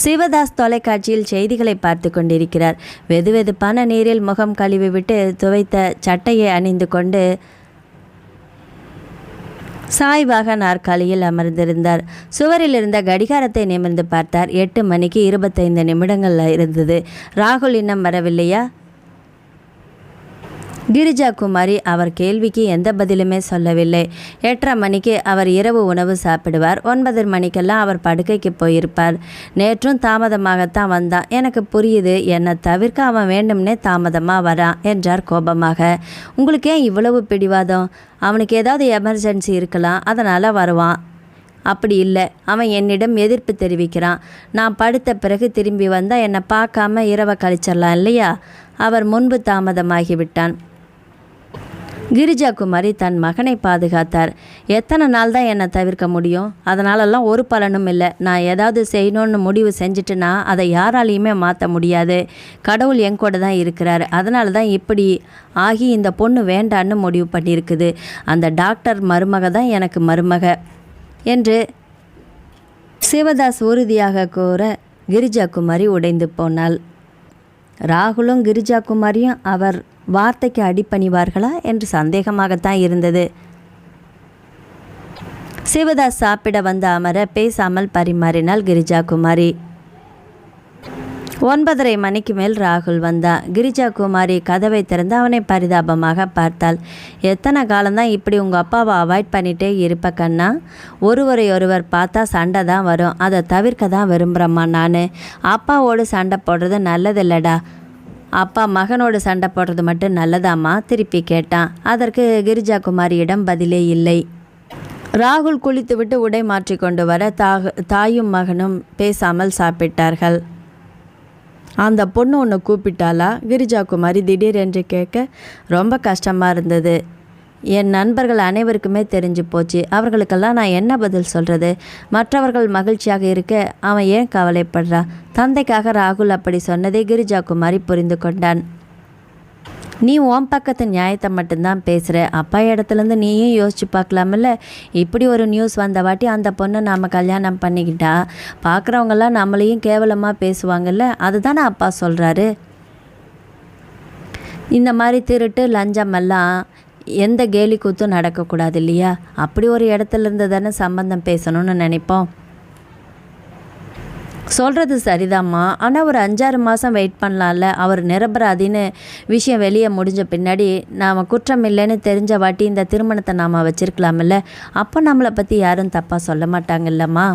சிவதாஸ் தொலைக்காட்சியில் செய்திகளை பார்த்து கொண்டிருக்கிறார். வெதுவெதுப்பான நீரில் முகம் கழுவி விட்டு துவைத்த சட்டையை அணிந்து கொண்டு சாய்வாக நாற்காலியில் அமர்ந்திருந்தார். சுவரில் இருந்த கடிகாரத்தை நிமிர்ந்து பார்த்தார். 8 மணிக்கு 25 நிமிடங்கள் இருந்தது. ராகுல் இன்னும் வரவில்லையா? கிரிஜா குமாரி அவர் கேள்விக்கு எந்த பதிலுமே சொல்லவில்லை. 8:30 மணிக்கு அவர் இரவு உணவு சாப்பிடுவார். 9 மணிக்கெல்லாம் அவர் படுக்கைக்கு போயிருப்பார். நேற்றும் தாமதமாகத்தான் வந்தான். எனக்கு புரியுது, என்னை தவிர்க்க அவன் வேண்டும்னே தாமதமாக வரான் என்றார் கோபமாக. உங்களுக்கு ஏன் இவ்வளவு பிடிவாதம்? அவனுக்கு ஏதாவது எமர்ஜென்சி இருக்கலாம், அதனால் வருவான். அப்படி இல்லை, அவன் என்னிடம் எதிர்ப்பு தெரிவிக்கிறான். நான் படுத்த பிறகு திரும்பி வந்தால் என்னை பார்க்காம இரவை கழிச்சிடலாம் இல்லையா? அவர் முன்பு தாமதமாகிவிட்டான். கிரிஜா குமாரி தன் மகனை பாதுகாத்தார். எத்தனை நாள் தான் என்னை தவிர்க்க முடியும்? அதனாலெல்லாம் ஒரு பலனும் இல்லை. நான் ஏதாவது செய்யணும்னு முடிவு செஞ்சுட்டுனா அதை யாராலையுமே மாற்ற முடியாது. கடவுள் என் கூட தான் இருக்கிறார். அதனால தான் இப்படி ஆகி இந்த பொண்ணு வேண்டான்னு முடிவு பண்ணியிருக்குது. அந்த டாக்டர் மருமக தான் எனக்கு மருமக. என்று சிவதாஸ் உறுதியாக கூற கிரிஜா குமாரி உடைந்து போனாள். ராகுலும் கிரிஜா குமாரியும் அவர் வார்த்தைக்கு அடிபணிவார்களா என்று சந்தேகமாகத்தான் இருந்தது. சிவதாஸ் சாப்பிட வந்த அமர பேசாமல் பரிமாறினாள் கிரிஜா குமாரி. 9:30 மணிக்கு மேல் ராகுல் வந்தான். கிரிஜா குமாரி கதவை திறந்து அவனை பரிதாபமாக பார்த்தாள். எத்தனை காலம்தான் இப்படி உங்கள் அப்பாவை அவாய்ட் பண்ணிகிட்டே இருப்ப கண்ணா? ஒருவர் பார்த்தா சண்டை தான் வரும். அதை தவிர்க்க தான் விரும்புகிறம்மா நான். அப்பாவோடு சண்டை போடுறது நல்லதில்லடா. அப்பா மகனோடு சண்டை போடுறது மட்டும் நல்லதாம்மா திருப்பி கேட்டான். அதற்கு கிரிஜா குமாரியிடம் பதிலே இல்லை. ராகுல் குளித்துவிட்டு உடை மாற்றி கொண்டு வர தாயும் மகனும் பேசாமல் சாப்பிட்டார்கள். அந்த பொண்ணு ஒன்று கூப்பிட்டாளா? கிரிஜா குமாரி திடீரென்று கேட்க ரொம்ப கஷ்டமாக இருந்தது. என் நண்பர்கள் அனைவருக்குமே தெரிஞ்சு போச்சு. அவர்களுக்கெல்லாம் நான் என்ன பதில் சொல்கிறது? மற்றவர்கள் மகிழ்ச்சியாக இருக்க அவன் ஏன் கவலைப்படுறா? தந்தைக்காக ராகுல் அப்படி சொன்னதை கிரிஜா குமாரி புரிந்து கொண்டான். நீ உன் பக்கத்து நியாயத்தை மட்டும்தான் பேசுகிற. அப்பா இடத்துலேருந்து நீயும் யோசிச்சு பார்க்கலாமில்ல. இப்படி ஒரு நியூஸ் வந்த வாட்டி அந்த பொண்ணை நாம் கல்யாணம் பண்ணிக்கிட்டா பார்க்குறவங்கெல்லாம் நம்மளையும் கேவலமாக பேசுவாங்கல்ல. அதுதானே அப்பா சொல்கிறாரு. இந்த மாதிரி திருட்டு லஞ்சமெல்லாம் எந்த கேலி கூத்தும் நடக்கக்கூடாது இல்லையா? அப்படி ஒரு இடத்துல இருந்து தானே சம்பந்தம் பேசணும்னு நினைப்போம். சொல்கிறது சரிதாம்மா. ஆனால் ஒரு 5-6 மாதம் வெயிட் பண்ணலாம்ல. அவர் நிரபராதின்னு விஷயம் வெளியே முடிஞ்ச பின்னாடி நாம் குற்றம் இல்லைன்னு தெரிஞ்ச வாட்டி இந்த திருமணத்தை நாம் வச்சுருக்கலாமில்ல. அப்போ நம்மளை பற்றி யாரும் தப்பாக சொல்ல மாட்டாங்கல்லம்மா.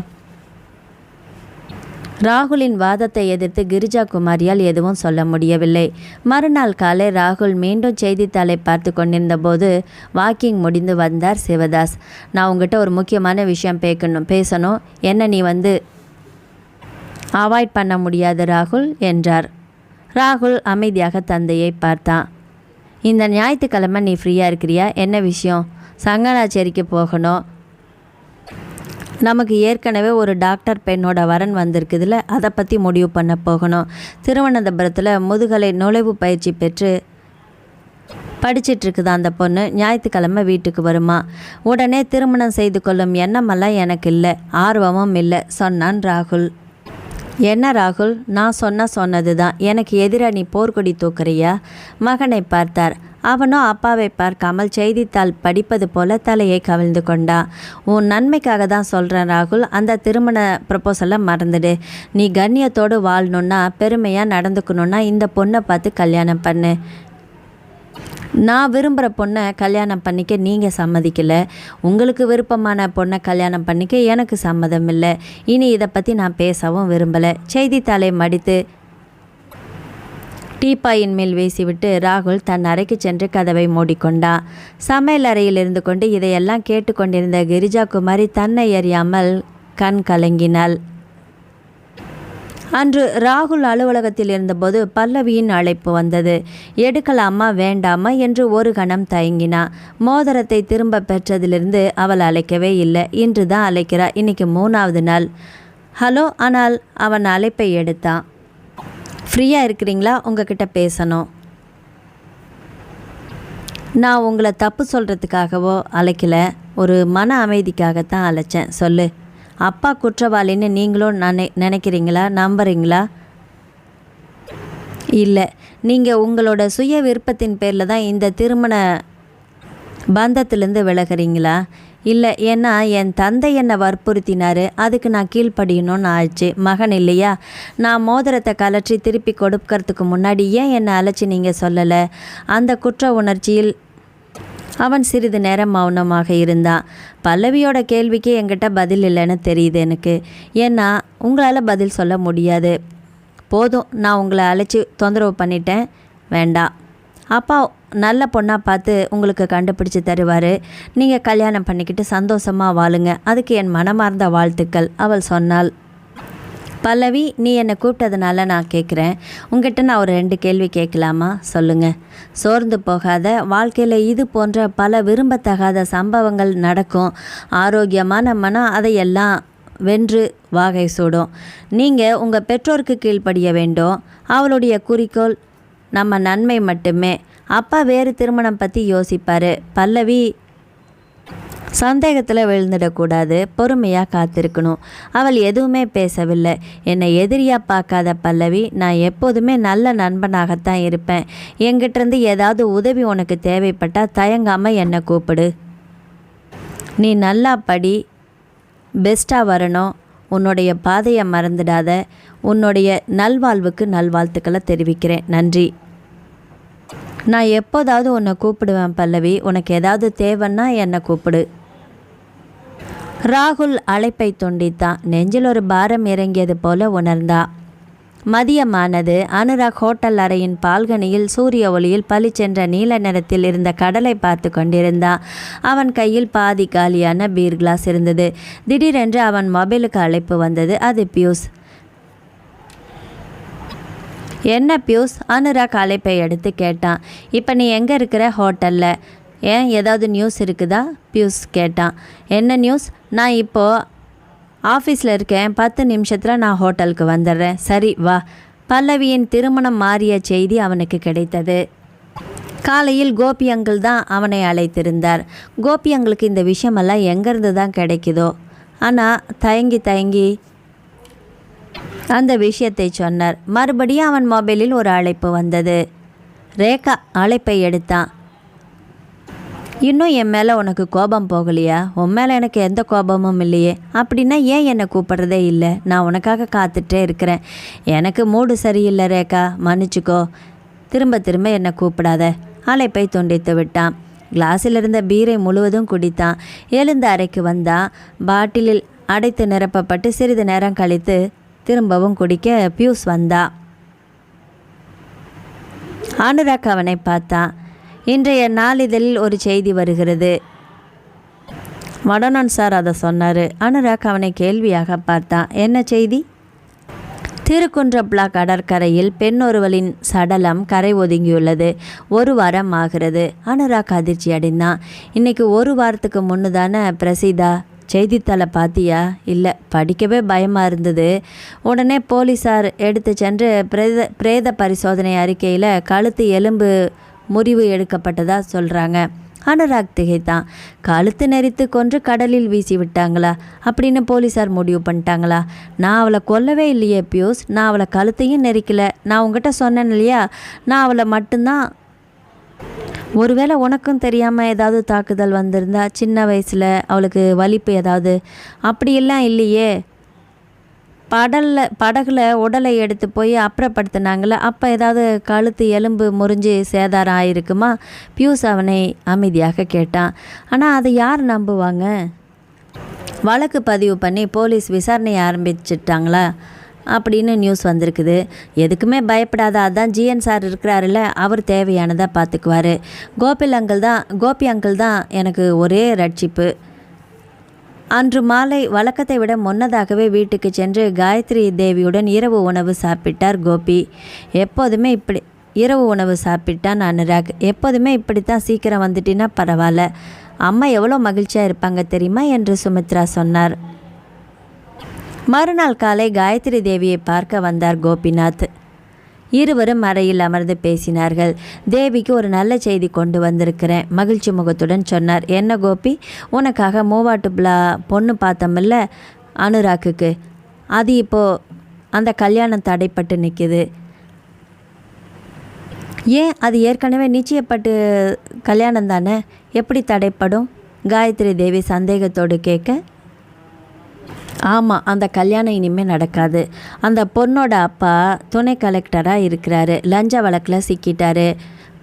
ராகுலின் வாதத்தை எதிர்த்து கிரிஜா குமாரியால் எதுவும் சொல்ல முடியவில்லை. மறுநாள் காலை ராகுல் மீண்டும் செய்தித்தாளை பார்த்து கொண்டிருந்த போது வாக்கிங் முடிந்து வந்தார் சிவதாஸ். நான் உங்ககிட்ட ஒரு முக்கியமான விஷயம் பேசணும். என்ன நீ அவாய்ட் பண்ண முடியாது ராகுல் என்றார். ராகுல் அமைதியாக தந்தையை பார்த்தான். இந்த ஞாயிற்றுக்கிழமை நீ ஃப்ரீயாக இருக்கிறியா? என்ன விஷயம்? சங்கனாச்சேரிக்கு போகணும். நமக்கு ஏற்கனவே ஒரு டாக்டர் பெண்ணோட வரன் வந்திருக்குதுல, அதை பற்றி முடிவு பண்ண போகணும். திருவனந்தபுரத்தில் முதுகலை நுழைவு பயிற்சி பெற்று படிச்சிட்ருக்குது அந்த பொண்ணு. ஞாயிற்றுக்கிழமை வீட்டுக்கு வருமா. உடனே திருமணம் செய்து கொள்ளும் எண்ணமெல்லாம் எனக்கு இல்லை, ஆர்வமும் இல்லை சொன்னான் ராகுல். என்ன ராகுல், நான் சொன்னது தான். எனக்கு எதிராக நீ போர்க்கொடி தூக்குறியா? மகனை பார்த்தார். அவனோ அப்பாவை பார்க்காமல் செய்தித்தாள் படிப்பது போல தலையை கவிழ்ந்து கொண்டான். உன் நன்மைக்காக தான் சொல்கிறேன் ராகுல். அந்த திருமண ப்ரப்போசலை மறந்துடு. நீ கண்ணியத்தோடு வாழணுன்னா, பெருமையாக நடந்துக்கணுன்னா இந்த பொண்ணை பார்த்து கல்யாணம் பண்ணு. நான் விரும்புகிற பொண்ணை கல்யாணம் பண்ணிக்க நீங்கள் சம்மதிக்கலை. உங்களுக்கு விருப்பமான பொண்ணை கல்யாணம் பண்ணிக்க எனக்கு சம்மதம் இல்லை. இனி இதை பற்றி நான் பேசவும் விரும்பலை. செய்தித்தாளை மடித்து டீப்பாயின் மேல் வீசிவிட்டு ராகுல் தன் அறைக்கு சென்று கதவை மூடிக்கொண்டான். சமையல் அறையில் இருந்து கொண்டு இதையெல்லாம் கேட்டுக்கொண்டிருந்த கிரிஜா குமாரி தன்னை அறியாமல் கண் கலங்கினாள். அன்று ராகுல் அலுவலகத்தில் இருந்தபோது பல்லவியின் அழைப்பு வந்தது. எடுக்கலாமா வேண்டாமா என்று ஒரு கணம் தயங்கினா. மோதிரத்தை திரும்ப பெற்றதிலிருந்து அவள் அழைக்கவே இல்லை. இன்று தான் அழைக்கிறா. இன்னைக்கு 3வது நாள். ஹலோ. ஆனால் அவன் அழைப்பை எடுத்தான். ஃப்ரீயாக இருக்கிறீங்களா? உங்ககிட்ட பேசணும். நான் உங்களை தப்பு சொல்கிறதுக்காகவோ அழைக்கலை, ஒரு மன அமைதிக்காகத்தான் அழைச்சேன். சொல்லு. அப்பா குற்றவாளின்னு நீங்களும் நினைக்கிறீங்களா? நம்புறீங்களா? இல்லை, நீங்கள் உங்களோட சுய விருப்பத்தின் பேரில் தான் இந்த திருமண பந்தத்திலேருந்து விலகிறீங்களா? இல்லை, ஏன்னா என் தந்தை என்னை வற்புறுத்தினார், அதுக்கு நான் கீழ்ப்படியணும்னு ஆயிடுச்சு. மகன் இல்லையா? நான் மோதிரத்தை கலற்றி திருப்பி கொடுக்கறதுக்கு முன்னாடி ஏன் என்னை அழைச்சி நீங்கள் சொல்லலை? அந்த குற்ற உணர்ச்சியில் அவன் சிறிது நேரம் மௌனமாக இருந்தான். பல்லவியோட கேள்விக்கு என்கிட்ட பதில் இல்லைன்னு தெரியுது எனக்கு. ஏன்னா உங்களால் பதில் சொல்ல முடியாது. போதும், நான் உங்களை அழைச்சி தொந்தரவு பண்ணிட்டேன். வேண்டாம். அப்பா நல்ல பொண்ணாக பார்த்து உங்களுக்கு கண்டுபிடிச்சி தருவார். நீங்கள் கல்யாணம் பண்ணிக்கிட்டு சந்தோஷமாக வாழுங்க. அதுக்கு என் மனமார்ந்த வாழ்த்துக்கள் அவள் சொன்னாள். பல்லவி, நீ என்னை கூப்பிட்டதுனால நான் கேட்குறேன். உங்ககிட்ட நான் ஒரு 2 கேள்வி கேட்கலாமா? சொல்லுங்கள். சோர்ந்து போகாத. வாழ்க்கையில் இது போன்ற பல விரும்பத்தகாத சம்பவங்கள் நடக்கும். ஆரோக்கியமான மனம் அதையெல்லாம் வென்று வாகை சூடும். நீங்கள் உங்கள் பெற்றோருக்கு கீழ்ப்படிய வேண்டும். அவளுடைய குறிக்கோள் நம்ம நன்மை மட்டுமே. அப்பா வேறு திருமணம் பற்றி யோசிப்பார். பல்லவி, சந்தேகத்தில் விழுந்துடக்கூடாது, பொறுமையாக காத்திருக்கணும். அவள் எதுவுமே பேசவில்லை. என்னை எதிரியாக பார்க்காத பல்லவி, நான் எப்போதுமே நல்ல நண்பனாகத்தான் இருப்பேன். என்கிட்டேருந்து ஏதாவது உதவி உனக்கு தேவைப்பட்டால் தயங்காமல் என்னை கூப்பிடு. நீ நல்லா படி, பெஸ்ட்டாக வரணும். உன்னுடைய பாதையை மறந்துடாத. உன்னுடைய நல்வாழ்வுக்கு நல்வாழ்த்துக்களை தெரிவிக்கிறேன். நன்றி. நான் எப்போதாவது உன்னை கூப்பிடுவேன் பல்லவி. உனக்கு ஏதாவது தேவைன்னா என்னை கூப்பிடு. ராகுல் அழைப்பை துண்டித்தான். நெஞ்சில் ஒரு பாரம் இறங்கியது போல உணர்ந்தா. மதியமானது. அனுராக் ஹோட்டல் அறையின் பால்கனியில் சூரிய ஒளியில் பளிச்சென்ற நீல நிறத்தில் இருந்த கடலை பார்த்து கொண்டிருந்தான். அவன் கையில் பாதி காலியான பீர் கிளாஸ் இருந்தது. திடீரென்று அவன் மொபைலுக்கு அழைப்பு வந்தது. அது பியூஸ். என்ன பியூஸ்? அனுராக் அழைப்பை எடுத்து கேட்டான். இப்போ நீ எங்கே இருக்கிற? ஹோட்டலில். ஏன், ஏதாவது நியூஸ் இருக்குதா? பியூஸ் கேட்டான். என்ன நியூஸ்? நான் இப்போது ஆஃபீஸில் இருக்கேன். 10 நிமிஷத்தில் நான் ஹோட்டலுக்கு வந்துடுறேன். சரி வா. பல்லவியின் திருமணம் மாறிய செய்தி அவனுக்கு கிடைத்தது. காலையில் கோபி அங்கிள் தான் அவனை அழைத்திருந்தார். கோபி அங்கிளுக்கு இந்த விஷயமெல்லாம் எங்கேருந்து தான் கிடைக்குதோ, ஆனால் தயங்கி அந்த விஷயத்தை சொன்னார். மறுபடியும் அவன் மொபைலில் ஒரு அழைப்பு வந்தது. ரேகா அழைப்பை எடுத்தான். இன்னும் என் மேலே உனக்கு கோபம் போகலையா? உன் மேலே எனக்கு எந்த கோபமும் இல்லையே. அப்படின்னா ஏன் என்னை கூப்பிட்றதே இல்லை? நான் உனக்காக காத்துட்டே இருக்கிறேன். எனக்கு மூடு சரியில்லை ரேகா, மன்னிச்சுக்கோ. திரும்ப என்னை கூப்பிடாத. அழைப்பை துண்டித்து விட்டான். கிளாஸில் இருந்த பீரை முழுவதும் குடித்தான். எழுந்த அறைக்கு வந்தான். பாட்டிலில் அடைத்து நிரப்பப்பட்டு சிறிது நேரம் கழித்து திரும்பவும் குடிக்க பியூஸ் வந்தா. அனுராக் அவனை பார்த்தான். இன்றைய நாளிதழில் ஒரு செய்தி வருகிறது. மடனன் சார் அதை சொன்னார். அனுராக் அவனை கேள்வியாக பார்த்தான். என்ன செய்தி? திருக்குன்றப்லா கடற்கரையில் பெண் ஒருவளின் சடலம் கரை ஒதுங்கியுள்ளது. 1 வாரம் ஆகிறது. அனுராக் அதிர்ச்சி அடைந்தான். இன்னைக்கு 1 வாரத்துக்கு முன்னுதானே பிரசிதா செய்தித்தாளை பார்த்தியா? இல்லை, படிக்கவே பயமாக இருந்தது. உடனே போலீஸார் எடுத்து சென்று பிரேத பரிசோதனை அறிக்கையில் கழுத்து எலும்பு முறிவு எடுக்கப்பட்டதா சொல்கிறாங்க. அனுராக் திகைத்தான். கழுத்து நெறித்து கொன்று கடலில் வீசி விட்டாங்களா அப்படின்னு போலீஸார் முடிவு பண்ணிட்டாங்களா? நான் அவளை கொல்லவே இல்லையே பியூஸ். நான் அவளை கழுத்தையும் நெரிக்கல. நான் உங்ககிட்ட சொன்னேன் இல்லையா, நான் அவளை மட்டும்தான். ஒருவேளை உனக்கும் தெரியாமல் ஏதாவது தாக்குதல் வந்திருந்தா, சின்ன வயசில் அவளுக்கு வலிப்பு ஏதாவது? அப்படியெல்லாம் இல்லையே. படகுல உடலை எடுத்து போய் அப்புறப்படுத்தினாங்களே, அப்போ ஏதாவது கழுத்து எலும்பு முறிஞ்சு சேதாரம் ஆயிருக்குமா? பியூஸ் அவனை அமைதியாக கேட்டான். ஆனால் அதை யார் நம்புவாங்க? வழக்கு பதிவு பண்ணி போலீஸ் விசாரணை ஆரம்பிச்சிட்டாங்களா அப்படின்னு நியூஸ் வந்திருக்குது. எதுக்குமே பயப்படாத. அதான் ஜிஎன் சார் இருக்கிறாருல்ல, அவர் தேவையானதை பார்த்துக்குவார். கோபி அங்கிள் தான் எனக்கு ஒரே ரட்சிப்பு. அன்று மாலை வழக்கத்தை விட முன்னதாகவே வீட்டுக்கு சென்று காயத்ரி தேவியுடன் இரவு உணவு சாப்பிட்டார் கோபி. எப்போதுமே இப்படி இரவு உணவு சாப்பிட்டான் அனுராக். எப்போதுமே இப்படித்தான் சீக்கிரம் வந்துட்டினா பரவாயில்ல. அம்மா எவ்வளோ மகிழ்ச்சியாக இருப்பாங்க தெரியுமா என்று சுமித்ரா சொன்னார். மறுநாள் காலை காயத்ரி தேவியை பார்க்க வந்தார் கோபிநாத். இருவரும் அறையில் அமர்ந்து பேசினார்கள். தேவிக்கு ஒரு நல்ல செய்தி கொண்டு வந்திருக்கிறேன், மகிழ்ச்சி முகத்துடன் சொன்னார். என்ன கோபி? உனக்காக மூவாட்டுப்புலா பொண்ணு பார்த்தமில்ல அனுராக்குக்கு, அது இப்போது அந்த கல்யாணம் தடைப்பட்டு நிற்கிது. ஏன்? அது ஏற்கனவே நிச்சயப்பட்டு கல்யாணம் தானே, எப்படி தடைப்படும்? காயத்ரி தேவி சந்தேகத்தோடு கேட்க, ஆமாம், அந்த கல்யாணம் இனிமேல் நடக்காது. அந்த பொண்ணோட அப்பா துணை கலெக்டராக இருக்கிறாரு. லஞ்ச வழக்கில் சிக்கிட்டாரு.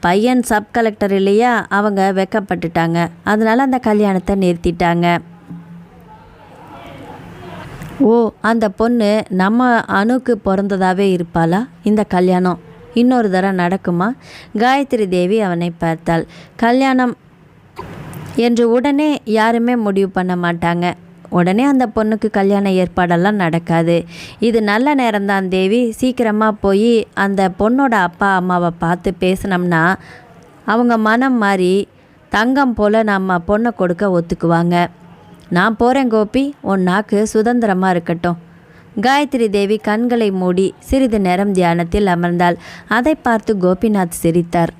பையன் சப் கலெக்டர் இல்லையா, அவங்க வெக்கப்பட்டுட்டாங்க. அதனால் அந்த கல்யாணத்தை நிறுத்திட்டாங்க. ஓ, அந்த பொண்ணு நம்ம அணுக்கு பிறந்ததாகவே இருப்பாளா? இந்த கல்யாணம் இன்னொரு தடவை நடக்குமா? காயத்ரி தேவி அவனை பார்த்தாள். கல்யாணம் என்று உடனே யாருமே முடிவு பண்ண மாட்டாங்க. உடனே அந்த பொண்ணுக்கு கல்யாண ஏற்பாடெல்லாம் நடக்காது. இது நல்ல நேரம்தான் தேவி. சீக்கிரமாக போய் அந்த பொண்ணோட அப்பா அம்மாவை பார்த்து பேசினோம்னா அவங்க மனம் மாறி தங்கம் போல் நம்ம பொண்ணை கொடுக்க ஒத்துக்குவாங்க. நான் போகிறேன் கோபி, உன் நாக்கு சுதந்திரமாக இருக்கட்டும். காயத்ரி தேவி கண்களை மூடி சிறிது நேரம் தியானத்தில் அமர்ந்தாள். அதை பார்த்து கோபிநாத் சிரித்தார்.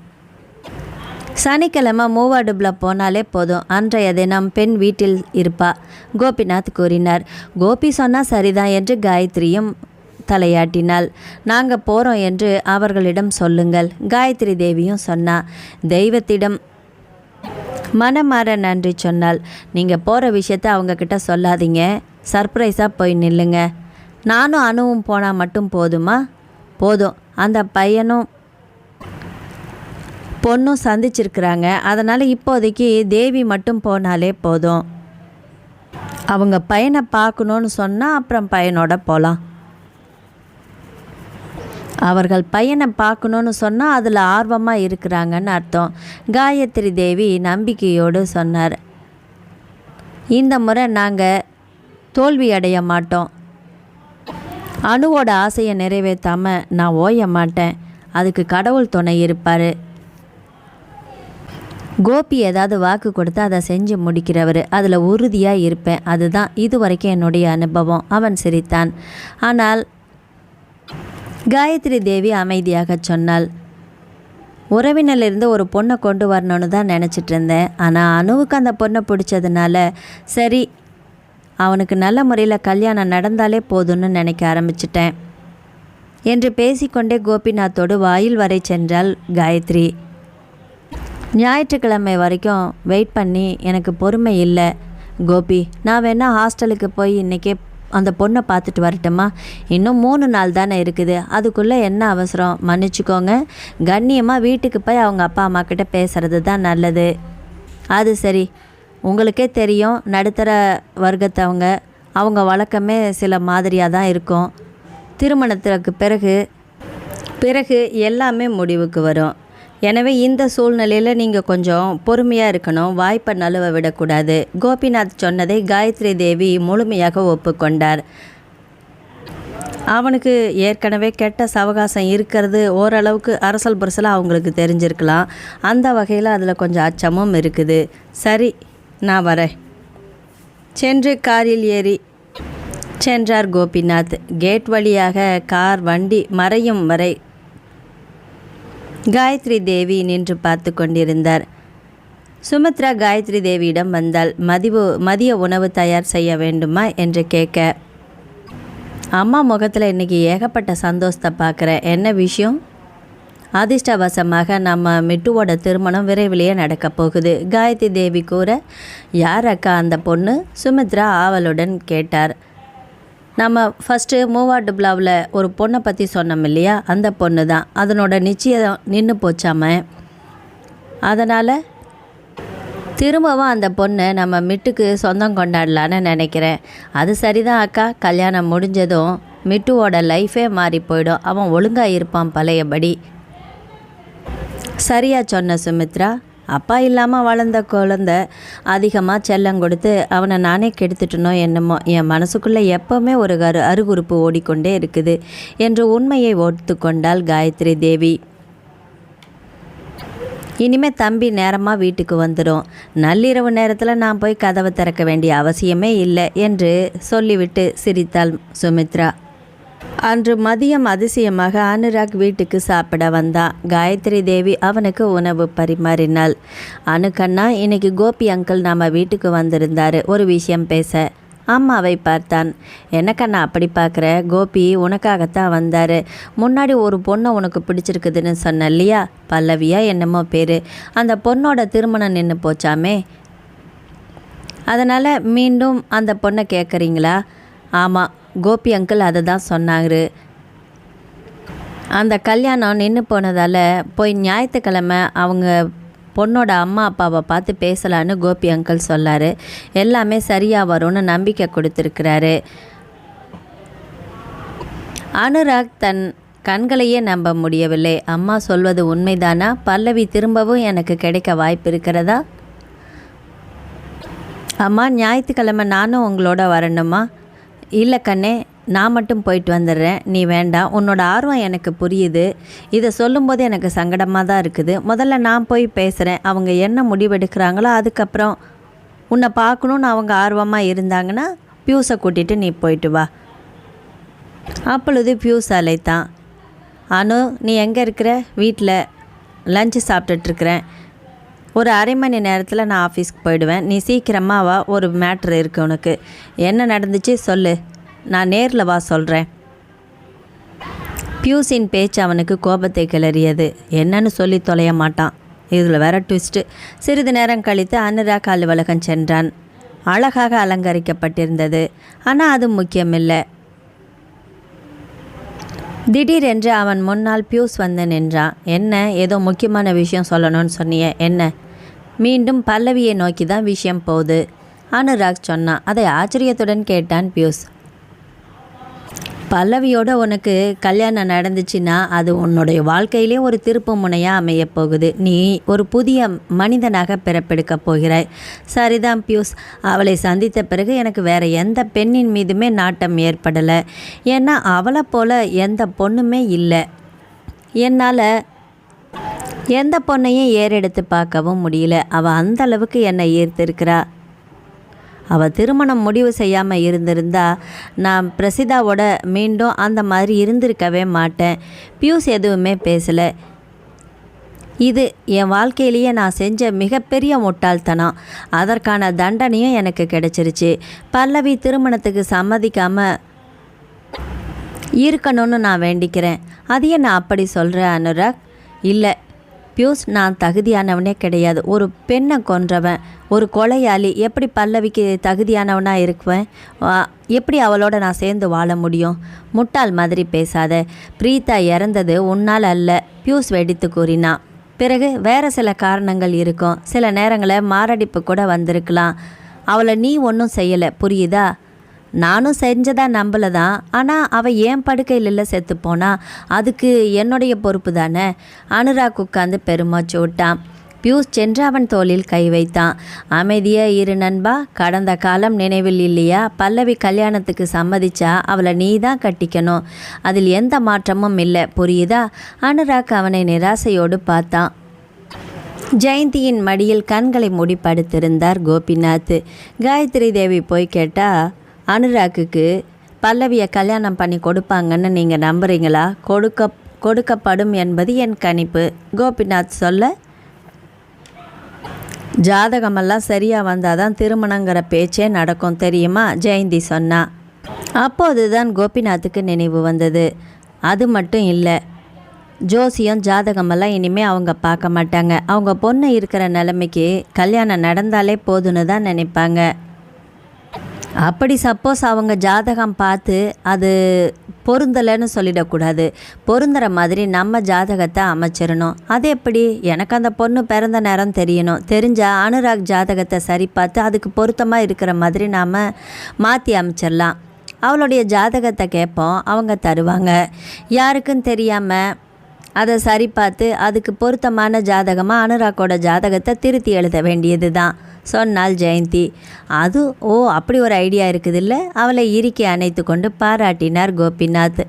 சனிக்கிழமை மூவாடுபில் போனாலே போதும். அன்றைய தினம் பெண் வீட்டில் இருப்பா, கோபிநாத் கூறினார். கோபி சொன்னால் சரிதான் என்று காயத்ரியும் தலையாட்டினாள். நாங்கள் போகிறோம் என்று அவர்களிடம் சொல்லுங்கள். காயத்ரி தேவியும் சொன்னா. தெய்வத்திடம் மனமாற நன்றி சொன்னாள். நீங்கள் போகிற விஷயத்த அவங்கக்கிட்ட சொல்லாதீங்க, சர்ப்ரைஸாக போய் நில்லுங்க. நானும் அணுவும் போனால் மட்டும் போதுமா? போதும். அந்த பையனும் பொண்ணும் சந்திச்சிருக்கிறாங்க. அதனால் இப்போதைக்கு தேவி மட்டும் போனாலே போதும். அவங்க பையனை பார்க்கணுன்னு சொன்னால் அப்புறம் பையனோட போகலாம். அவர்கள் பையனை பார்க்கணுன்னு சொன்னால் அதில் ஆர்வமாக இருக்கிறாங்கன்னு அர்த்தம். காயத்ரி தேவி நம்பிக்கையோடு சொன்னார். இந்த முறை நாங்கள் தோல்வி அடைய மாட்டோம். அணுவோட ஆசையை நிறைவேற்றாமல் நான் ஓய மாட்டேன். அதுக்கு கடவுள் துணை இருப்பார். கோபி ஏதாவது வாக்கு கொடுத்து அதை செஞ்சு முடிக்கிறவர். அதில் உறுதியாக இருப்பேன். அதுதான் இதுவரைக்கும் என்னுடைய அனுபவம். அவன் சிரித்தான். ஆனால் காயத்ரி தேவி அமைதியாக சொன்னாள். உறவினர்லேருந்து ஒரு பொண்ணை கொண்டு வரணும்னு தான் நினச்சிட்டு இருந்தேன். ஆனால் அணுவுக்கு அந்த பொண்ணை பிடிச்சதுனால சரி, அவனுக்கு நல்ல முறையில் கல்யாணம் நடந்தாலே போதும்னு நினைக்க ஆரம்பிச்சிட்டேன் என்று பேசிக்கொண்டே கோபிநாத்தோடு வாயில் வரை சென்றாள் காயத்ரி. ஞாயிற்றுக்கிழமை வரைக்கும் வெயிட் பண்ணி எனக்கு பொறுமை இல்லை கோபி. நான் வேணா ஹாஸ்டலுக்கு போய் இன்றைக்கே அந்த பொண்ணை பார்த்துட்டு வரட்டுமா? இன்னும் 3 நாள் தானே இருக்குது. அதுக்குள்ளே என்ன அவசரம்? மன்னிச்சிக்கோங்க. கண்ணியமாக வீட்டுக்கு போய் அவங்க அப்பா அம்மா கிட்ட பேசுகிறது தான் நல்லது. அது சரி, உங்களுக்கே தெரியும், நடுத்தர வர்க்கத்தவங்க, அவங்க வழக்கமே சில மாதிரியாக தான் இருக்கும். திருமணத்திற்கு பிறகு எல்லாமே முடிவுக்கு வரும். எனவே இந்த சூழ்நிலையில் நீங்கள் கொஞ்சம் பொறுமையாக இருக்கணும். வாய்ப்பை நழுவ விடக்கூடாது. கோபிநாத் சொன்னதை காயத்ரி தேவி முழுமையாக ஒப்புக்கொண்டார். அவனுக்கு ஏற்கனவே கெட்ட சவகாசம் இருக்கிறது ஓரளவுக்கு அரசல் புரசலாக அவங்களுக்கு தெரிஞ்சிருக்கலாம். அந்த வகையில் அதில் கொஞ்சம் அச்சமும் இருக்குது. சரி, நான் வரேன் சென்று காரில் ஏறி சென்றார் கோபிநாத். கேட் வழியாக கார் வண்டி மறையும் வரை காயத்ரி தேவி நின்று பார்த்து கொண்டிருந்தார். சுமித்ரா காயத்ரி தேவியிடம் வந்தாள். மதிய உணவு தயார் செய்ய வேண்டுமா என்று கேட்க, அம்மா முகத்தில் இன்றைக்கி ஏகப்பட்ட சந்தோஷத்தை பார்க்குறேன். என்ன விஷயம்? அதிர்ஷ்டவசமாக நம்ம மிட்டுவோட திருமணம் விரைவிலேயே நடக்கப் போகுது காயத்ரி தேவி கூற, யார் அக்கா அந்த பொண்ணு? சுமித்ரா ஆவலுடன் கேட்டார். நம்ம ஃபஸ்ட்டு மூவாடுபிளாவில் ஒரு பொண்ணை பற்றி சொன்னோம் இல்லையா, அந்த பொண்ணு தான். அதனோட நிச்சயம் நின்று போச்சாம. அதனால் திரும்பவும் அந்த பொண்ணை நம்ம மிட்டுக்கு சொந்தம் கொண்டாடலான்னு நினைக்கிறேன். அது சரிதான் அக்கா. கல்யாணம் முடிஞ்சதும் மிட்டுவோட லைஃபே மாறி போயிடும். அவன் ஒழுங்காக இருப்பான் பழையபடி. சரியா சொன்ன சுமித்ரா. அப்பா இல்லாமல் வளர்ந்த குழந்தை அதிகமாக செல்லம் கொடுத்து அவனை நானே கெடுத்துட்டனோ என்னமோ. என் மனசுக்குள்ளே எப்போவுமே ஒரு அருகுறுப்பு ஓடிக்கொண்டே இருக்குது என்று உண்மையை ஒத்துக்கொண்டாள் காயத்ரி தேவி. இனிமேல் தம்பி நேரமாக வீட்டுக்கு வந்துடும். நள்ளிரவு நேரத்தில் நான் போய் கதவை திறக்க வேண்டிய அவசியமே இல்லை என்று சொல்லிவிட்டு சிரித்தாள் சுமித்ரா. அன்று மதியம் அதிசயமாக அனுராக் வீட்டுக்கு சாப்பிட வந்தான். காயத்ரி தேவி அவனுக்கு உணவு பரிமாறினாள். அணுக்கண்ணா, இன்னைக்கு கோபி அங்கிள் நம்ம வீட்டுக்கு வந்திருந்தார் ஒரு விஷயம் பேச. அம்மாவை பார்த்தான். என்னக்கண்ணா அப்படி பார்க்குற? கோபி உனக்காகத்தான் வந்தார். முன்னாடி ஒரு பொண்ணை உனக்கு பிடிச்சிருக்குதுன்னு சொன்ன இல்லையா, பல்லவியா என்னமோ பேர். அந்த பொண்ணோட திருமணம் நின்று போச்சாமே, அதனால் மீண்டும் அந்த பொண்ணை கேட்குறீங்களா? ஆமாம், கோபி அங்கிள் அதை தான் சொன்னார். அந்த கல்யாணம் நின்று போனதால் போய் ஞாயிற்றுக்கிழமை அவங்க பொண்ணோட அம்மா அப்பாவை பார்த்து பேசலான்னு கோபி அங்கிள் சொல்லார். எல்லாமே சரியாக வரும்னு நம்பிக்கை கொடுத்துருக்கிறாரு. அனுராக் தன் கண்களையே நம்ப முடியவில்லை. அம்மா சொல்வது உண்மைதானா? பல்லவி திரும்பவும் எனக்கு கிடைக்க வாய்ப்பு இருக்கிறதா? அம்மா, ஞாயிற்றுக்கிழமை நானும் உங்களோட வரணுமா? இல்லை கண்ணே, நான் மட்டும் போயிட்டு வந்துடுறேன், நீ வேண்டாம். உன்னோட ஆர்வம் எனக்கு புரியுது. இதை சொல்லும்போது எனக்கு சங்கடமாக தான் இருக்குது. முதல்ல நான் போய் பேசுகிறேன். அவங்க என்ன முடிவெடுக்கிறாங்களோ அதுக்கப்புறம் உன்னை பார்க்கணுன்னு அவங்க ஆர்வமாக இருந்தாங்கன்னா பியூஸை கூட்டிகிட்டு நீ போயிட்டு வா. அப்பொழுது பியூஸ் அழைத்தான். அனு, நீ எங்கே இருக்கிற? வீட்டில் லஞ்சு சாப்பிட்டுட்ருக்குறேன். ஒரு அரை மணி நேரத்தில் நான் ஆஃபீஸ்க்கு போயிடுவேன். நீ சீக்கிரமாக வா, ஒரு மேட்ரு இருக்குது உனக்கு. என்ன நடந்துச்சு சொல்லு, நான் நேரில் வா சொல்கிறேன். பியூஸின் பேச்சு அவனுக்கு கோபத்தை கிளறியது. என்னன்னு சொல்லி தொலைய மாட்டான். இதில் வேற ட்விஸ்ட்டு. சிறிது நேரம் கழித்து அனுராக் அலுவலகம் சென்றான். அழகாக அலங்கரிக்கப்பட்டிருந்தது. ஆனால் அது முக்கியமில்லை. திடீரென்று அவன் முன்னால் பியூஸ் வந்து நின்றான். என்ன, ஏதோ முக்கியமான விஷயம் சொல்லணும்னு சொன்னியே, என்ன? மீண்டும் பல்லவியை நோக்கி தான் விஷயம் போகுது, அனுராக் சொன்னான். அதை ஆச்சரியத்துடன் கேட்டான் பியூஸ். பல்லவியோட உனக்கு கல்யாணம் நடந்துச்சுன்னா அது உன்னுடைய வாழ்க்கையிலே ஒரு திருப்பு முனையாக அமையப் போகுது. நீ ஒரு புதிய மனிதனாக பிறப்பெடுக்கப் போகிறாய். சரிதான் பியூஸ். அவளை சந்தித்த பிறகு எனக்கு வேறு எந்த பெண்ணின் மீதுமே நாட்டம் ஏற்படலை. ஏன்னா அவளை போல் எந்த பொண்ணுமே இல்லை. என்னால் எந்த பொண்ணையும் ஏறெடுத்து பார்க்கவும் முடியல. அவள் அந்த அளவுக்கு என்னை ஈர்த்திருக்கிறா. அவள் திருமணம் முடிவு செய்யாமல் இருந்திருந்தா நான் பிரசிதாவோட மீண்டும் அந்த மாதிரி இருந்திருக்கவே மாட்டேன். பியூஸ் எதுவுமே பேசலை. இது என் வாழ்க்கையிலேயே நான் செஞ்ச மிகப்பெரிய முட்டாள்தனம். அதற்கான தண்டனையும் எனக்கு கிடைச்சிருச்சு. பல்லவி திருமணத்துக்கு சம்மதிக்காமல் இருக்கணும்னு நான் வேண்டிக்கிறேன். அதையே நான் அப்படி சொல்கிறேன் அனுராக். இல்லை பியூஸ், நான் தகுதியானவனே கிடையாது. ஒரு பெண்ணை கொன்றவன், ஒரு கொலையாளி. எப்படி பல்லவிக்கு தகுதியானவனாக இருக்குவேன்? எப்படி அவளோட நான் சேர்ந்து வாழ முடியும்? முட்டாள் மாதிரி பேசாத. பிரீதா இறந்தது உன்னால் அல்ல, பியூஸ் வெடித்து கூறினான். பிறகு வேறு சில காரணங்கள் இருக்கும். சில நேரங்களில் மாரடைப்பு கூட வந்திருக்கலாம். அவளை நீ ஒன்றும் செய்யலை, புரியுதா? நானும் செஞ்சதா நம்பலை தான். ஆனால் அவள் ஏன் படுக்கையில் இல்லை செத்து போனா, அதுக்கு என்னுடைய பொறுப்பு தானே. அனுராக் உட்காந்து பெருமாச்சு விட்டான். பியூஸ் சென்று அவன் தோளில் கை வைத்தான். அமைதியாக இரு நண்பா. கடந்த காலம் நினைவில் இல்லையா? பல்லவி கல்யாணத்துக்கு சம்மதிச்சா அவளை நீ தான் கட்டிக்கணும். அதில் எந்த மாற்றமும் இல்லை, புரியுதா? அனுராக் அவனை நிராசையோடு பார்த்தான். ஜெயந்தியின் மடியில் கண்களை மூடி படுத்திருந்தார் கோபிநாத். காயத்ரி தேவி போய் கேட்டா, அனுராக்குக்கு பல்லவியை கல்யாணம் பண்ணி கொடுப்பாங்கன்னு நீங்கள் நம்புறீங்களா? கொடுக்கப்படும் என்பது என் கணிப்பு, கோபிநாத் சொல்ல. ஜாதகமெல்லாம் சரியாக வந்தால் தான் திருமணங்கிற பேச்சே நடக்கும் தெரியுமா, ஜெயந்தி சொன்னா. அப்போதுதான் கோபிநாத்துக்கு நினைவு வந்தது. அது மட்டும் இல்லை, ஜோசியம் ஜாதகமெல்லாம் இனிமேல் அவங்க பார்க்க மாட்டாங்க. அவங்க பொண்ணு இருக்கிற நிலைமைக்கு கல்யாணம் நடந்தாலே போதுன்னு தான் நினைப்பாங்க. அப்படி சப்போஸ் அவங்க ஜாதகம் பார்த்து அது பொருந்தலைன்னு சொல்லிடக்கூடாது. பொருந்துற மாதிரி நம்ம ஜாதகத்தை அமைச்சிடணும். அது எப்படி? எனக்கு அந்த பொண்ணு பிறந்த நேரம் தெரியணும். தெரிஞ்சால் அனுராக் ஜாதகத்தை சரி பார்த்து அதுக்கு பொருத்தமாக இருக்கிற மாதிரி நாம் மாற்றி அமைச்சிடலாம். அவளுடைய ஜாதகத்தை கேட்போம், அவங்க தருவாங்க. யாருக்கும் தெரியாமல் அதை சரி பார்த்து அதுக்கு பொருத்தமான ஜாதகமாக அனுராக்கோட ஜாதகத்தை திருத்தி எழுத வேண்டியது தான், சொன்னாள் ஜெயந்தி. அது அப்படி ஒரு ஐடியா இருக்குது இல்லை? அவளை இறுக்கி அணைத்து கொண்டு பாராட்டினார் கோபிநாத்.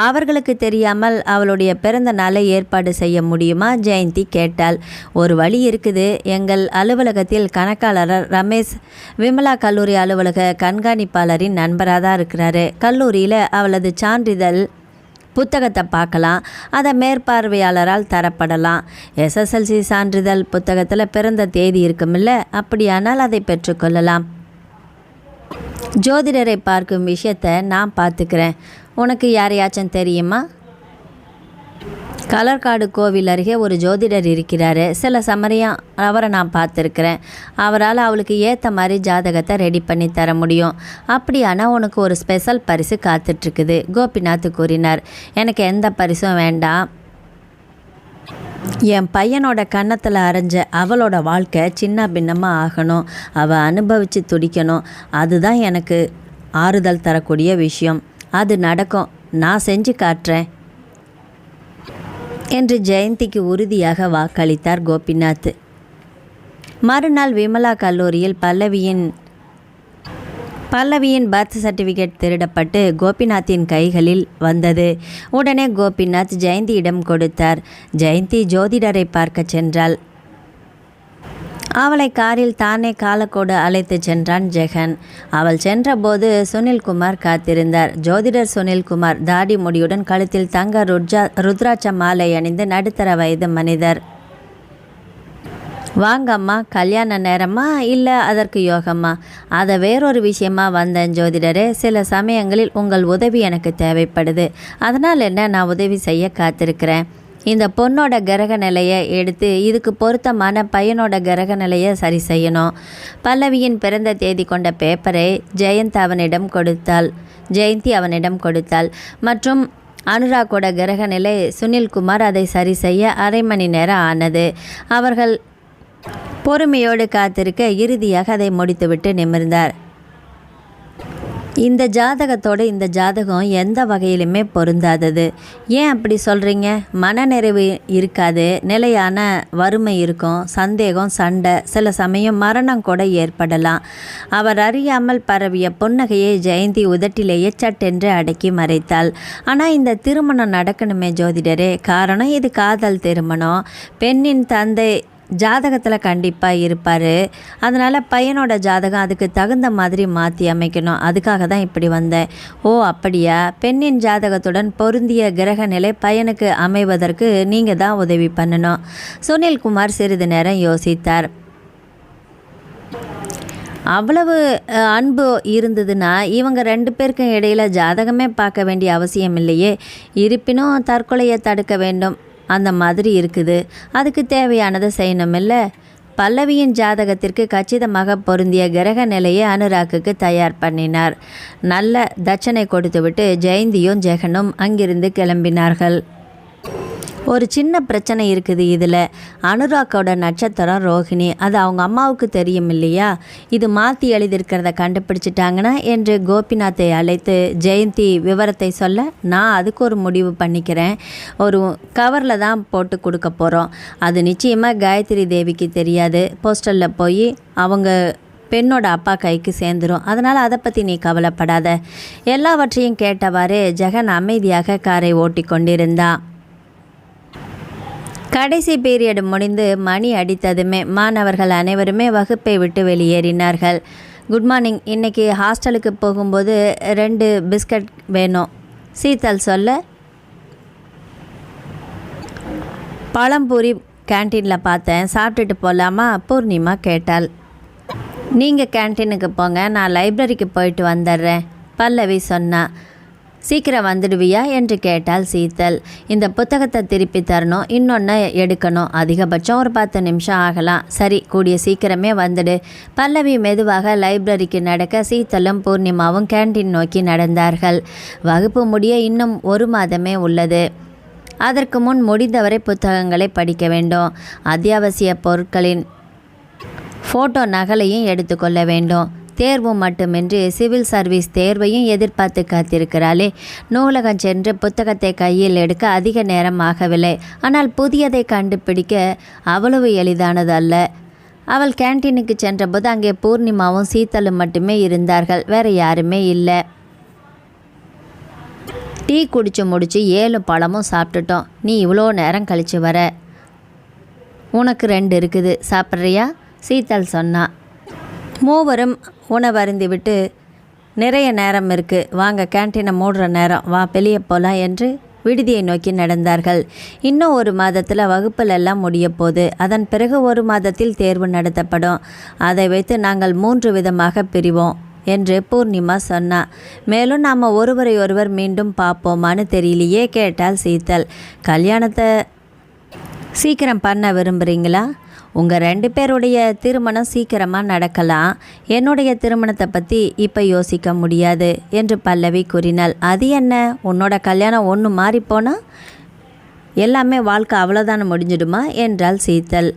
அவர்களுக்கு தெரியாமல் அவளுடைய பிறந்த நாளை ஏற்பாடு செய்ய முடியுமா? ஜெயந்தி கேட்டாள். ஒரு வழி இருக்குது. எங்கள் அலுவலகத்தில் கணக்காளர் ரமேஷ் விமலா கல்லூரி அலுவலக கண்காணிப்பாளரின் நண்பராக தான் இருக்கிறாரு. கல்லூரியில் அவளது சான்றிதழ் புத்தகத்தை பார்க்கலாம். அதை மேற்பார்வையாளரால் தரப்படலாம். எஸ்எஸ்எல்சி சான்றிதழ் புத்தகத்தில் பிறந்த தேதி இருக்குமில்ல, அப்படியானால் அதை பெற்றுக்கொள்ளலாம். ஜோதிடரை பார்க்கும் விஷயத்தை நான் பார்த்துக்கிறேன். உனக்கு யாரையாச்சும் தெரியுமா? கலர்காடு கோவில் அருகே ஒரு ஜோதிடர் இருக்கிறாரு. சில சமயம் அவரை நான் பார்த்துருக்கிறேன். அவரால் அவளுக்கு ஏற்ற மாதிரி ஜாதகத்தை ரெடி பண்ணி தர முடியும். அப்படியானால் உனக்கு ஒரு ஸ்பெஷல் பரிசு காத்துட்ருக்குது, கோபிநாத் கூறினார். எனக்கு எந்த பரிசும் வேண்டாம். என் பையனோட கன்னத்தில் அரைஞ்ச அவளோட வாழ்க்கை சின்ன பின்னமாக ஆகணும். அவள் அனுபவித்து துடிக்கணும். அதுதான் எனக்கு ஆறுதல் தரக்கூடிய விஷயம். அது நடக்கும். நான் செஞ்சு காட்டுறேன் என்று ஜெயந்திக்கு உறுதியாக வாக்களித்தார் கோபிநாத். மறுநாள் விமலா கல்லூரியில் பல்லவியின் பர்த் சர்டிஃபிகேட் திருடப்பட்டு கோபிநாத்தின் கைகளில் வந்தது. உடனே கோபிநாத் ஜெயந்தியிடம் கொடுத்தார். ஜெயந்தி ஜோதிடரை பார்க்க சென்றாள். அவளை காரில் தானே காலக்கோடு அழைத்து சென்றான் ஜெகன். அவள் சென்றபோது சுனில்குமார் காத்திருந்தார். ஜோதிடர் சுனில்குமார் தாடி முடியுடன் கழுத்தில் தங்க ருத்ராட்ச மாலை அணிந்து நடுத்தர வயது மனிதர். வாங்கம்மா, கல்யாண நேரமா இல்லை அதற்கு யோகமா? அதை வேறொரு விஷயமா வந்தேன் ஜோதிடரே. சில சமயங்களில் உங்கள் உதவி எனக்கு தேவைப்படுது. அதனால் என்ன, நான் உதவி செய்ய காத்திருக்கிறேன். இந்த பொண்ணோட கிரக நிலையை எடுத்து இதுக்கு பொருத்தமான பையனோட கிரக நிலையை சரி செய்யணும். பல்லவியின் பிறந்த தேதி கொண்ட பேப்பரை ஜெயந்தி அவனிடம் கொடுத்தாள். மற்றும் அனுராக்கோட கிரக நிலை சுனில்குமார் அதை சரி செய்ய அரை மணி நேரம் ஆனது. அவர்கள் பொறுமையோடு காத்திருக்க இறுதியாக அதை முடித்துவிட்டு நிமிர்ந்தார். இந்த ஜாதகத்தோடு இந்த ஜாதகம் எந்த வகையிலுமே பொருந்தாதது. ஏன் அப்படி சொல்கிறீங்க? மனநிறைவு இருக்காது, நிலையான வறுமை இருக்கும், சந்தேகம், சண்டை, சில சமயம் மரணம் கூட ஏற்படலாம். அவர் அறியாமல் பரவிய புன்னகையை ஜெயந்தி உதட்டிலேயே சட்டென்று அடக்கி மறைத்தாள். ஆனால் இந்த திருமணம் நடக்கணுமே ஜோதிடரே. காரணம், இது காதல் திருமணம். பெண்ணின் தந்தை ஜாதகத்தில் கண்டிப்பாக இருப்பார். அதனால் பையனோட ஜாதகம் அதுக்கு தகுந்த மாதிரி மாற்றி அமைக்கணும். அதுக்காக தான் இப்படி வந்தேன். ஓ அப்படியா? பெண்ணின் ஜாதகத்துடன் பொருந்திய கிரக நிலை பையனுக்கு அமைவதற்கு நீங்கள் தான் உதவி பண்ணணும். சுனில்குமார் சிறிது நேரம் யோசித்தார். அவ்வளவு அன்பு இருந்ததுன்னா இவங்க 2 பேருக்கும் இடையில் ஜாதகமே பார்க்க வேண்டிய அவசியம் இல்லையே. இருப்பினும் தற்கொலையை தடுக்க வேண்டும், அந்த மாதிரி இருக்குது. அதுக்கு தேவையானதை செய்யணுமில்ல. பல்லவியின் ஜாதகத்திற்கு கச்சிதமாக பொருந்திய கிரக நிலையை அனுராக்குக்கு தயார் பண்ணினார். நல்ல தட்சணை கொடுத்துவிட்டு ஜெயந்தியும் ஜெகனும் அங்கிருந்து கிளம்பினார்கள். ஒரு சின்ன பிரச்சனை இருக்குது இதில். அனுராக்கோட நட்சத்திரம் ரோஹிணி. அது அவங்க அம்மாவுக்கு தெரியும் இல்லையா? இது மாற்றி எழுதியிருக்கிறத கண்டுபிடிச்சிட்டாங்கன்னா என்று கோபிநாத்தை அழைத்து ஜெயந்தி விவரத்தை சொல்ல, நான் அதுக்கு ஒரு முடிவு பண்ணிக்கிறேன். ஒரு கவரில் தான் போட்டு கொடுக்க போகிறோம். அது நிச்சயமாக காயத்ரி தேவிக்கு தெரியாது. போஸ்டலில் போய் அவங்க பெண்ணோட அப்பா கைக்கு சேர்ந்துடும். அதனால் அதை பற்றி நீ கவலைப்படாத. எல்லாவற்றையும் கேட்டவாறே ஜெகன் அமைதியாக காரை ஓட்டி கொண்டிருந்தான். கடைசி பீரியட் முடிந்து மணி அடித்ததுமே மாணவர்கள் அனைவருமே வகுப்பை விட்டு வெளியேறினார்கள். Good morning. இன்றைக்கி ஹாஸ்டலுக்கு போகும்போது 2 பிஸ்கட் வேணும், சீத்தல் சொல்ல. பழம்பூரி கேன்டீனில் பார்த்தேன், சாப்பிட்டுட்டு போகலாமா? பூர்ணிமா கேட்டாள். நீங்கள் கேன்டீனுக்கு போங்க, நான் லைப்ரரிக்கு போயிட்டு வந்துடுறேன், பல்லவி சொன்னா. சீக்கிரம் வந்துடுவியா என்று கேட்டால் சீத்தல். இந்த புத்தகத்தை திருப்பி தரணும், இன்னொன்று எடுக்கணும், அதிகபட்சம் ஒரு 10 நிமிஷம் ஆகலாம். சரி, கூடிய சீக்கிரமே வந்துடு. பல்லவி மெதுவாக லைப்ரரிக்கு நடக்க சீத்தலும் பூர்ணிமாவும் கேன்டீன் நோக்கி நடந்தார்கள். வகுப்பு முடிய இன்னும் 1 மாதமே உள்ளது. அதற்கு முன் முடிந்தவரை புத்தகங்களை படிக்க வேண்டும். அத்தியாவசிய பொருட்களின் ஃபோட்டோ நகலையும் எடுத்துக்கொள்ள வேண்டும். தேர்வு மட்டுமின்றி சிவில் சர்வீஸ் தேர்வையும் எதிர்பார்த்து காத்திருக்கிறாளே. நூலகம் சென்று புத்தகத்தை கையில் எடுக்க அதிக நேரம் ஆகவில்லை. ஆனால் புதியதை கண்டுபிடிக்க அவ்வளவு எளிதானது அல்ல. அவள் கேன்டீனுக்கு சென்றபோது அங்கே பூர்ணிமாவும் சீத்தலும் மட்டுமே இருந்தார்கள், வேற யாருமே இல்லை. டீ குடிச்சு முடிச்சு 7 பழமும் சாப்பிட்டுட்டோம். நீ இவ்வளோ நேரம் கழிச்சு வர, உனக்கு 2 இருக்குது, சாப்பிட்றியா? சீத்தல் சொன்னா. மூவரும் உணவருந்தி விட்டு, நிறைய நேரம் இருக்குது, வாங்க கேன்டீனை மூடுற நேரம், வா வெளியே போகலாம் என்று விடுதியை நோக்கி நடந்தார்கள். இன்னும் 1 மாதத்தில் வகுப்புலெல்லாம் முடிய போகுது. அதன் பிறகு 1 மாதத்தில் தேர்வு நடத்தப்படும். அதை வைத்து நாங்கள் 3 விதமாக பிரிவோம் என்று பூர்ணிமா சொன்னா. மேலும் நாம் ஒருவரை ஒருவர் மீண்டும் பார்ப்போமான்னு தெரியலையே கேட்டால் சீத்தல். கல்யாணத்தை சீக்கிரம் பண்ண விரும்புகிறீங்களா? உங்கள் 2 பேருடைய திருமணம் சீக்கிரமாக நடக்கலாம். என்னுடைய திருமணத்தை பற்றி இப்போ யோசிக்க முடியாது என்று பல்லவி கூறினாள். அது என்ன, உன்னோட கல்யாணம் ஒன்று மாறி போனால் எல்லாமே வாழ்க்கை அவ்வளோதானே முடிஞ்சிடுமா என்றாள் சீத்தல்.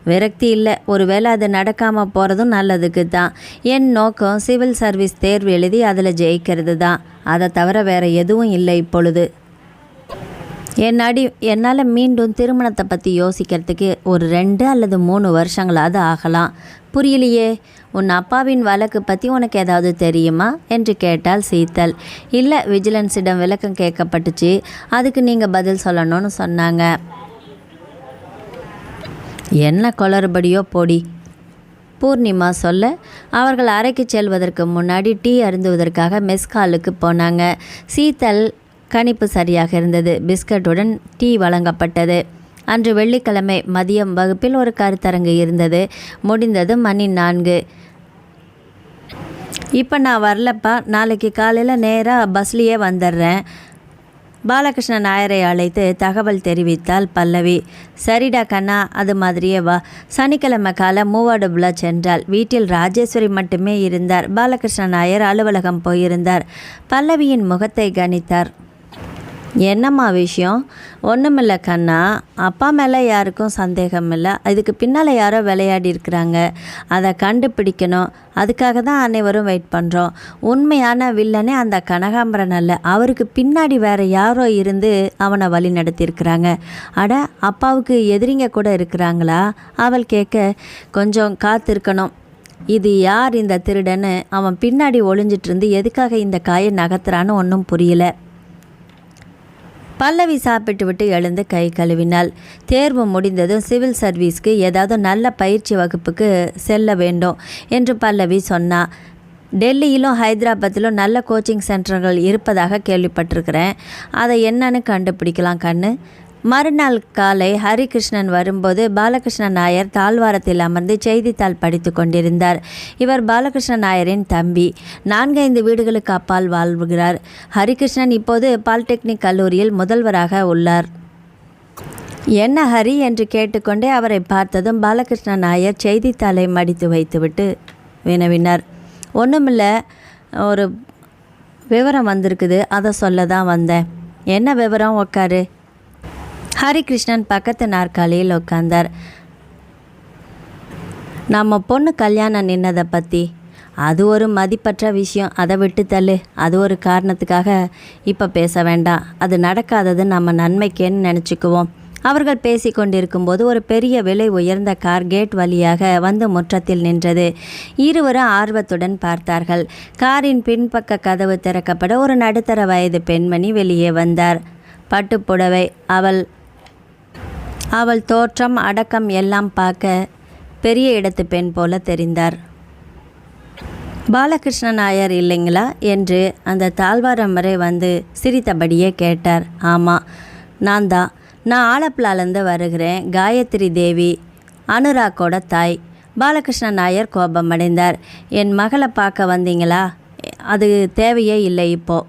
விரக்தி இல்லை, ஒருவேளை அது நடக்காமல் போகிறதும் நல்லதுக்கு தான். என் நோக்கம் சிவில் சர்வீஸ் தேர்வு எழுதி அதில் ஜெயிக்கிறது தான். அதை தவிர வேறு எதுவும் இல்லை இப்பொழுது. என்னால் மீண்டும் திருமணத்தை பற்றி யோசிக்கிறதுக்கு ஒரு 2 அல்லது 3 வருஷங்களாவது ஆகலாம். புரியலையே, உன் அப்பாவின் வழக்கு பற்றி உனக்கு ஏதாவது தெரியுமா என்று கேட்டால் சீத்தல். இல்லை, விஜிலன்ஸிடம் விளக்கம் கேட்கப்பட்டுச்சு, அதுக்கு நீங்கள் பதில் சொல்லணும்னு சொன்னாங்க. என்ன குளறுபடியோ போடி, பூர்ணிமா சொல்ல அவர்கள் அறைக்கு செல்வதற்கு முன்னாடி டீ அருந்துவதற்காக மெஸ்காலுக்கு போனாங்க. சீத்தல் கணிப்பு சரியாக இருந்தது. பிஸ்கட்டுடன் டீ வழங்கப்பட்டது. அன்று வெள்ளிக்கிழமை மதியம் வகுப்பில் ஒரு கருத்தரங்கு இருந்தது. முடிந்தது மணி 4. இப்போ நான் வரலப்பா, நாளைக்கு காலையில் நேராக பஸ்லேயே வந்துடுறேன். பாலகிருஷ்ணன் நாயரை அழைத்து தகவல் தெரிவித்தாள் பல்லவி. சரிடா கண்ணா, அது மாதிரியே வா. சனிக்கிழமை காலை மூவாடுபுலா சென்றாள். வீட்டில் ராஜேஸ்வரி மட்டுமே இருந்தார். பாலகிருஷ்ணன் நாயர் அலுவலகம் போயிருந்தார். பல்லவியின் முகத்தை கணித்தார். என்னம்மா விஷயம்? ஒன்றுமில்ல கண்ணா, அப்பா மேலே யாருக்கும் சந்தேகம் இல்லை. இதுக்கு பின்னால் யாரோ விளையாடி இருக்கிறாங்க, அதை கண்டுபிடிக்கணும். அதுக்காக தான் அனைவரும் வெயிட் பண்ணுறோம். உண்மையான வில்லனே அந்த கனகாம்பரன் அல்ல, அவருக்கு பின்னாடி வேறு யாரோ இருந்து அவனை வழி நடத்தியிருக்கிறாங்க. அட, அப்பாவுக்கு எதிரிங்க கூட இருக்கிறாங்களா? அவள் கேட்க, கொஞ்சம் காத்திருக்கணும். இது யார் இந்த திருடன்னு அவன் பின்னாடி ஒளிஞ்சிட்டு இருந்து எதுக்காக இந்த காயை நகர்த்துறான்னு ஒன்றும் புரியல. பல்லவி சாப்பிட்டு விட்டு எழுந்து கை கழுவினாள். தேர்வு முடிந்ததும் சிவில் சர்வீஸ்க்கு ஏதாவது நல்ல பயிற்சி வகுப்புக்கு செல்ல வேண்டும் என்று பல்லவி சொன்னா. டெல்லியிலும் ஹைதராபாத்திலும் நல்ல கோச்சிங் சென்டர்கள் இருப்பதாக கேள்விப்பட்டிருக்கிறேன். அதை என்னன்னு கண்டுபிடிக்கலாம் கண்ணு. மறுநாள் காலை ஹரிகிருஷ்ணன் வரும்போது பாலகிருஷ்ணன் நாயர் தாழ்வாரத்தில் அமர்ந்து செய்தித்தாள் படித்து கொண்டிருந்தார். இவர் பாலகிருஷ்ணன் நாயரின் தம்பி. 4-5 வீடுகளுக்கு அப்பால் வாழ்கிறார். ஹரிகிருஷ்ணன் இப்போது பாலிடெக்னிக் கல்லூரியில் முதல்வராக உள்ளார். என்ன ஹரி என்று கேட்டுக்கொண்டே அவரை பார்த்ததும் பாலகிருஷ்ணன் நாயர் செய்தித்தாளை மடித்து வைத்துவிட்டு வினவினார். ஒன்றுமில்ல, ஒரு விவரம் வந்திருக்குது, அதை சொல்ல தான் வந்தேன். என்ன விவரம்? உக்காரு. ஹரிகிருஷ்ணன் பக்கத்து நாற்காலியில் உட்கார்ந்தார். நம்ம பொண்ணு கல்யாணம் நின்னதை பற்றி. அது ஒரு மதிப்பற்ற விஷயம், அதை விட்டு தள்ளு. அது ஒரு காரணத்துக்காக இப்போ பேச வேண்டாம். அது நடக்காதது நம்ம நன்மைக்கேன்னு நினச்சிக்குவோம். அவர்கள் பேசி கொண்டிருக்கும்போது ஒரு பெரிய விலை உயர்ந்த கார் கேட் வழியாக வந்து முற்றத்தில் நின்றது. இருவரும் ஆர்வத்துடன் பார்த்தார்கள். காரின் பின்பக்க கதவு திறக்கப்பட ஒரு நடுத்தர வயது பெண்மணி வெளியே வந்தார். பட்டுப்புடவை. அவள் தோற்றம், அடக்கம் எல்லாம் பார்க்க பெரிய இடத்து பெண் போல தெரிந்தார். பாலகிருஷ்ணன் நாயர் இல்லைங்களா என்று அந்த தாழ்வாரம் வரை வந்து சிரித்தபடியே கேட்டார். ஆமாம், நான் தான். நான் ஆலப்புழாலேருந்து வருகிறேன். காயத்ரி தேவி, அனுராக்கோட தாய். பாலகிருஷ்ணன் நாயர் கோபமடைந்தார். என் மகளை பார்க்க வந்தீங்களா? அது தேவையே இல்லை. இப்போது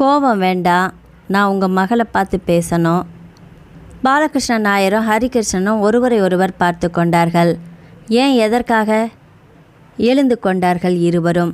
கோபம் வேண்டாம், நான் உங்கள் மகளை பார்த்து பேசணும். பாலகிருஷ்ணன் நாயரும் ஹரிகிருஷ்ணனும் ஒருவரை ஒருவர் பார்த்து கொண்டார்கள். ஏன், எதற்காக? எழுந்து கொண்டார்கள் இருவரும்.